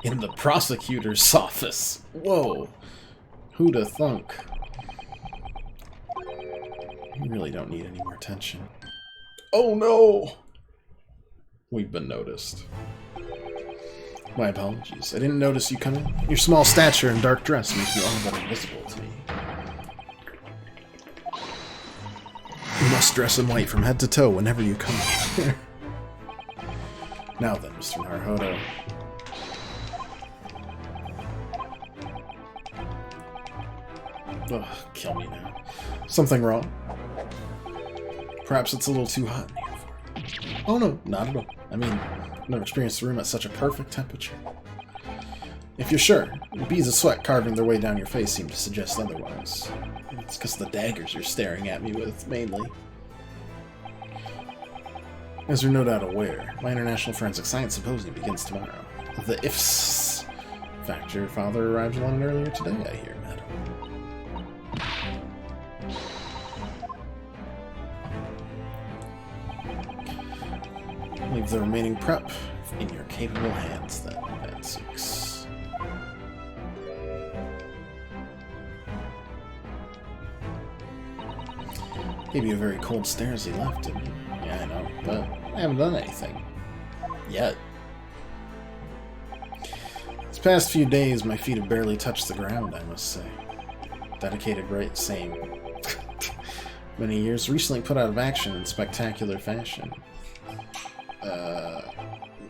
In the prosecutor's office. Whoa. Who'da thunk? You really don't need any more attention. Oh no! We've been noticed. My apologies. I didn't notice you coming. Your small stature and dark dress make you all but invisible to me. You must dress in white from head to toe whenever you come here. Now then, Mr. Naruhodo. Ugh, kill me now. Something wrong? Perhaps it's a little too hot in here for you. Oh no, not at all. I mean, I've never experienced a room at such a perfect temperature. If you're sure, the beads of sweat carving their way down your face seem to suggest otherwise. It's because the daggers you're staring at me with, mainly. As you're no doubt aware, my International Forensic Science Symposium begins tomorrow. The IFS. In fact, your father arrived in London earlier today, I hear, madam. Leave the remaining prep in your capable hands, then, Van Zeeks. Gave you a very cold stare as he left, didn't he? Yeah, I know, but I haven't done anything. Yet. These past few days, my feet have barely touched the ground, I must say. Dedicated right, same. Many years, recently put out of action in spectacular fashion.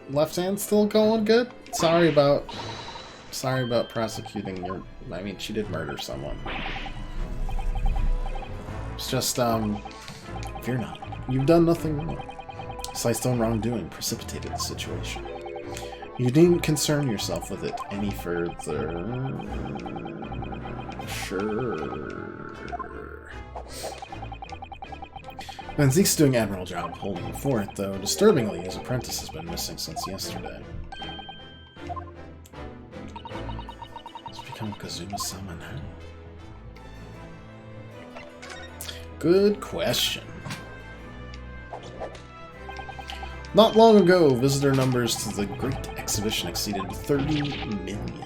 Left hand still going good? Sorry about prosecuting your... I mean, she did murder someone. It's just, fear not. You've done nothing wrong. Slice's own wrongdoing precipitated the situation. You needn't concern yourself with it any further. Sure. Van Zeke's doing an admirable job holding the fort, though disturbingly his apprentice has been missing since yesterday. It's become Kazuma-sama now? Good question. Not long ago, visitor numbers to the Great Exhibition exceeded 30 million.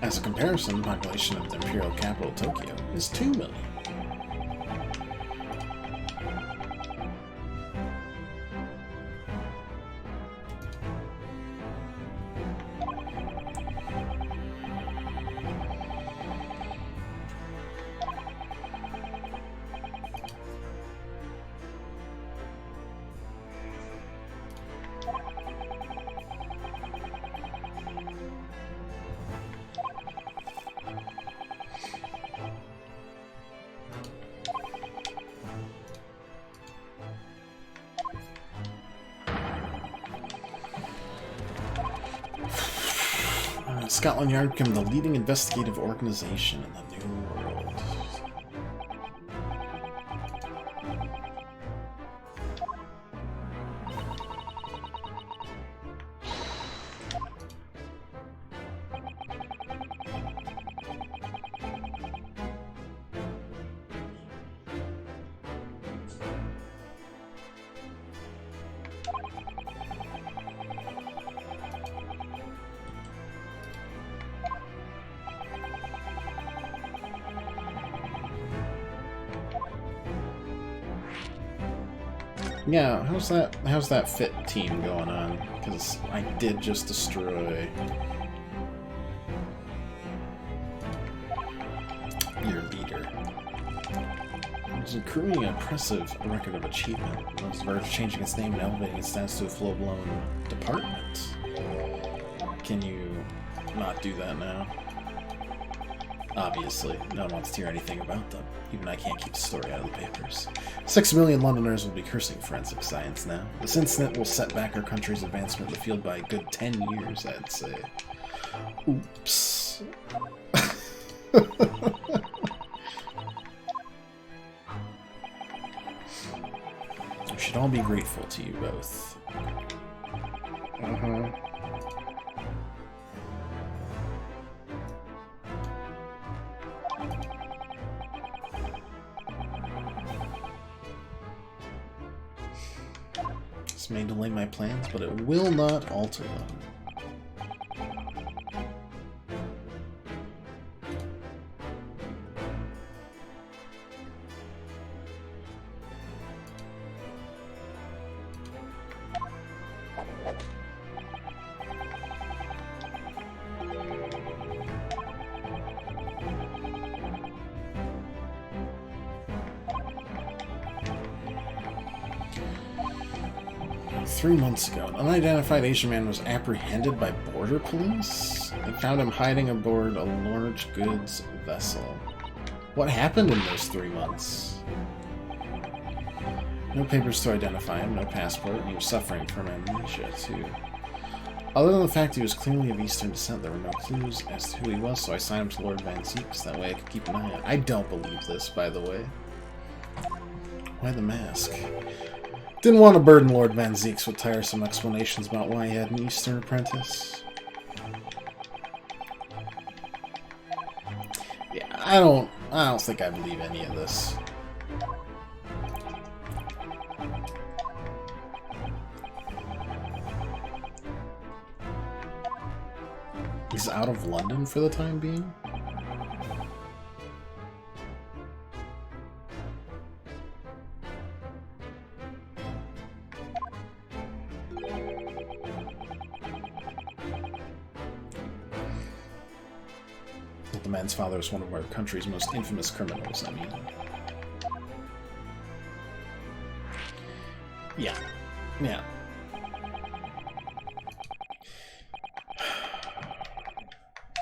As a comparison, the population of the imperial capital, Tokyo, is 2 million. Scotland Yard became the leading investigative organization in the New World. Yeah, how's that fit team going on? Because I did just destroy your leader. It's accruing an impressive record of achievement. It was verge of changing its name and elevating its status to a full-blown department. Can you not do that now? Obviously, no one wants to hear anything about them. Even I can't keep the story out of the papers. 6 million Londoners will be cursing forensic science now. This incident will set back our country's advancement in the field by a good 10 years, I'd say. Oops. We should all be grateful to you both. This may delay my plans, but it will not alter them. 3 months ago, an unidentified Asian man was apprehended by border police. They found him hiding aboard a large goods vessel. What happened in those 3 months? No papers to identify him, no passport, and he was suffering from amnesia, too. Other than the fact he was clearly of Eastern descent, there were no clues as to who he was, so I signed him to Lord Van Zeeks. That way I could keep an eye on. I don't believe this, by the way. Why the mask? Didn't want to burden Lord Van Zeeks with tiresome explanations about why he had an Eastern apprentice. Yeah, I don't think I believe any of this. He's out of London for the time being? The man's father is one of our country's most infamous criminals, I mean. Yeah. Yeah.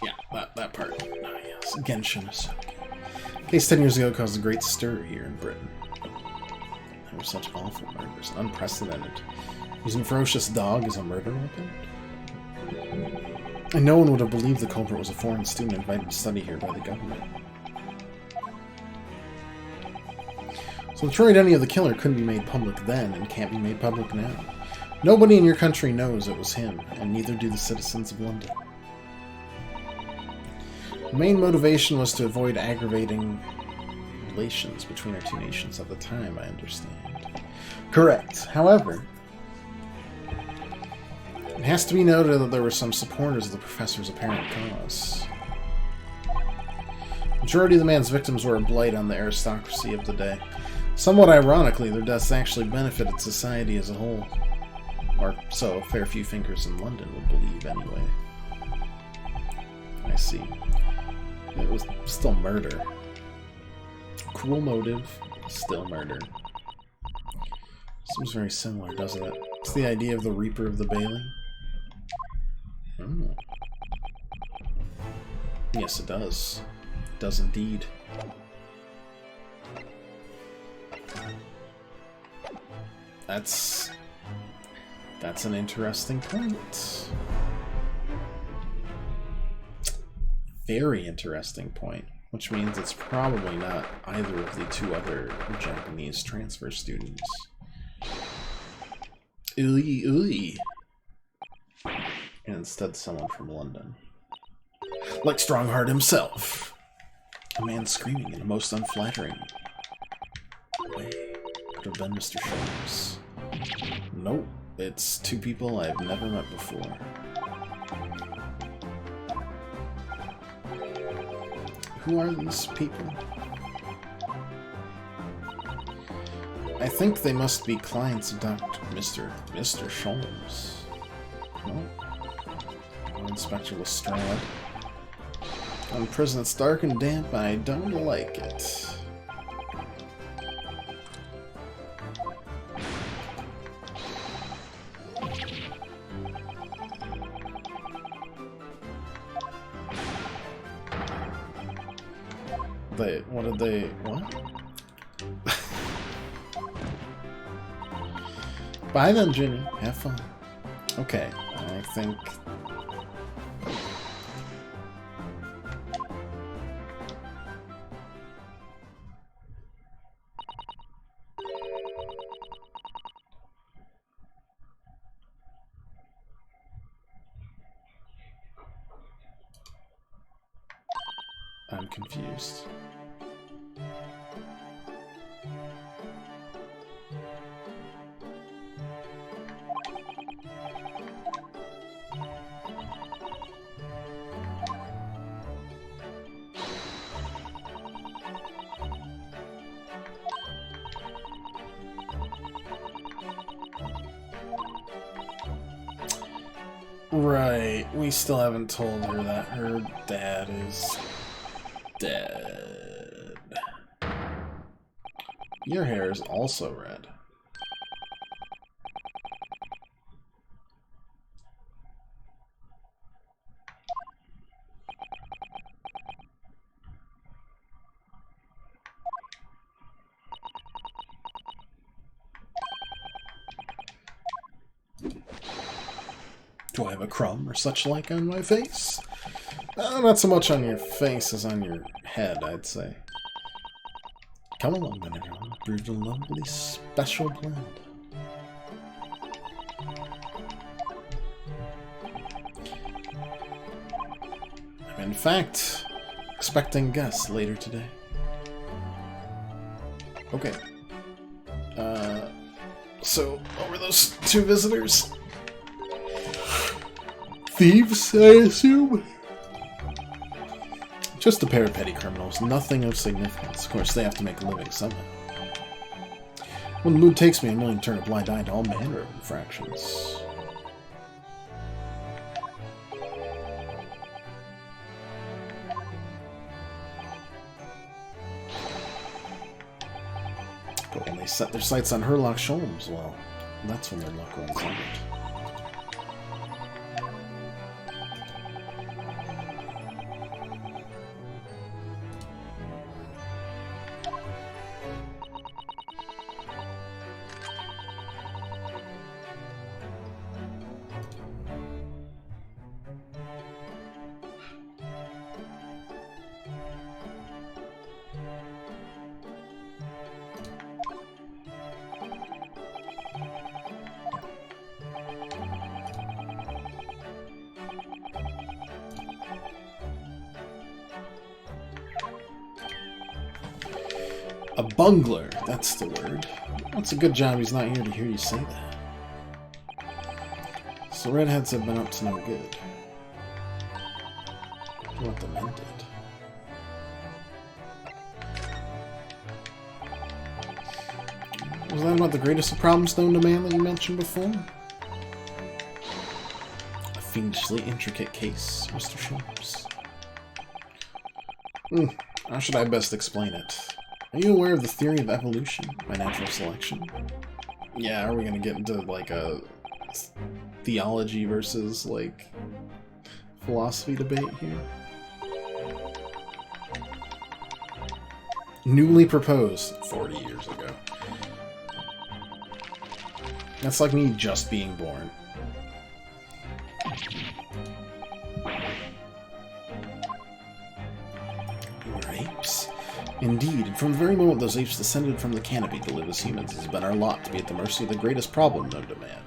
Yeah, that part. Ah, yes. Genshin is so good. Case 10 years ago caused a great stir here in Britain. There were such awful murders, unprecedented. Using a ferocious dog as a murder weapon? And no one would have believed the culprit was a foreign student invited to study here by the government. So the true identity of the killer couldn't be made public then and can't be made public now. Nobody in your country knows it was him, and neither do the citizens of London. The main motivation was to avoid aggravating relations between our two nations at the time, I understand. Correct. However, it has to be noted that there were some supporters of the professor's apparent cause. The majority of the man's victims were a blight on the aristocracy of the day. Somewhat ironically, their deaths actually benefited society as a whole. Or so a fair few thinkers in London would believe, anyway. I see. It was still murder. Cruel motive, still murder. Seems very similar, doesn't it? It's the idea of the Reaper of the Bailey. Oh. Yes, it does. It does indeed. That's an interesting point. Very interesting point. Which means it's probably not either of the two other Japanese transfer students. Ooey, ooey. And instead someone from London. Like Strongheart himself. A man screaming in the most unflattering way. Could have been Mr. Shoulders. Nope. It's two people I've never met before. Who are these people? I think they must be clients of Mr. Sholmes. No? Inspector Lestrade. In prison, it's dark and damp, and I don't like it. What? Bye then, Ginny. Have fun. Okay, I think... I'm confused. Right, we still haven't told her that her dad is dead. Your hair is also red. Do I have a crumb or such like on my face? Not so much on your face as on your head, I'd say. Come along, manager. Brewed a lovely special blend. I'm in fact expecting guests later today. Okay. So, what were those two visitors? Thieves, I assume? Just a pair of petty criminals, nothing of significance. Of course, they have to make a living somehow. When the mood takes me, I'm willing to turn a blind eye to all manner of infractions. But when they set their sights on Herlock Sholmes, well, that's when their luck runs out. A bungler, that's the word. That's a good job he's not here to hear you say that. So redheads have been up to no good. What the men did. Was that about the greatest of problems known to man that you mentioned before? A fiendishly intricate case, Mr. Sholmes. How should I best explain it? Are you aware of the theory of evolution by natural selection? Yeah, are we gonna get into, like, a theology versus, like, philosophy debate here? Newly proposed 40 years ago. That's like me just being born. We're apes. Indeed, and from the very moment those apes descended from the canopy to live as humans, it has been our lot to be at the mercy of the greatest problem known to man.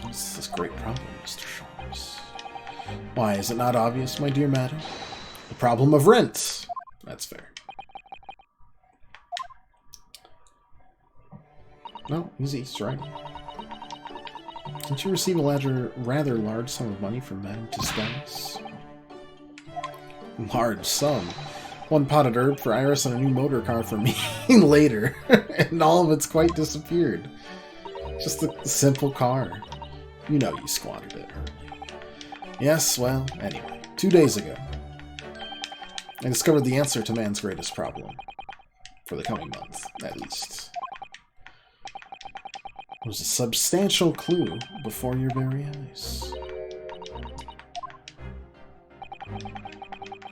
What's this great problem, Mr. Sholmes? Why, is it not obvious, my dear madam? The problem of rent! That's fair. No, he's right. Didn't you receive a rather large sum of money from Madame Tuscans? Large sum? One potted herb for Iris and a new motor car for me later. And all of it's quite disappeared. Just a simple car. You know you squandered it early. Yes, well, anyway. 2 days ago, I discovered the answer to man's greatest problem. For the coming month, at least. It was a substantial clue before your very eyes.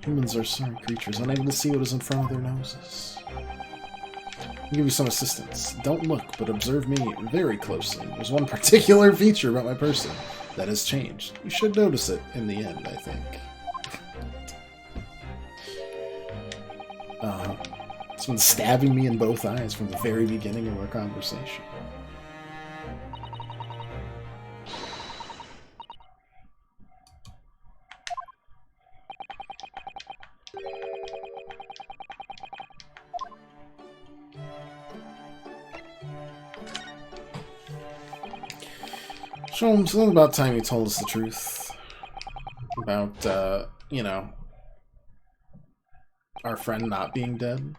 Humans are sorry creatures, unable to see what is in front of their noses. I'll give you some assistance. Don't look, but observe me very closely. There's one particular feature about my person that has changed. You should notice it in the end, I think. It's been stabbing me in both eyes from the very beginning of our conversation. Sholmes, it's about time you told us the truth. About, you know, our friend not being dead.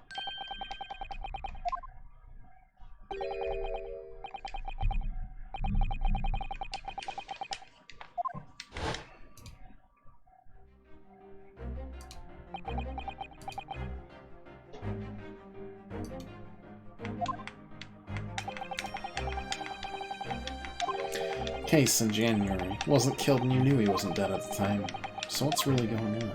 Case in January. He wasn't killed and you knew he wasn't dead at the time. So what's really going on?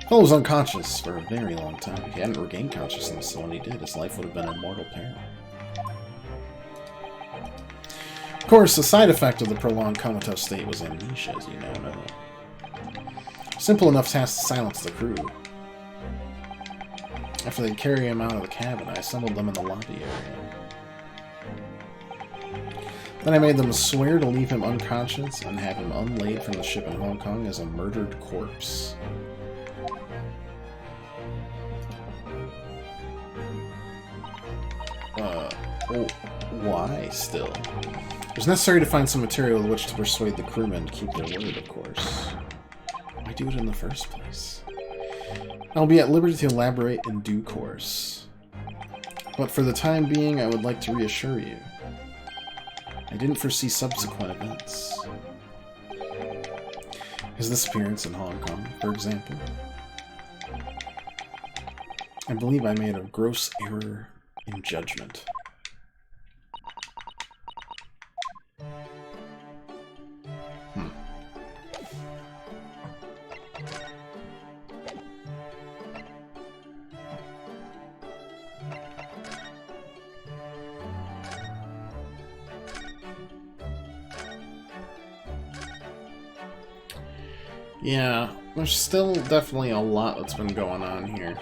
Phil was unconscious for a very long time. He hadn't regained consciousness, so when he did, his life would have been in mortal peril. Of course, the side effect of the prolonged comatose state was amnesia, as you now know. Simple enough task to silence the crew. After they'd carry him out of the cabin, I assembled them in the lobby area. Then I made them swear to leave him unconscious and have him unlaid from the ship in Hong Kong as a murdered corpse. Why still? It was necessary to find some material with which to persuade the crewmen to keep their word, of course. Why do it in the first place? I'll be at liberty to elaborate in due course. But for the time being, I would like to reassure you. I didn't foresee subsequent events. His disappearance in Hong Kong, for example. I believe I made a gross error in judgment. Yeah, there's still definitely a lot that's been going on here.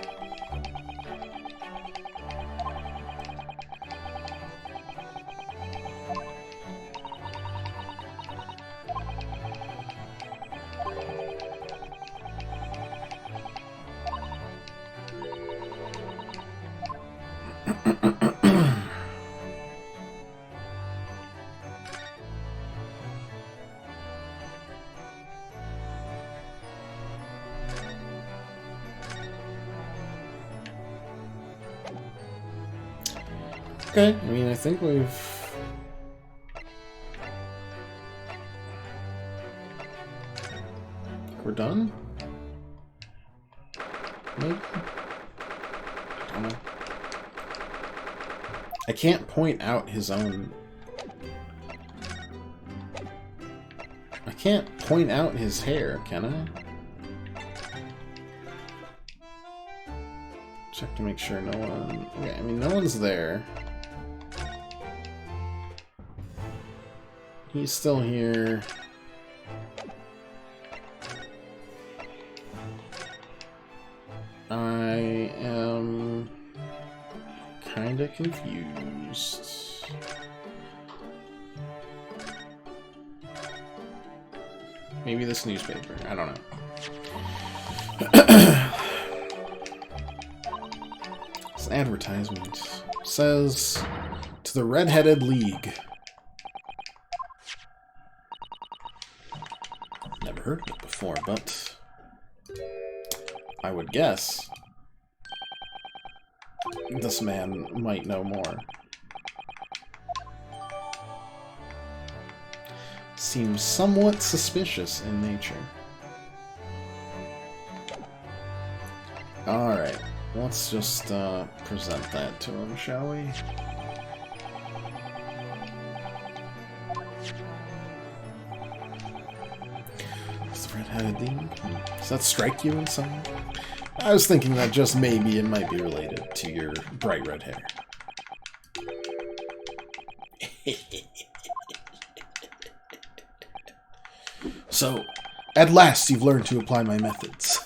Okay, I mean, I think we're done? Maybe? I don't know. I can't point out his own... I can't point out his hair, can I? Check to make sure no one... Okay, I mean, no one's there. He's still here. I am kinda confused. Maybe this newspaper. I don't know. This advertisement says, "To the Red-Headed League." Never heard of it before, but I would guess. This man might know more. Seems somewhat suspicious in nature. Alright, let's just present that to him, shall we? It's the red-headed demon. Does that strike you in some way? I was thinking that just maybe it might be related to your bright red hair. So, at last you've learned to apply my methods.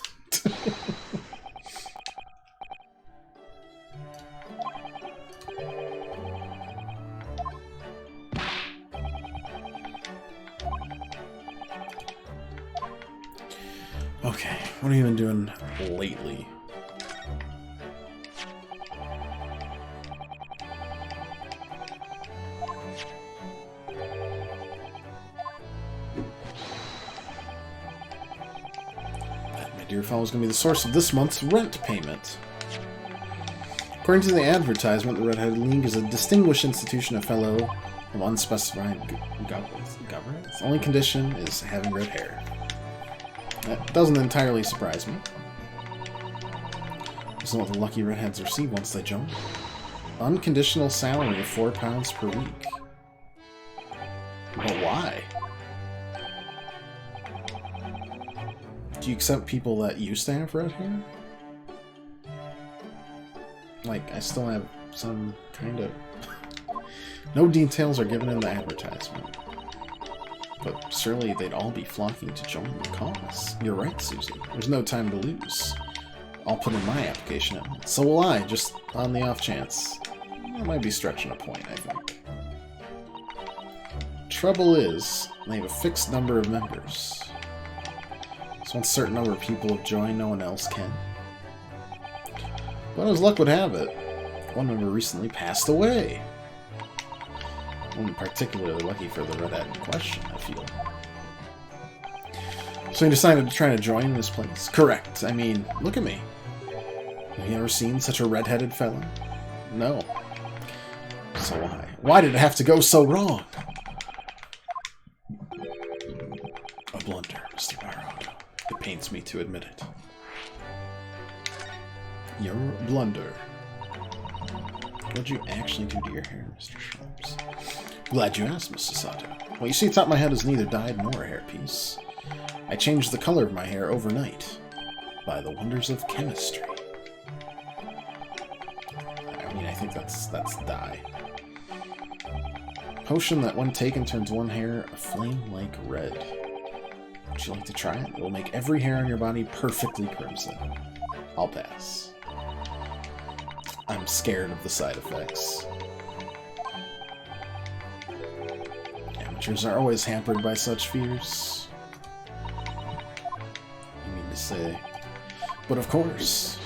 Okay, what have you been doing lately? That, my dear fellow, is going to be the source of this month's rent payment. According to the advertisement, the Red-Headed League is a distinguished institution, a fellow of unspecified governance. The only condition is having red hair. That doesn't entirely surprise me. This is what the lucky redheads receive once they join. Unconditional salary of £4 per week. But why? Do you accept people that used to have red hair? Like, I still have some kind of... No details are given in the advertisement. But surely they'd all be flocking to join the cause. You're right, Susie. There's no time to lose. I'll put in my application in. So will I, just on the off chance. I might be stretching a point, I think. Trouble is, they have a fixed number of members. So once a certain number of people have joined, no one else can. But as luck would have it, one member recently passed away. I'm particularly lucky for the redhead in question, I feel. So he decided to try to join this place? Correct. I mean, look at me. Have you ever seen such a red-headed fellow? No. So why? Why did it have to go so wrong? A blunder, Mr. Barrow. It pains me to admit it. Your blunder. What'd you actually do to your hair, Mr. Sharps? Glad you asked, Mrs. Sato. Well, you see, atop my head is neither dyed nor a hairpiece. I changed the color of my hair overnight by the wonders of chemistry. I mean, I think that's dye. Potion that, when taken, turns one hair a flame-like red. Would you like to try it? It will make every hair on your body perfectly crimson. I'll pass. I'm scared of the side effects. Amateurs are always hampered by such fears. You mean to say. But of course,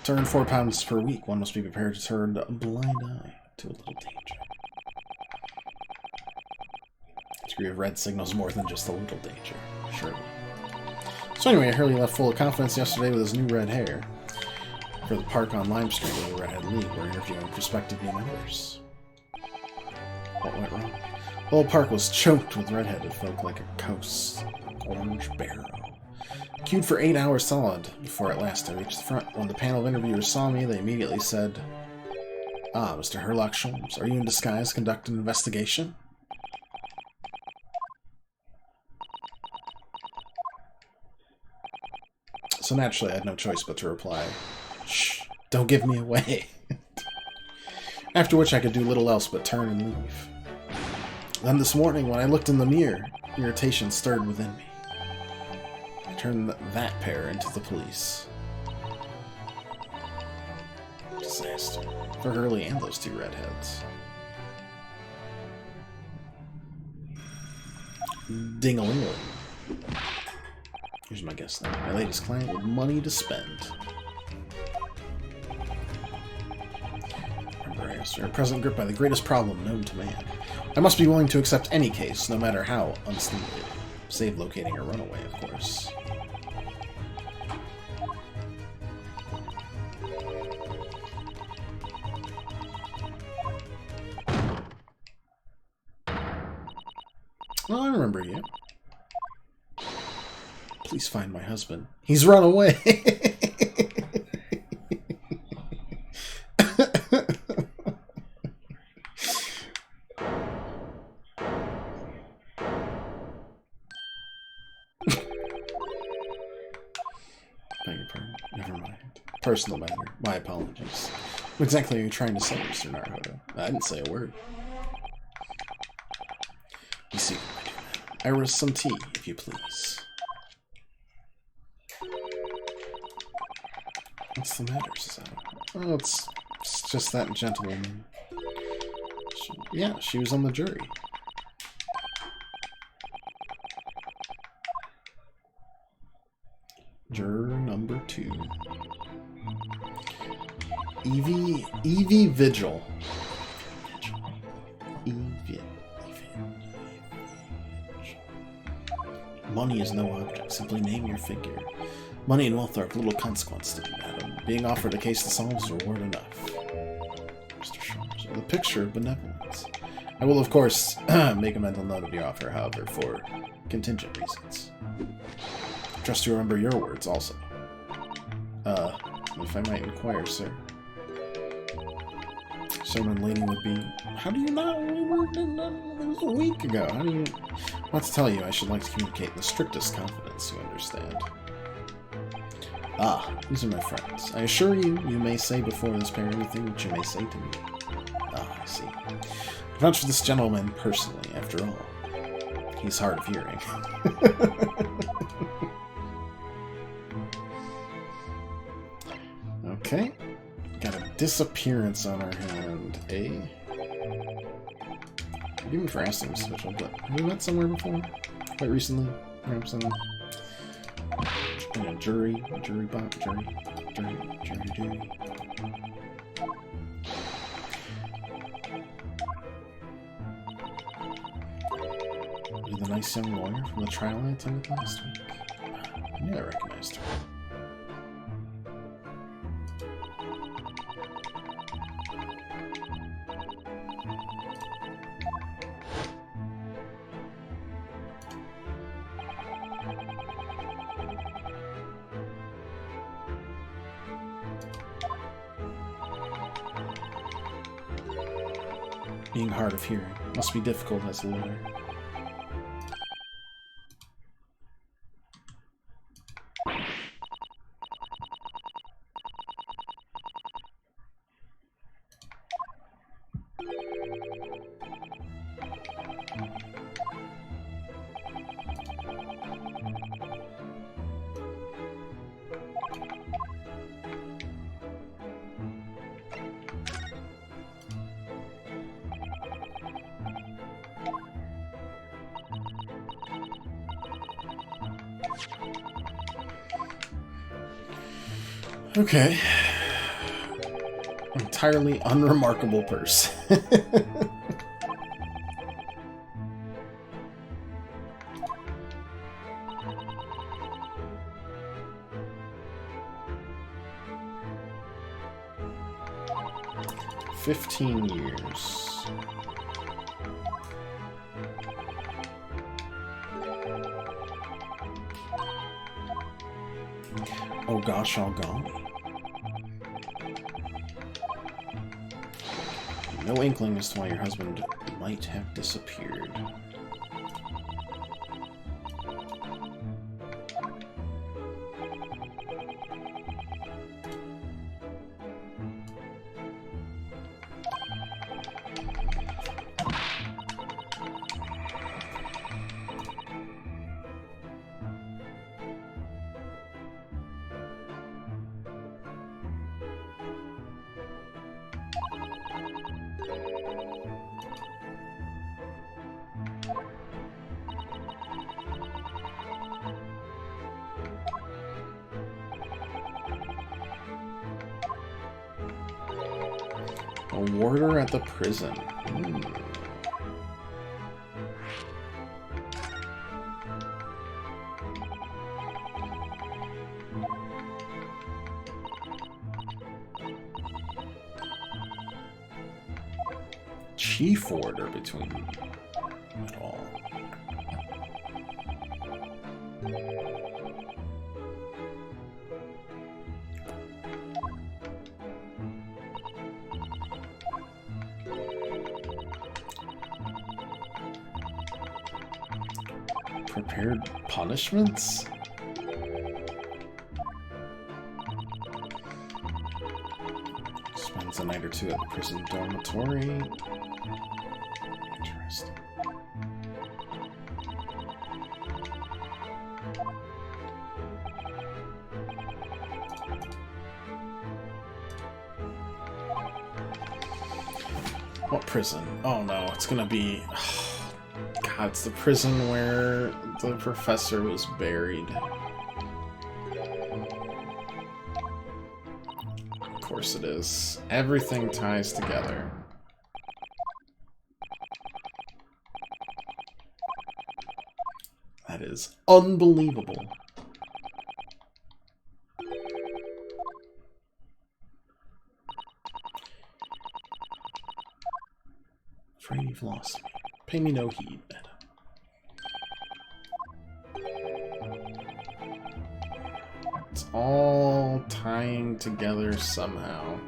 to earn £4 per week, one must be prepared to turn a blind eye to a little danger. The degree of red signals more than just a little danger, surely. So anyway, Hurley left full of confidence yesterday with his new red hair. For the park on Lime Street where the Redhead League were interviewing prospective new members. What went wrong? The whole park was choked with redheaded folk like a coast orange barrow. Queued for 8 hours solid before at last I reached the front. When the panel of interviewers saw me, they immediately said, "Ah, Mr. Herlock Sholmes, are you in disguise conducting an investigation?" So naturally I had no choice but to reply, "Shh, don't give me away." After which I could do little else but turn and leave. Then this morning, when I looked in the mirror, irritation stirred within me. I turned that pair into the police. Disaster. For Hurley and those two redheads. Ding-a-ling-a-ling. Here's my guess now. My latest client with money to spend. Embrace. We are present gripped by the greatest problem known to man. I must be willing to accept any case, no matter how unstimulating. Save locating a runaway, of course. Oh, I remember you. Please find my husband. He's run away. Beg your pardon. Never mind. Personal matter. My apologies. What exactly are you trying to say, Mr. Naruhodo? I didn't say a word. You see, Iris, some tea, if you please. What's the matter, Susanna? Oh, it's just that gentlewoman. Yeah, she was on the jury. Juror number 2. Evie Vigil. Evie. Money is no object. Simply name your figure. Money and wealth are of little consequence to me, madam. Being offered a case to solve is reward enough. Mr. Shores, with a picture of benevolence. I will, of course, make a mental note of your offer, however, for contingent reasons. Trust you remember your words, also. If I might inquire, sir. Sermon leading would be... How do you not? We worked in it was a week ago. How do you... Not to tell you, I should like to communicate in the strictest confidence, you understand. Ah, these are my friends. I assure you, you may say before this pair anything that you may say to me. Ah, I see. I vouch for this gentleman personally, after all. He's hard of hearing. Okay. Got a disappearance on our hand, eh? Even for asking was special, but have we met somewhere before? Quite recently? Perhaps in a jury bot, jury. You're the nice young lawyer from the trial I attended last week. I knew I recognized her. Being hard of hearing must be difficult as a lawyer. Okay. Entirely unremarkable person. "15 years. Oh gosh, all gone. No inkling as to why your husband might have disappeared. A warder at the prison. Chief warder between it all. Prepared punishments? Spends a night or two at the prison dormitory. Interesting. What prison? Oh no, it's gonna be... God, it's the prison where the professor was buried. Of course it is. Everything ties together. That is unbelievable. Afraid you've lost me. Pay me no heed, Madam. It's all tying together somehow.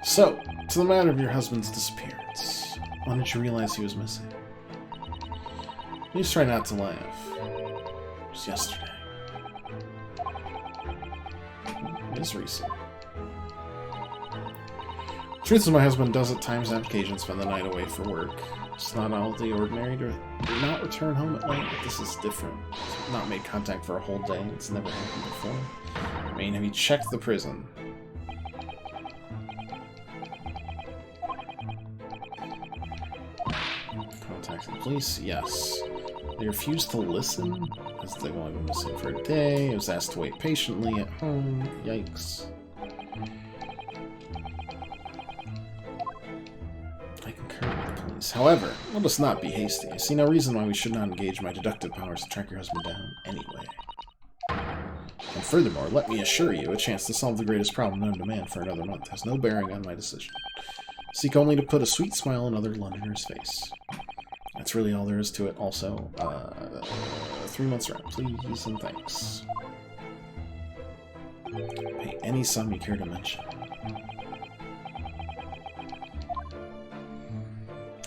So, to the matter of your husband's disappearance. When did you realize he was missing? Please try not to laugh. It was yesterday. It is recent. Truth is, my husband does at times have occasion spend the night away for work. It's not out of the ordinary to not return home at night, but this is different. It's not made contact for a whole day. It's never happened before. I mean, have you checked the prison? Contacted the police? Yes. They refused to listen, as they've only been missing for a day. I was asked to wait patiently at home. Yikes. I concur with the police. However, let us not be hasty. I see no reason why we should not engage my deductive powers to track your husband down anyway. And furthermore, let me assure you, a chance to solve the greatest problem known to man for another month has no bearing on my decision. Seek only to put a sweet smile on another Londoner's face. That's really all there is to it. Also, 3 months rent, please and thanks. Pay any sum you care to mention.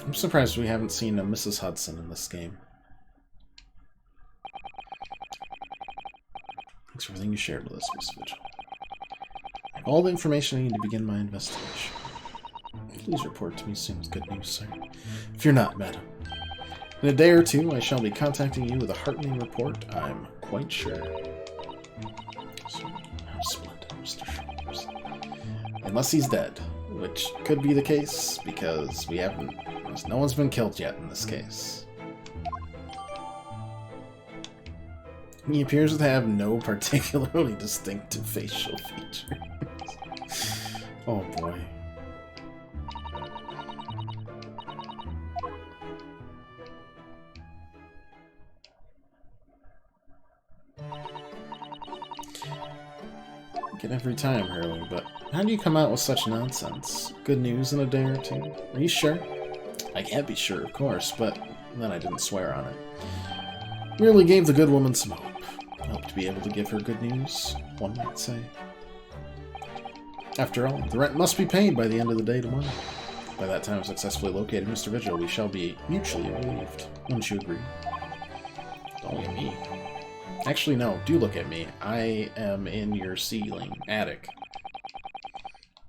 I'm surprised we haven't seen a Mrs. Hudson in this game. Thanks for everything you shared with us, Miss Vigil. I have all the information I need to begin my investigation. Please report to me soon with good news, sir. If you're not, madam. In a day or two, I shall be contacting you with a heartening report, I'm quite sure. So, how splendid, Mr. Shoulders. Unless he's dead, which could be the case, because we haven't... no one's been killed yet in this case. He appears to have no particularly distinctive facial features. Oh boy. Get every time, Hurley, but how do you come out with such nonsense? Good news in a day or two? Are you sure? I can't be sure, of course, but then I didn't swear on it. Merely gave the good woman some hope. Hope to be able to give her good news, one might say. After all, the rent must be paid by the end of the day tomorrow. By that time I've successfully located Mr. Vigil, we shall be mutually relieved. Wouldn't you agree? Don't look at me. Actually, no, do look at me. I am in your ceiling, attic.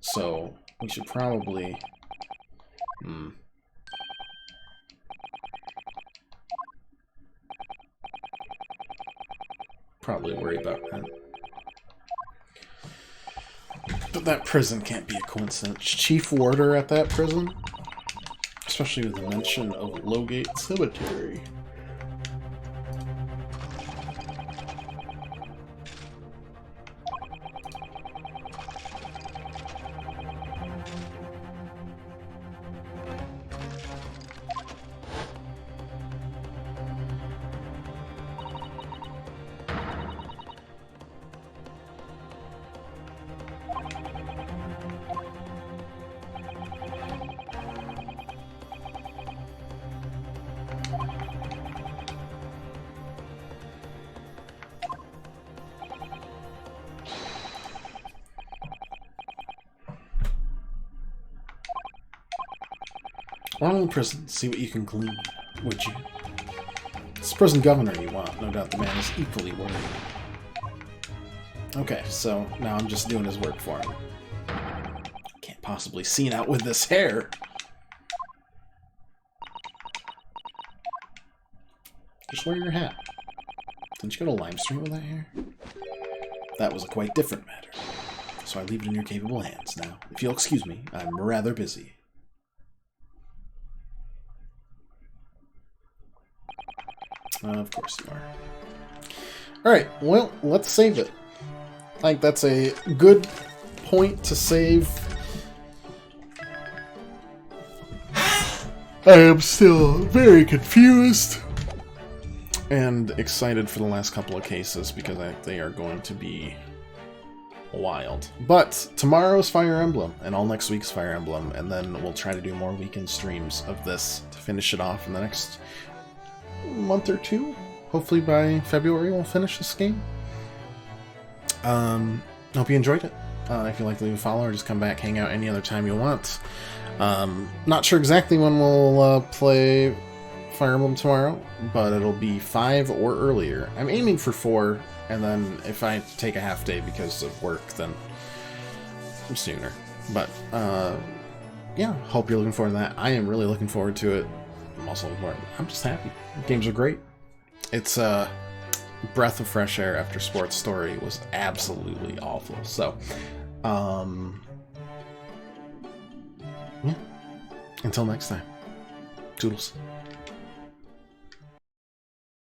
So, we should probably... probably worry about that. But that prison can't be a coincidence. Chief warder at that prison? Especially with the mention of Lowgate Cemetery. While in prison, see what you can glean, would you? It's the prison governor you want. No doubt the man is equally worthy. Okay, so now I'm just doing his work for him. Can't possibly see out with this hair. Just wear your hat. Didn't you go to Lime Street with that hair? That was a quite different matter. So I leave it in your capable hands now. If you'll excuse me, I'm rather busy. Of course you are. Alright, well, let's save it. I think that's a good point to save. I am still very confused and excited for the last couple of cases because they are going to be wild. But tomorrow's Fire Emblem and all next week's Fire Emblem, and then we'll try to do more weekend streams of this to finish it off in the next month or two. Hopefully by February we'll finish this game. Hope you enjoyed it. If you'd like to leave a follow or just come back, hang out any other time you want. Not sure exactly when we'll play Fire Emblem tomorrow, but it'll be 5 or earlier. I'm aiming for 4, and then if I take a half day because of work, then sooner. But yeah, hope you're looking forward to that. I am really looking forward to it. I'm also looking forward. I'm just happy. Games are great. It's a breath of fresh air after Sports Story was absolutely awful. So, yeah. Until next time. Toodles.